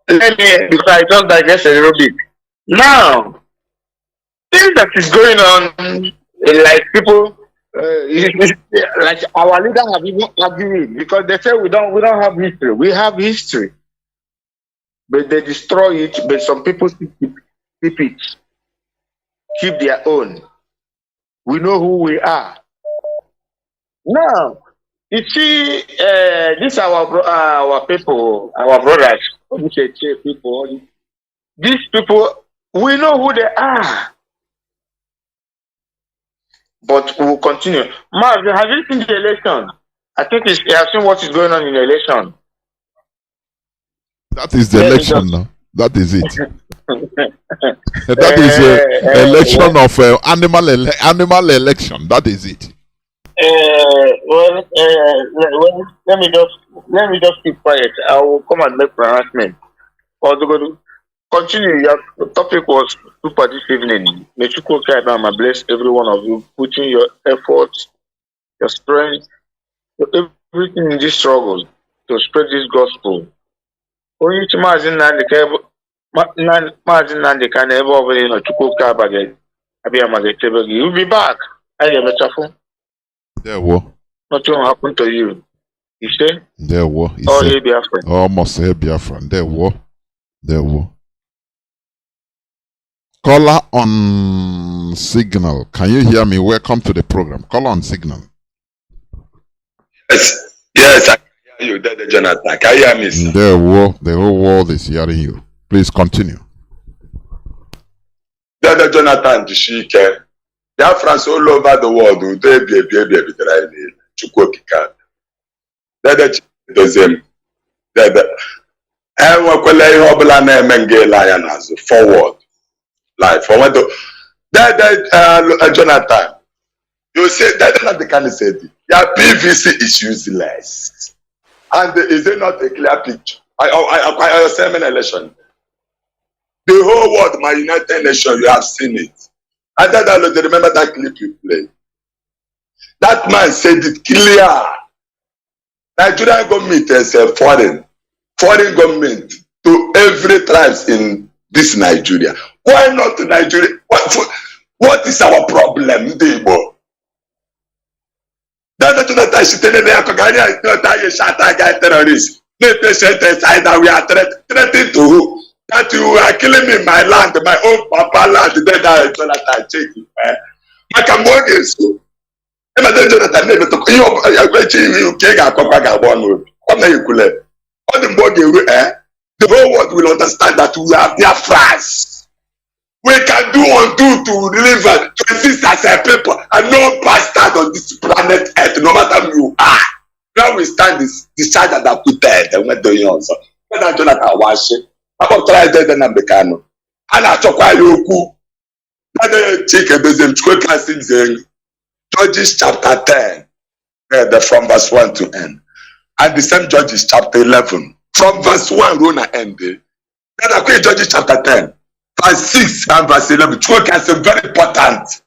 Let me, because I just digest a little bit. Now, things that is going on, like people, like our leaders have even argued because they say we don't have history. We have history, but they destroy it. But some people keep it, keep their own. We know who we are. Now, you see, these our people, our brothers, people. These people, we know who they are. But we will continue. Mark, have you seen the election? I think you have seen what is going on in the election. That is the election now. That is it. That is election of animal election. That is it. Let me just keep quiet. I will come and make pronouncement. Continue. Your topic was super this evening. May you bless every one of you, putting your efforts, your strength, everything in this struggle to spread this gospel. Only to Mazi Nnamdi can ever over in a Chukwuka bagage. You'll be back. I am a chafo. There was. Nothing will happen to you. You say? There was. Oh, Biafran. Almost Biafran. There was. Caller on signal. Can you hear me? Welcome to the program. Caller on signal. Yes, I can hear you, Dede Jonathan. Can you hear me, sir? The whole world is hearing you. Please continue. Dede Jonathan Dishike. Biafrans all over the world will they be Chukwokika. Dede Dozem. Dede. Enwekwele ihe ọbụla na-eme nga ele anya n'azụ forward. Like for when the Jonathan, you say that Nnamdi said it. Yeah, PVC is useless. And is it not a clear picture? I say an election. The whole world, my United Nations, you have seen it. And that remember that clip you played. That man said it clear. Nigerian government is a foreign government to every tribes in this Nigeria. Why not Nigeria? What is our problem, Debo? That's not that she telling me I'm not a terrorist. That we are threatening to who? That you are killing me in my land, my own papa land. Then I Jonathan check it. I can work in school. Jonathan never took you. The whole world will understand that we are Biafrans. We can do undo to live and to exist as a people and no bastard on this planet Earth, no matter who you are. Now we stand this charge that I put there and went to you. So when I Jonathan wash it, I'm going to try to Nnamdi Kanu. And I talk about you. That chicken doesn't quick as in Judges chapter 10, from verse 1 to end. And the same Judges chapter 11, from verse 1 Rona end. That I quit Judges chapter 10. Verse 6 and verse 11. Twerk is very important.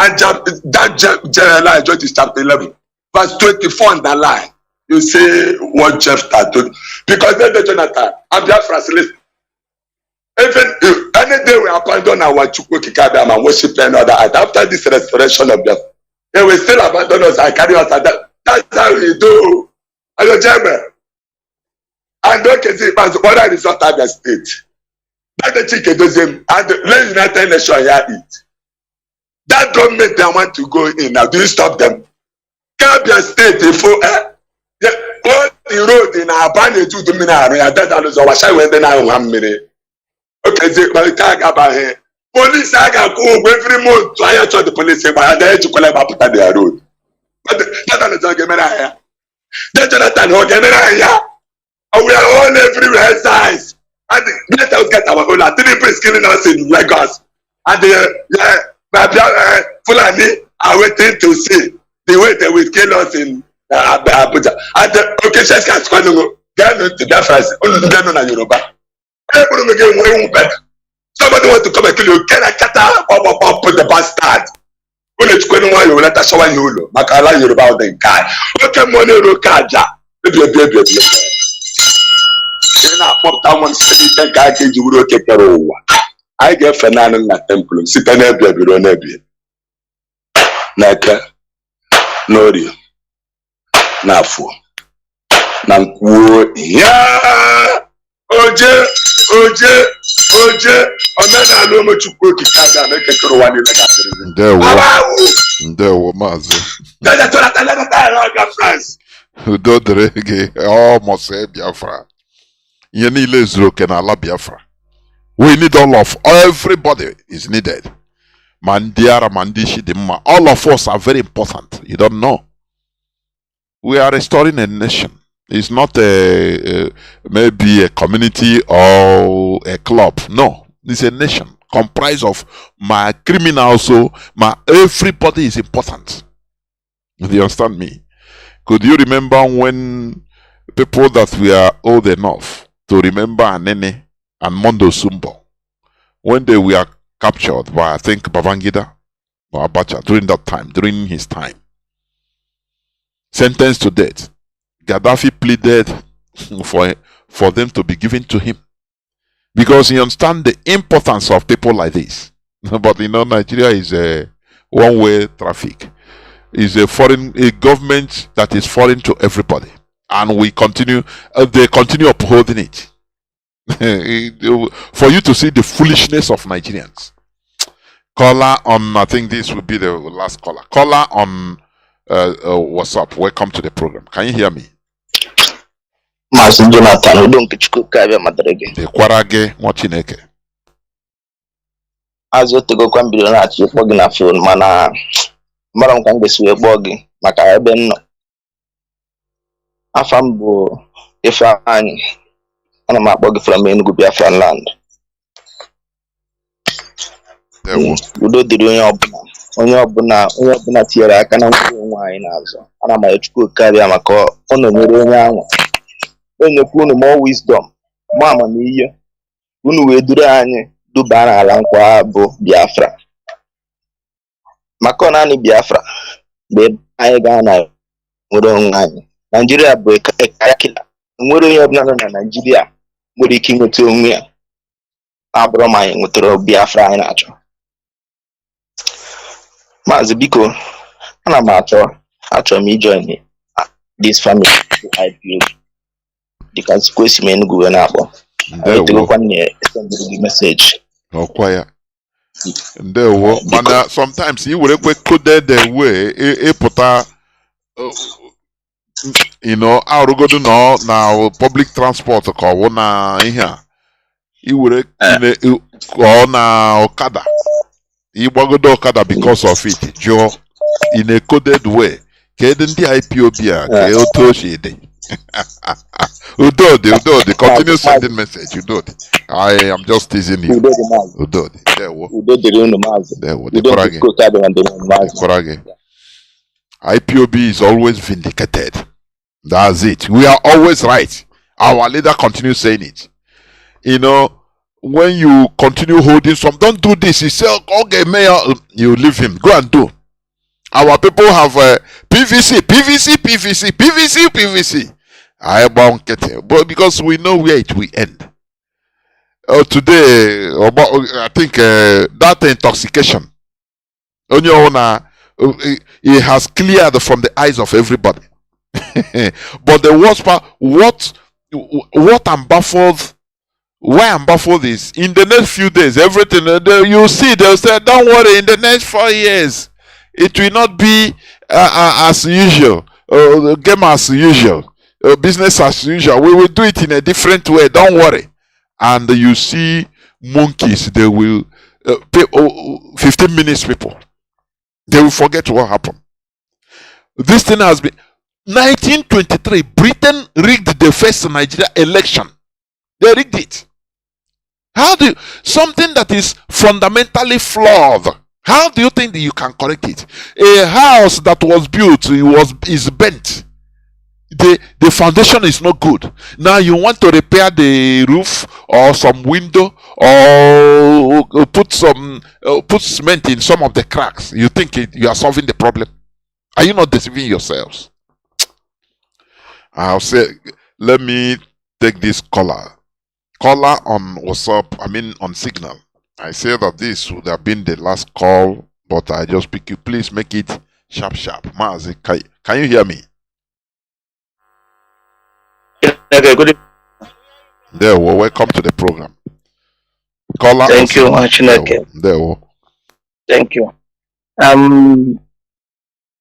And that Judges chapter 11. Verse 24 on the line. You say what Jephthah told. Because then the Jonathan, and Biafrans listen. Even any day we abandon our Chukwokika and worship another, and after this restoration of Biafra, they will still abandon us and carry us. And that's how we do. And the German. And don't get it, but what is not Abia State. That the chicken does him and the United Nations hear it. That government they want to go in now. Do you stop them? Abia State all the road in Abania to the Minari and that was our shy when they now 1 minute. Okay, the tag about here. Police I go every month to hire the police but they to collect up their road. But that is not getting here. That Jonathan here. And we are all everywhere size. And let us get our own. 3 priests killing us in Lagos. And Fulani are waiting to see the way they will kill us in Abuja. And the occasions can go. Get to Biafrans. Yoruba. Somebody want to come and kill you. Can I cut out put the bastard? When it's going on, you let us show you. Makala Yoruba the guy. Okay, money Rokaja. Baby. I get Fernando in that temple. Sit on a baby, on a baby. Naka, Nori, Nafu, Nanku, yeah, Oje, Omena no much cook it and make a one in the There were Mazi. That's what I France. Who do the reggae? Oh, Mose Biafra. Yenile Zroke na ala Biafra. We need everybody is needed. Mandiara, Mandishi, Dimma. All of us are very important. You don't know. We are restoring a nation. It's not maybe a community or a club. No, it's a nation comprised of my criminals. So my everybody is important. Do you understand me? Could you remember when people that were old enough to remember Anene and Mondo Sumbo, when they were captured by, I think, Babangida or Abacha during his time, sentenced to death, Gaddafi pleaded for them to be given to him because he understands the importance of people like this. But you know, Nigeria is a one-way traffic. It's a government that is foreign to everybody, and they continue upholding it. For you to see the foolishness of Nigerians, Caller on, I think this will be the last caller. Caller on what's up? Welcome to the program. Can you hear me? Mazi Jonathan Udonkichukwu Kabia Madarege. The Kwarage Mochineke. Azo tego kwa mbido na ati kpogi na phone mana mara nka ngesi we kpogi maka ebe nno. Afam bụ Ifeanyi. Ana m akpọ gị from Enugu Biafran land. Udo dịrị onye ọbụla tinyere aka na nkwu onwe anyị n'azụ. Ana m echukwu karịa maka ọ nọnyere onye ahụ. Enyekwa unu more wisdom, ma amamihe. Unu wee duru anyị duba n'ala nkwa bụ Biafra. Maka ọ naanị Biafra mgbe anyị gaa na nwere onwe anyị. Nigeria bụ ekakila. Nwere onye ọbụla nọ na Nigeria nwere ike inweta onwe ya. Abụrụ ma anyị nwetara Biafra anyị na-achọ. Mazi biko, ana m achọ m ijoin this family to IPOB. The consequence may go and apple. I need to go one year send the message. No quiet. There were but sometimes you will coded the way a pota you know, our go to know now public transport or one here. You would go now Okada. You go to Okada because of it. Joe in a coded way. Kaden the IPOB Udodi, continue sending message. Udodi, I am just teasing you. Udodi, there we go. IPOB is always vindicated. That's it. We are always right. Our leader continues saying it. You know, when you continue holding some, don't do this. He said, okay, mayor, you leave him. Go and do. Our people have PVC. I won't get it, but because we know where it will end. Today, I think that intoxication, it has cleared from the eyes of everybody. But the worst part, what I'm baffled, why I'm baffled is in the next few days, everything you see, they'll say, don't worry, in the next 4 years, it will not be as usual, game as usual. Business as usual. We will do it in a different way. Don't worry. And you see monkeys. They will 15 minutes people. They will forget what happened. This thing has been 1923. Britain rigged the first Nigeria election. They rigged it. How do you, something that is fundamentally flawed? How do you think that you can correct it? A house that was built is bent. The foundation is not good. Now you want to repair the roof or some window or put cement in some of the cracks. You think you are solving the problem? Are you not deceiving yourselves? I'll say, let me take this caller on WhatsApp. I mean on Signal. I say that this would have been the last call, but I just pick you. Please make it sharp. Mazi, can you hear me? Good. There, welcome to the program. Caller. Thank you, Machineke. There. Thank you.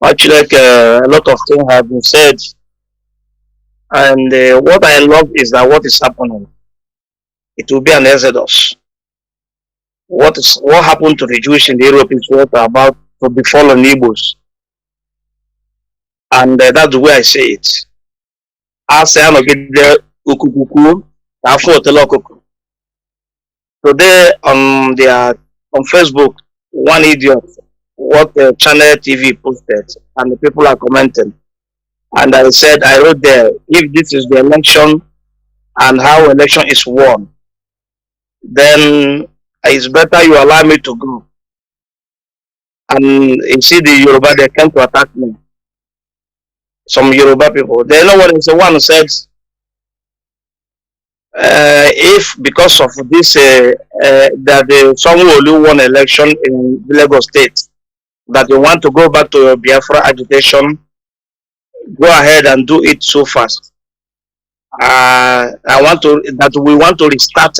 Machineke, a lot of things have been said, and what I love is that what is happening. It will be an exodus. What happened to the Jewish in Europe is what about to befall on Igbos, and that's the way I say it. I say I'm get there ukukuku afọ telokoko. Today on Facebook, one idiot what channel TV posted, and the people are commenting, and I said I wrote there, if this is the election and how election is won, then it's better you allow me to go. And you see the Yoruba, they came to attack me. Some Yoruba people, they know what is the one who said, if because of this that someone will won election in Lagos State, that they want to go back to your Biafra agitation, go ahead and do it so fast. We want to restart.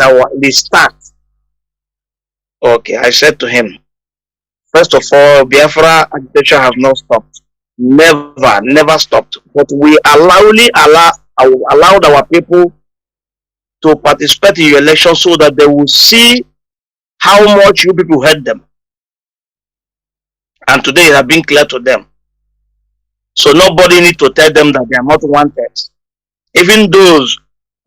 Okay, I said to him, First of all, Biafra agitation have not stopped. Never stopped. But we allowed our people to participate in your election so that they will see how much you people hate them. And today it has been clear to them. So nobody need to tell them that they are not wanted. Even those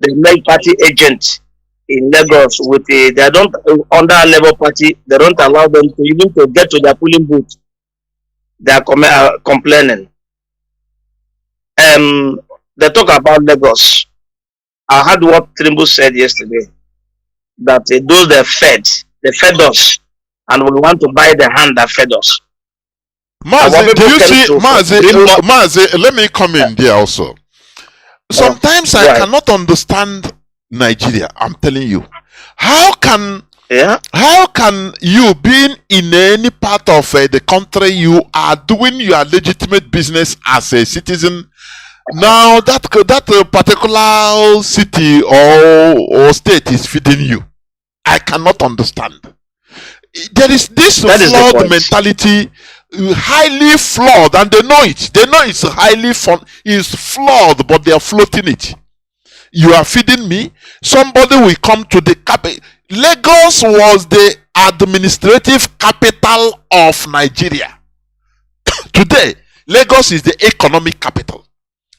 they make party agents in Lagos with they don't under Labour Party, they don't allow them to even to get to their polling booth. They are complaining. They talk about Lagos. I heard what Trimble said yesterday, that those they fed us, and we want to buy the hand that fed us. Mazi, do you see, Mazi, let me come in there also. Sometimes I cannot understand Nigeria. I'm telling you, how can you, being in any part of the country, you are doing your legitimate business as a citizen? Now that particular city or state is feeding you. I cannot understand. There is this flawed mentality, highly flawed, and they know it. They know it's it's flawed, but they are floating it. You are feeding me. Somebody will come to the capital. Lagos was the administrative capital of Nigeria. Today, Lagos is the economic capital.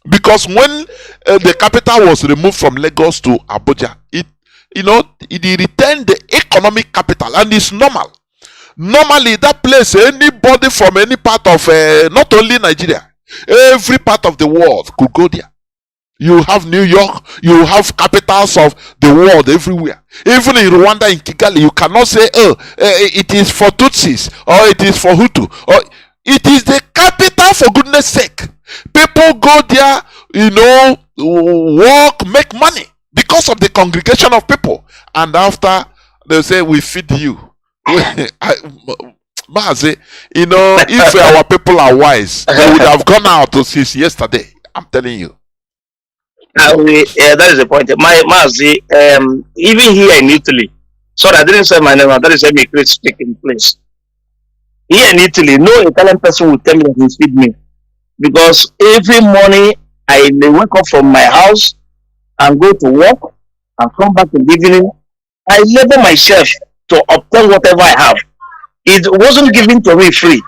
Because when the capital was removed from Lagos to Abuja, it retained the economic capital, and it's normal. Normally, that place, anybody from any part of not only Nigeria, every part of the world could go there. You have New York, you have capitals of the world everywhere. Even in Rwanda, in Kigali, you cannot say, it is for Tutsis or it is for Hutu. Or it is the capital, for goodness sake. People go there, work, make money because of the congregation of people. And after, they say, we feed you. Mazi, if our people are wise, they would have gone out since yesterday. I'm telling you. That is the point. Mazi, even here in Italy, sorry, I didn't say my name, that is a great speaking place. Here in Italy, no Italian person will tell me that he feed me. Because every morning I wake up from my house and go to work and come back in the evening. I labor myself to obtain whatever I have. It wasn't given to me free.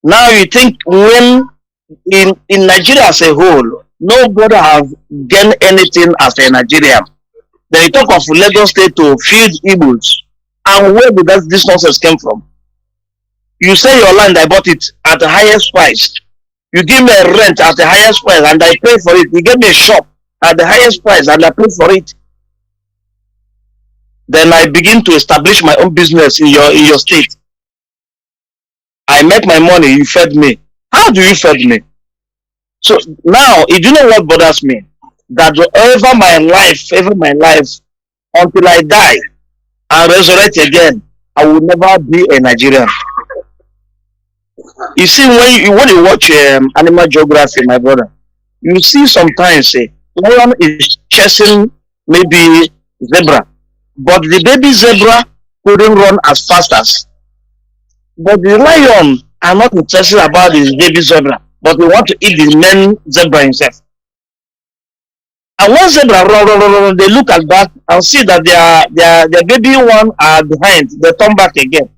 Now you think when in Nigeria as a whole, nobody have gained anything as a Nigerian. Then you talk of Lagos State to feed Igbos. And where did this nonsense came from? You say your land, I bought it at the highest price. You give me a rent at the highest price and I pay for it. You give me a shop at the highest price and I pay for it. Then I begin to establish my own business in your state. I make my money, you fed me. How do you fed me? So now, you know what bothers me? That over my life, until I die and resurrect again, I will never be a Nigerian. You see, when you watch Animal Geography, my brother, you see sometimes lion is chasing maybe zebra, but the baby zebra couldn't run as fast as. But the lion are not interested about his baby zebra, but they want to eat the main zebra himself. And when zebra run, they look at that and see that their baby one are behind. They turn back again.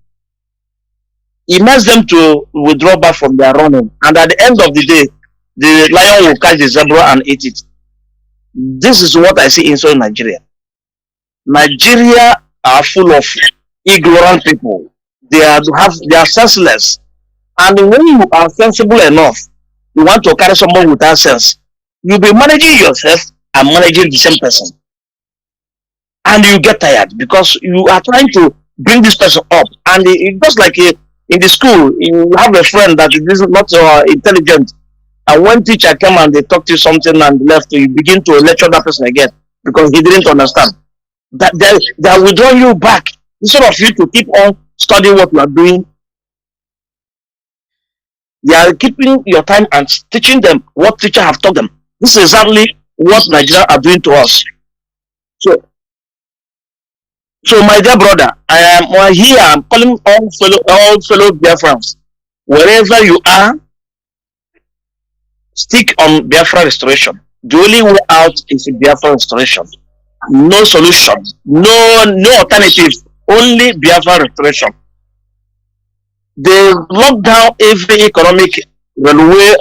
It makes them to withdraw back from their running. And at the end of the day, the lion will catch the zebra and eat it. This is what I see inside Nigeria. Nigeria are full of ignorant people. They are senseless. And when you are sensible enough, you want to carry someone without sense, you'll be managing yourself and managing the same person. And you get tired because you are trying to bring this person up. And it's just like in the school, you have a friend that is not intelligent. And when teacher came and they talk to you something and left, you begin to lecture that person again because he didn't understand. That they will draw you back. Instead of you to keep on studying what you are doing, they are keeping your time and teaching them what teacher have taught them. This is exactly what Nigeria are doing to us. So, my dear brother, I am here. I'm calling all fellow Biafrans. Wherever you are, stick on Biafra restoration. The only way out is Biafra restoration. No solution, no alternative. Only Biafra restoration. They lock down every economic railway.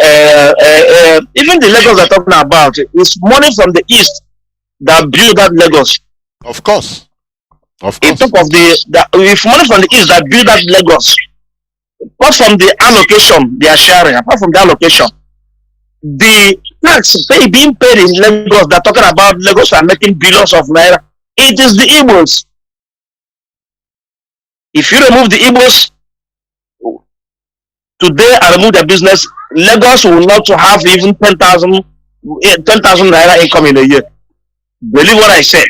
Even the Lagos they're talking about, it's money from the east that build that Lagos. Of course. Of course. On top of if money from the east that build that Lagos, apart from the allocation they are sharing, apart from the allocation, the tax being paid in Lagos, they're talking about Lagos are making billions of naira. It is the Igbos. If you remove the Igbos today and remove the business, Lagos will not have even 10,000 naira income in a year. Believe what I said.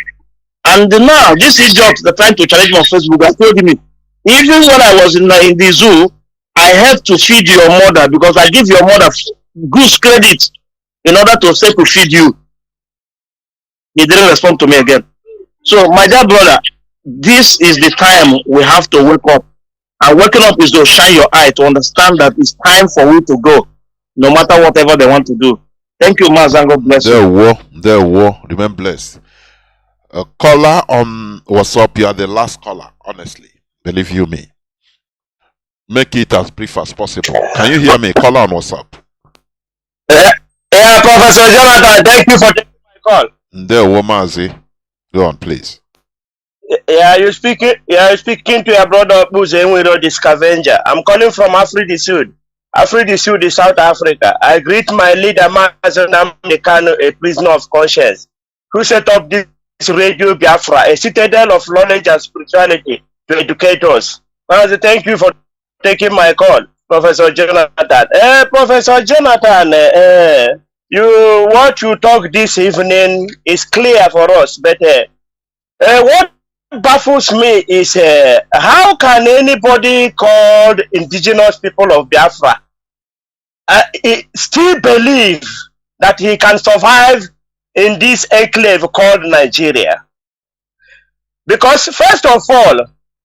And now this idiot they're trying to challenge me on Facebook. I told me, even when I was in the zoo, I had to feed your mother because I give your mother goose credit in order to say to feed you. He didn't respond to me again. So my dear brother, this is the time we have to wake up. And waking up is to shine your eye to understand that it's time for we to go, no matter whatever they want to do. Thank you, Mazi. God bless you. There war. Remain blessed. Caller on WhatsApp, you are the last caller, honestly. Believe you me. Make it as brief as possible. Can you hear me? Caller on WhatsApp. Yeah, Professor Jonathan, thank you for taking my call. There war, Mazi. Go on, please. Yeah, you're speaking to your brother Buzenwiro, the scavenger. I'm calling from Afridi Sud. Afridi Sud is South Africa. I greet my leader, Mazi Nnamdi Kanu, a prisoner of conscience, who set up this radio Biafra, a citadel of knowledge and spirituality to educate us. Mazi, thank you for taking my call, Professor Jonathan. Professor Jonathan, what you talk this evening is clear for us, but what baffles me is how can anybody called indigenous people of Biafra still believe that he can survive in this enclave called Nigeria? Because first of all,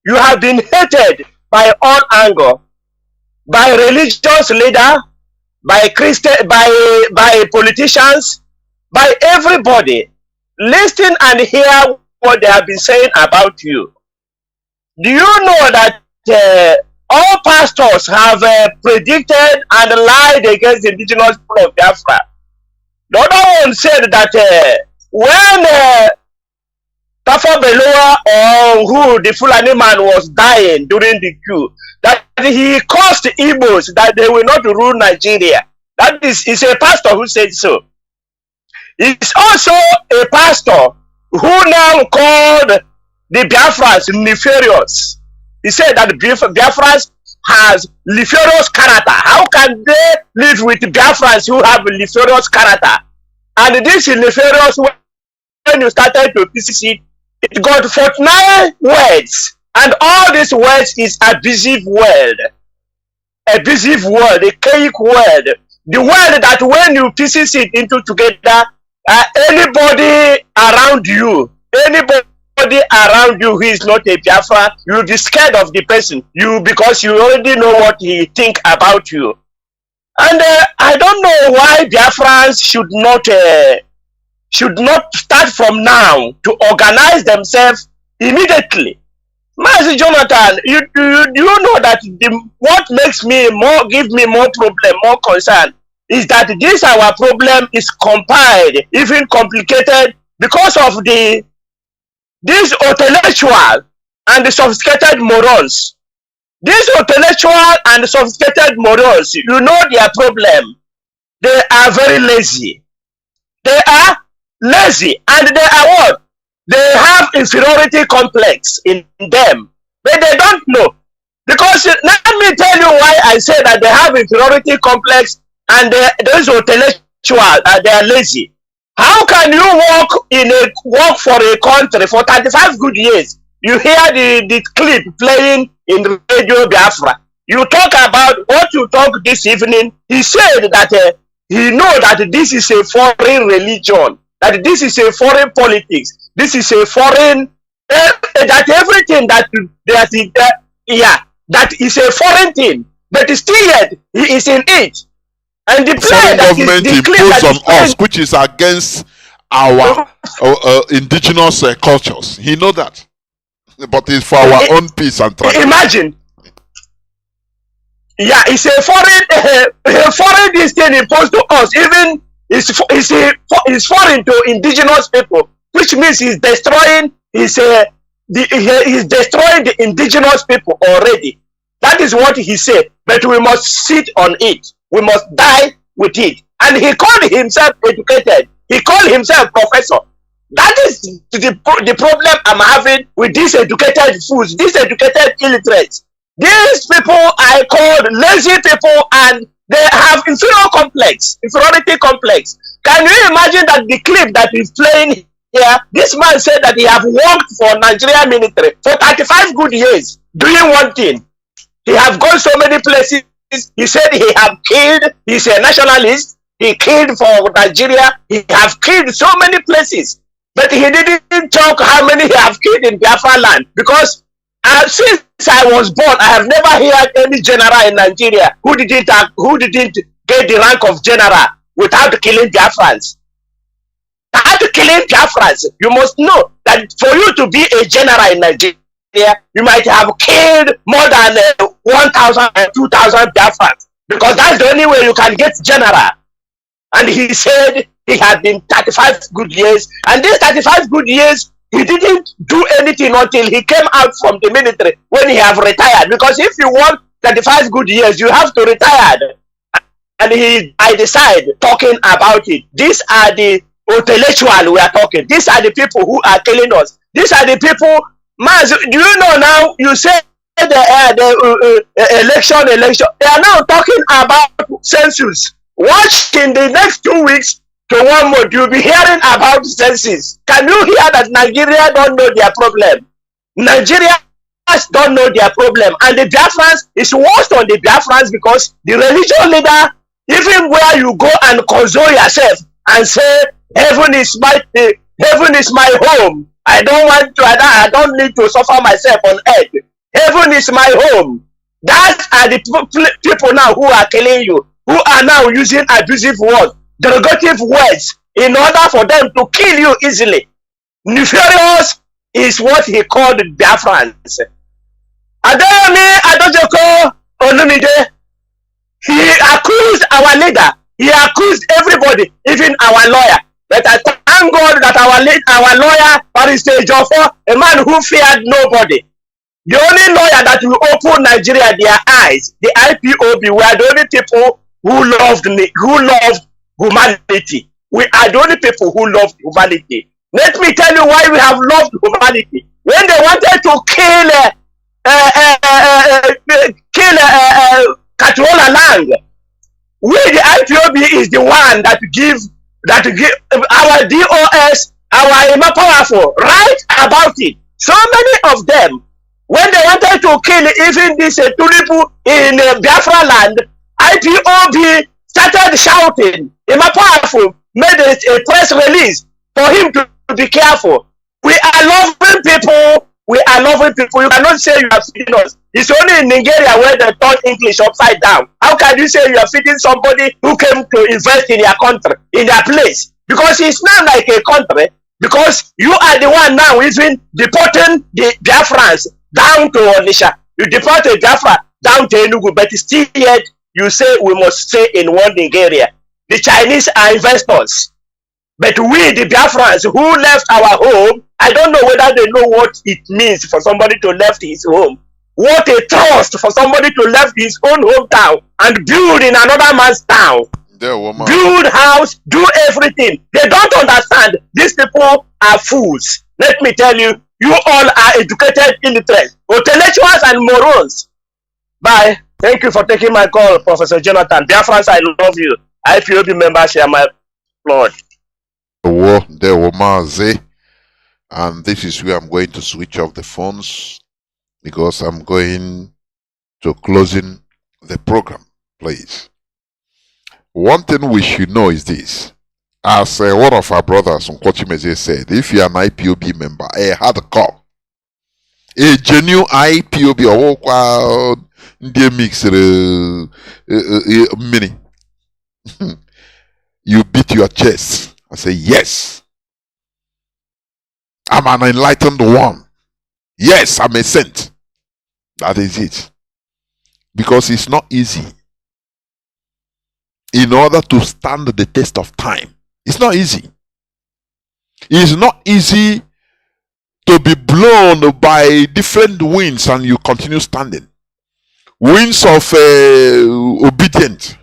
you have been hated by all angles, by religious leader, by Christian, by politicians, by everybody. Listen and hear what they have been saying about you. Do you know that all pastors have predicted and lied against the indigenous people of Biafra? The other one said that when Tafa Beloa, or who the Fulani man was dying during the coup, that he caused Igbos that they will not rule Nigeria. That is a pastor who said so. He's also a pastor who now called the Biafrans nefarious. He said that Biafrans has nefarious character. How can they live with Biafrans who have nefarious character? And this is nefarious, when you started to PCC, it got 49 words. And all these words is abusive word. Abusive word, a chaotic word. The word that when you pieces it into together, anybody around you who is not a Biafra, you'll be scared of the person. Because you already know what he think about you. And I don't know why Biafrans should not start from now to organize themselves immediately. Mazi Jonathan, you know that what makes me give me more problem, more concern, is that this our problem is compiled, even complicated, because of these intellectual and the sophisticated morons. These intellectual and sophisticated morons, you know their problem. They are very lazy. They are lazy, and they are what? They have inferiority complex in them, but they don't know. Because let me tell you why I say that they have inferiority complex and those intellectual, they are lazy. How can you work for a country for 35 good years? You hear the clip playing in Radio Biafra. You talk about what you talk this evening. He said that he know that this is a foreign religion, that this is a foreign politics, this is a foreign that everything that that is a foreign thing, but still yet he is in it. And the Foreign play that is government the clip imposed that on is playing, us, which is against our indigenous cultures. He know that, but it's for our own peace and tranquility. imagine. Yeah, it's a foreign this thing imposed to us. Even it's foreign to indigenous people, which means he's destroying he's destroying the indigenous people already. That is what he said. But we must sit on it. We must die with it. And he called himself educated. He called himself professor. That is the problem I'm having with these educated fools, these educated illiterates. These people are called lazy people, and they have inferiority complex. Can you imagine that the clip that is playing here, this man said that he have worked for Nigerian military for 35 good years doing one thing. He have gone so many places. He said he have killed, he's a nationalist, he killed for Nigeria, he have killed so many places. But he didn't talk how many he have killed in Biafra land, because since I was born, I have never heard any general in Nigeria who didn't get the rank of general without killing Biafrans. Without killing Biafrans, you must know that for you to be a general in Nigeria, you might have killed more than 1,000 and 2,000 Biafrans, because that's the only way you can get general. And he said he had been 35 good years, and these 35 good years, he didn't do anything until he came out from the military when he have retired. Because if you want 35 good years, you have to retire. And I decide talking about it. These are the intellectual we are talking. These are the people who are killing us. These are the people. Mazi, do you know now? You say the election. They are now talking about census. Watch in the next 2 weeks to 1 month, you'll be hearing about census. Can you hear that Nigeria don't know their problem? Nigerians don't know their problem. And the Biafrans is worse on the Biafrans, because the religious leader, even where you go and console yourself and say, heaven is my home. I don't need to suffer myself on earth. Heaven is my home. That are the people now who are killing you, who are now using abusive words, derogative words, in order for them to kill you easily. Nefarious is what he called Biafrans. Adeyemi Adojoko Olumide, he accused our leader, he accused everybody, even our lawyer. But I thank God that our lawyer, Barrister Jofo, a man who feared nobody, the only lawyer that will open Nigeria their eyes, the IPOB, were the only people who loved humanity. We are the only people who love humanity. Let me tell you why we have loved humanity. When they wanted to kill Katuola land, we the IPOB is the one that give our DOS, our Ima Powerful, right about it. So many of them, when they wanted to kill even this Tulipu in Biafra land, IPOB started shouting. Ima Powerful made a press release for him to be careful. We are loving people. We are loving people. You cannot say you are feeding us. It's only in Nigeria where they taught English upside down. How can you say you are feeding somebody who came to invest in your country, in their place? Because it's not like a country. Because you are the one now even deporting the Biafrans down to Onisha. You deported Biafra down to Enugu, but still yet you say we must stay in one Nigeria. The Chinese are investors. But we, the Biafrans who left our home, I don't know whether they know what it means for somebody to left his home. What a trust for somebody to left his own hometown and build in another man's town. Build house, do everything. They don't understand. These people are fools. Let me tell you, you all are educated illiterates, intellectuals and morons. Bye. Thank you for taking my call, Professor Jonathan. Biafrans, I love you. IPOB members share my blood. There were Mazi, and this is where I'm going to switch off the phones because I'm going to closing the program, please. One thing we should know is this. As one of our brothers on Kochimeze said, if you're an IPOB member, a hard call A genuine IPOB or kwa ndị mixere mini. You beat your chest and say, yes, I'm an enlightened one. Yes, I'm a saint. That is it. Because it's not easy. In order to stand the test of time, it's not easy. It's not easy to be blown by different winds and you continue standing. Winds of obedience.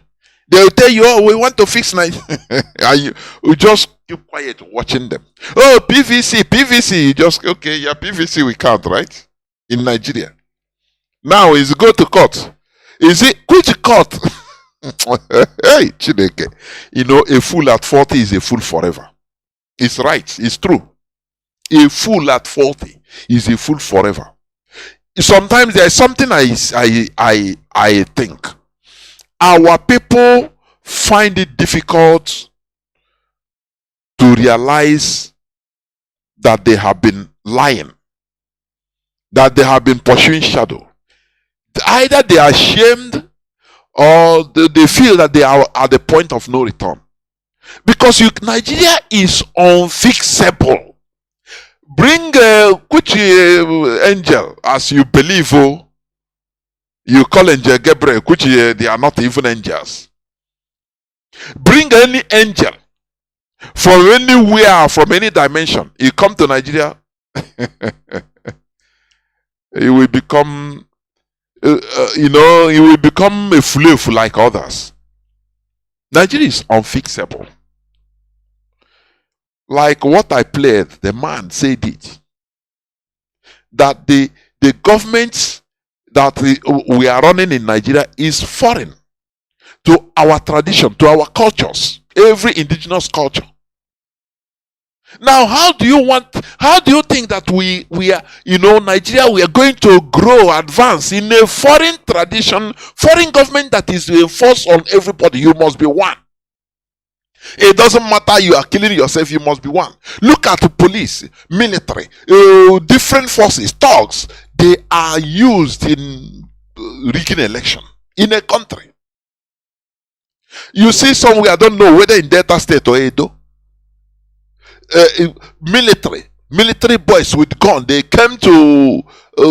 They'll tell you, oh, we want to fix Nigeria. And you just keep quiet watching them. Oh, PVC. You just, okay, yeah, PVC we can't, right? In Nigeria. Now is go to court. Is it which court? Hey, Chineke. You know, a fool at 40 is a fool forever. It's right. It's true. A fool at 40 is a fool forever. Sometimes there's something I think. Our people find it difficult to realize that they have been lying, that they have been pursuing shadow. Either they are ashamed or they feel that they are at the point of no return. Because Nigeria is unfixable. Bring which angel as you believe, you call angel Gabriel, which they are not even angels. Bring any angel from anywhere, from any dimension. You come to Nigeria, you will become, you will become a slave like others. Nigeria is unfixable. Like what I played, the man said it. That the government that we are running in Nigeria is foreign to our tradition, to our cultures, every indigenous culture. Now, how do you think that we are, Nigeria, we are going to grow, advance in a foreign tradition, foreign government that is enforced on everybody? You must be one. It doesn't matter you are killing yourself, you must be one. Look at the police, military, different forces, thugs. They are used in rigging election in a country. You see somewhere, I don't know whether in Delta State or Edo, military boys with gun, they came to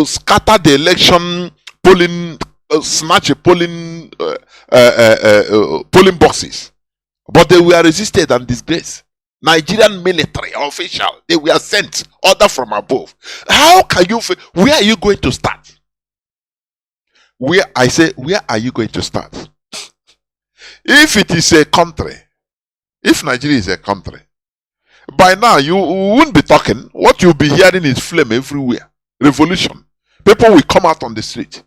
scatter the election polling, snatch a polling boxes. But they were resisted and disgraced. Nigerian military official, they were sent order from above. How can you? Where are you going to start? Where are you going to start? If it is a country, if Nigeria is a country, by now you wouldn't be talking. What you'll be hearing is flame everywhere. Revolution. People will come out on the street.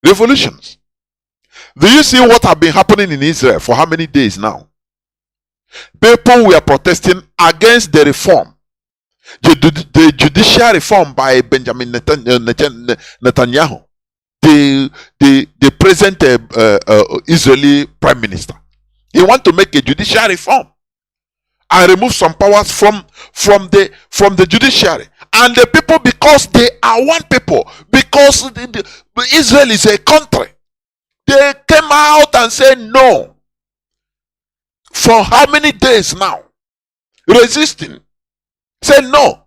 Revolutions. Do you see what have been happening in Israel for how many days now? People were protesting against the reform, the judicial reform by Benjamin Netanyahu, the present Israeli prime minister. He wants to make a judicial reform and remove some powers from the judiciary. And the people, because they are one people, because Israel is a country, they came out and said no. For how many days now? Resisting. Say no.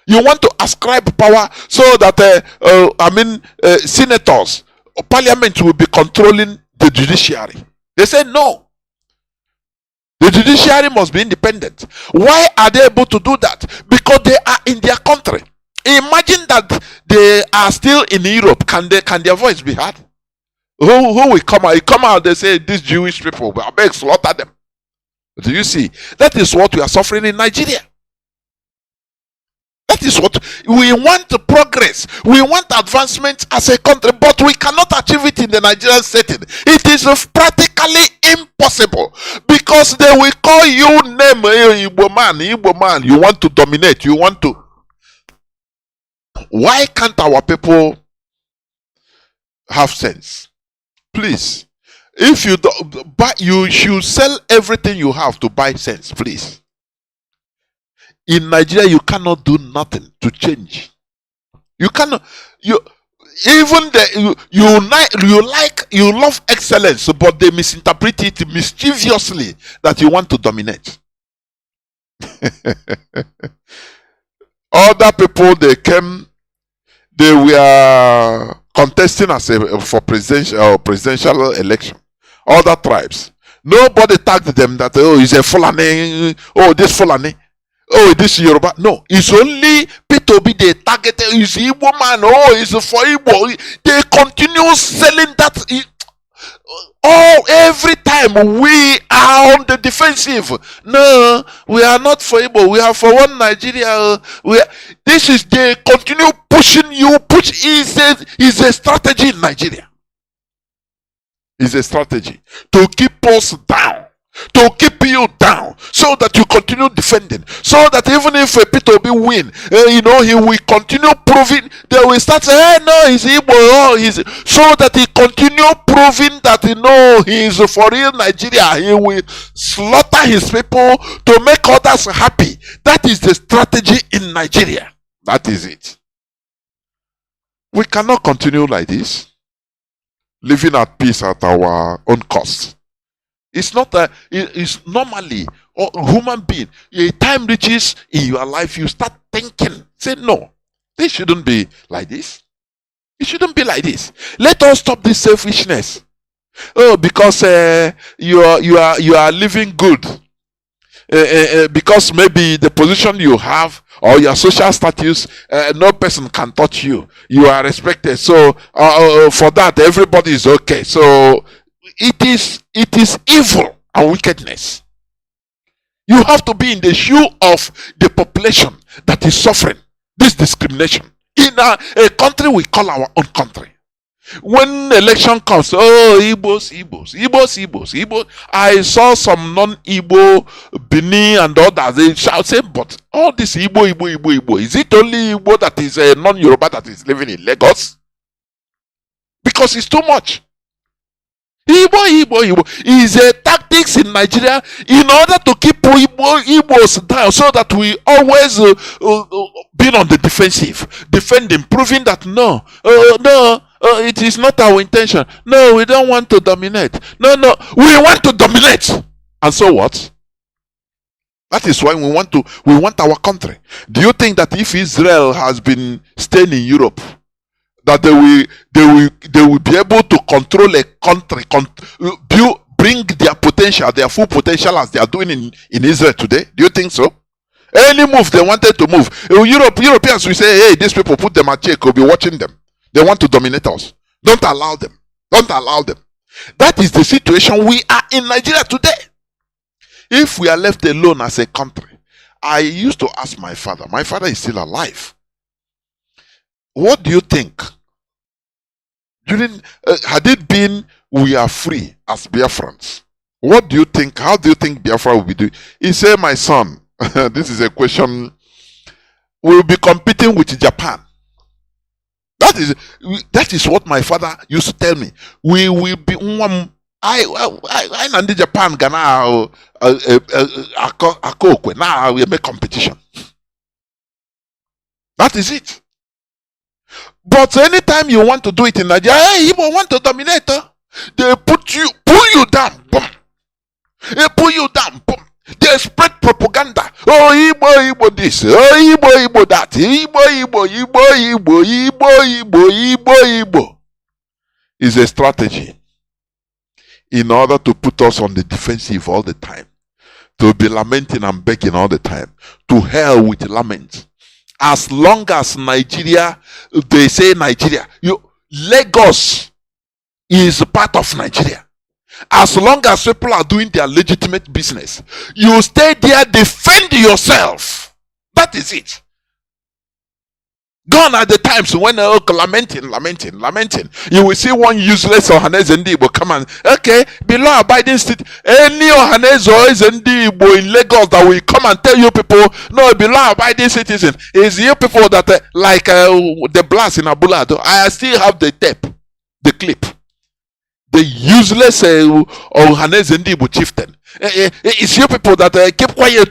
You want to ascribe power so that senators or parliament will be controlling the judiciary. They say no. The judiciary must be independent. Why are they able to do that? Because they are in their country. Imagine that they are still in Europe. Can their voice be heard? Who will come out? Come out, they say these Jewish people, I beg, slaughter them. Do you see? That is what we are suffering in Nigeria. That is what we want to progress. We want advancement as a country, but we cannot achieve it in the Nigerian setting. It is practically impossible because they will call you name Igbo man. You want to dominate. You want to. Why can't our people have sense? Please, if you don't buy, you should sell everything you have to buy sense, please. In Nigeria, you cannot do nothing to change. You cannot. You even the you love excellence, but they misinterpret it mischievously that you want to dominate. Other people, they came, they were contesting for presidential election. Other tribes, nobody tagged them that, oh, he's a Fulani, oh, this Fulani, oh, this Yoruba. No, it's only P2B they targeted. He's Igbo man, oh, he's for Igbo. They continue selling that. Every time we are on the defensive. No, we are not for Igbo. We are for one Nigeria. This is, they continue pushing you. Push is a strategy in Nigeria. Is a strategy to keep us down, to keep you down, so that you continue defending, so that even if a P2B win, he will continue proving. They will start saying, hey, no, he's Igbo, oh, so that he continue proving that he is for real Nigeria. He will slaughter his people to make others happy. That is the strategy in Nigeria. That is it. We cannot continue like this, living at peace at our own cost. It's not it's normally a human being. A time reaches in your life, you start thinking, say, no, this shouldn't be like this. It shouldn't be like this. Let us stop this selfishness. Oh, because you are living good. Because maybe the position you have or your social status, no person can touch you. You are respected. So for that, everybody is okay. So it is evil and wickedness. You have to be in the shoe of the population that is suffering this discrimination in a country we call our own country. When election comes, oh, Igbos. I saw some non-Igbo, Bini and others, they shout, say, but all this Igbo. Is it only Igbo that is a non-Yoruba that is living in Lagos? Because it's too much. Igbo is a tactics in Nigeria in order to keep Igbos down, so that we always be on the defensive, defending, proving that no, it is not our intention. No, we don't want to dominate. No, we want to dominate. And so what? That is why we want our country. Do you think that if Israel has been staying in Europe, that they will be able to control a country, bring their potential, their full potential, as they are doing in Israel today? Do you think so? Any move they wanted to move, Europeans will say, hey, these people, put them at check, we'll be watching them. They want to dominate us. Don't allow them. Don't allow them. That is the situation we are in Nigeria today. If we are left alone as a country, I used to ask my father is still alive. What do you think? Had it been we are free as Biafrans, what do you think? How do you think Biafra will be doing? He said, my son, this is a question, we'll be competing with Japan. That is what my father used to tell me. We will be I and Japan gonna now we make competition. That is it. But anytime you want to do it in Nigeria, hey, you want to dominate, they pull you down, boom. They pull you down, boom. They spread propaganda. Oh, Igbo this. Oh, Igbo that. Igbo. Is a strategy in order to put us on the defensive all the time. To be lamenting and begging all the time. To hell with lament. As long as Nigeria, they say Nigeria, Lagos is part of Nigeria. As long as people are doing their legitimate business, you stay there, defend yourself. That is it. Gone are the times when lamenting. You will see one useless Ohaneze Ndigbo come and, okay, below abiding state, any Ohaneze or Ndigbo in Lagos that will come and tell you people, no, below abiding citizen is you people that like the blast in Abulado. I still have the tape, the clip. The useless Ohaneze Ndigbo chieftain. It's you people that keep quiet.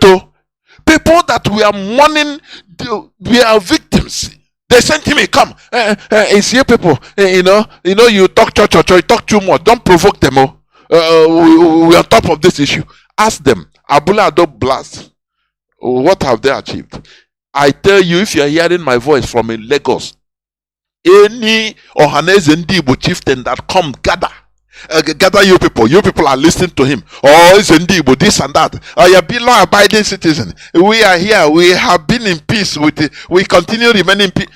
People that we are mourning, we are victims. They sent him, come. It's here, people. You talk church, you talk too much. Don't provoke them. We're on top of this issue. Ask them. Abula Ado Blast. What have they achieved? I tell you, if you're hearing my voice from in Lagos, any Ohaneze Ndibo chieftain that come gather you people are listening to him. Oh, it's Ndibo, this and that. You be law-abiding citizen. We are here. We have been in peace with it. We continue remaining in peace.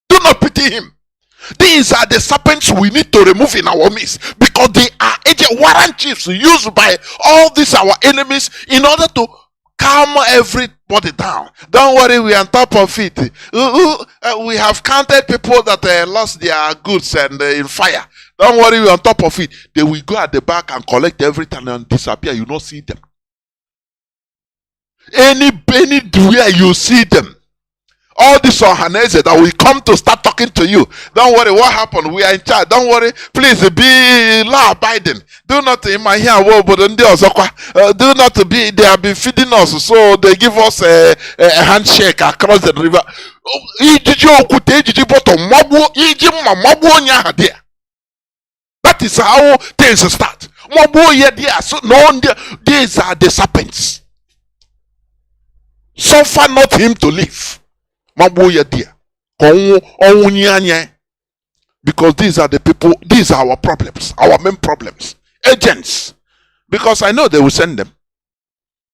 Do not pity him. These are the serpents we need to remove in our midst, because they are agent warrant chiefs used by all these our enemies in order to calm everybody down. Don't worry, we are on top of it. We have counted people that lost their goods and in fire. Don't worry, we are on top of it. They will go at the back and collect everything and disappear. You don't see them. Anywhere you see them. All this Ohaneze that will come to start talking to you. Don't worry, what happened? We are in charge. Don't worry, please be law abiding. Do not in my here, do not be. They have been feeding us, so they give us a handshake across the river. That is how things start. So no, these are the serpents. Suffer not him to live. Because these are the people, these are our problems, our main problems. Agents. Because I know they will send them.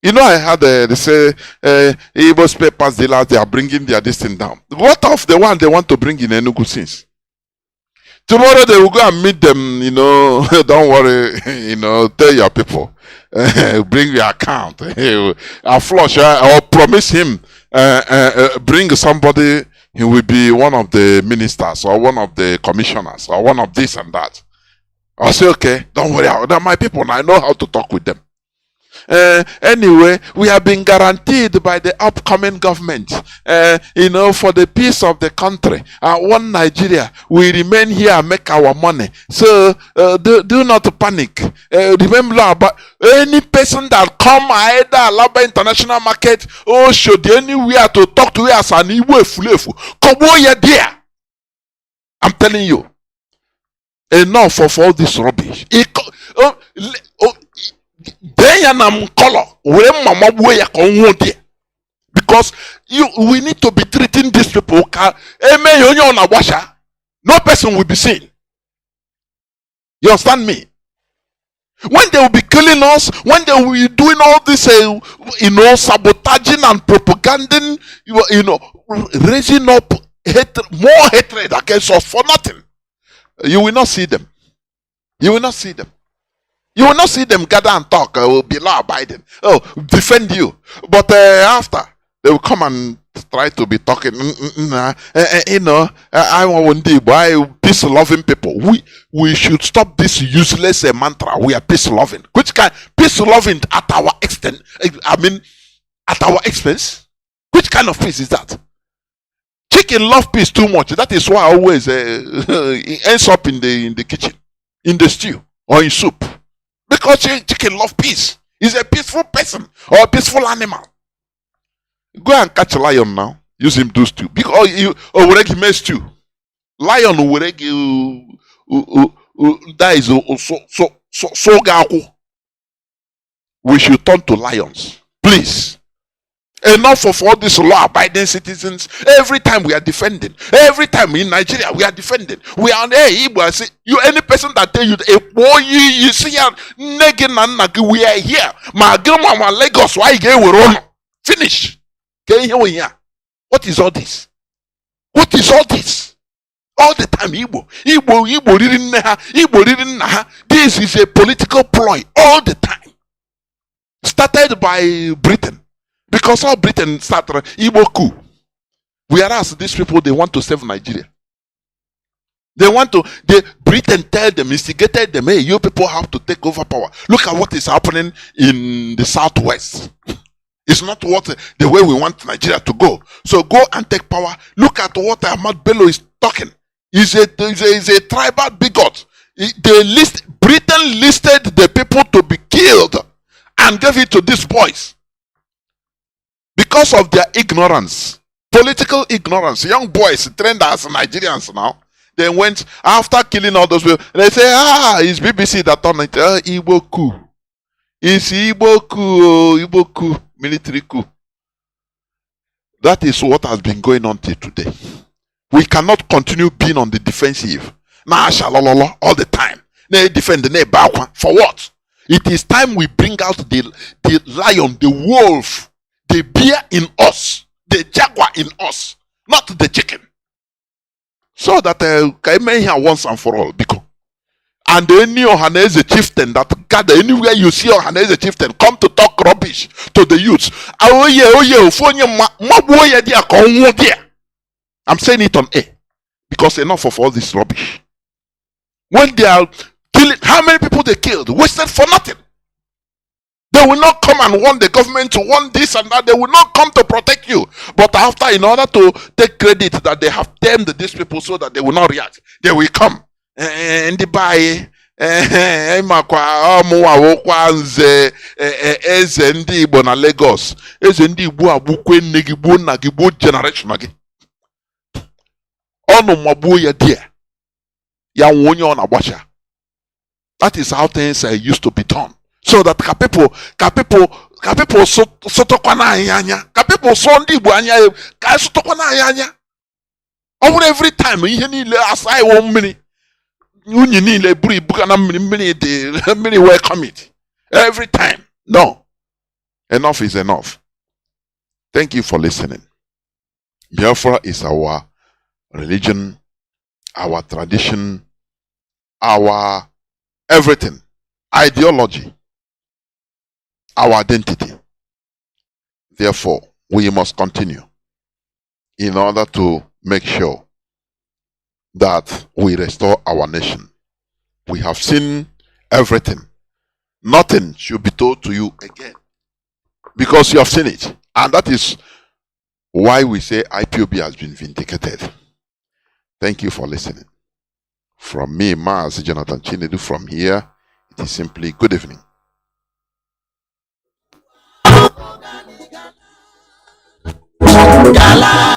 You know, I had they say Igbo's papers dealers, they are bringing their distance down. What of the one they want to bring in Enugu since? Tomorrow they will go and meet them, don't worry, tell your people, bring your account, I'll flush, or promise him, bring somebody, he will be one of the ministers, or one of the commissioners, or one of this and that. I'll say, okay, don't worry, they're my people, and I know how to talk with them. Anyway, we have been guaranteed by the upcoming government, for the peace of the country. One Nigeria, we remain here and make our money. So do not panic. Remember about any person that come either Alaba International Market or should anywhere to talk to us and come over there. I'm telling you, enough of all this rubbish. Because we need to be treating these people. No person will be seen. You understand me? When they will be killing us, when they will be doing all this, sabotaging and propaganding, raising up more hatred against us for nothing. You will not see them. You will not see them. You will not see them gather and talk. Will be law abiding. Defend you. But after they will come and try to be talking. I want peace loving people. We should stop this useless mantra. We are peace loving. Which kind peace loving at our extent? I mean, at our expense. Which kind of peace is that? Chicken love peace too much. That is why always it ends up in the kitchen, in the stew or in soup. Because chicken love peace. He's a peaceful person or a peaceful animal. Go and catch a lion now. Use him do stew. Because you already made stew. Lion already that is so gaku. We should turn to lions. Please. Enough of all these law-abiding citizens. Every time we are defending. Every time in Nigeria we are defending. We are you any person that tell you you see we are here. My grandma Lagos why finish. What is all this? What is all this? All the time Igbo this is a political ploy all the time. Started by Britain. Because all Britain started Igbo coup. Whereas these people, they want to save Nigeria. Britain tell them, instigated them, hey, you people have to take over power. Look at what is happening in the southwest. It's not the way we want Nigeria to go. So go and take power. Look at what Ahmad Bello is talking. He's a tribal bigot. Britain listed the people to be killed and gave it to these boys. Because of their ignorance, political ignorance. Young boys trained as Nigerians now. They went after killing all those people. They say, it's BBC that turned it. Igbo coup. It's Igbo coup, Igbo coup, military coup. That is what has been going on till today. We cannot continue being on the defensive. All the time. Defend the for what? It is time we bring out the lion, the wolf, the bear in us, the jaguar in us, not the chicken. So that can make here once and for all. Because and any Ohanese chieftain that gather anywhere you see Ohanese chieftain come to talk rubbish to the youths. I'm saying it on air because enough of all this rubbish. When they are killing, how many people they killed? Wasted for nothing. They will not come and want the government to want this and that. They will not come to protect you. But after, in order to take credit that they have tamed these people so that they will not react, they will come. And the buy eze ndị Igbo na Lagos, eze ndị Igbo agbukwe nne gị gbuo nna gị gbuo generation gị. Ọnụ magbuo ya dia. Ya onye ọ na-agbacha. That is how things used to be done. So that ka people sotokwana anyị anya. Ka people so ndị Igbo anya ka sotokwana anyị anya. Over every time ihe niile asa iwo mmiri. Unyi niile buru ibuka na mmiri welcome it. Every time. No. Enough is enough. Thank you for listening. Biafra is our religion, our tradition, our everything, ideology, our identity. Therefore, we must continue in order to make sure that we restore our nation. We have seen everything. Nothing should be told to you again because you have seen it. And that is why we say IPOB has been vindicated. Thank you for listening. From me, Mazi Jonathan Chinedu, from here, it is simply good evening. Gala.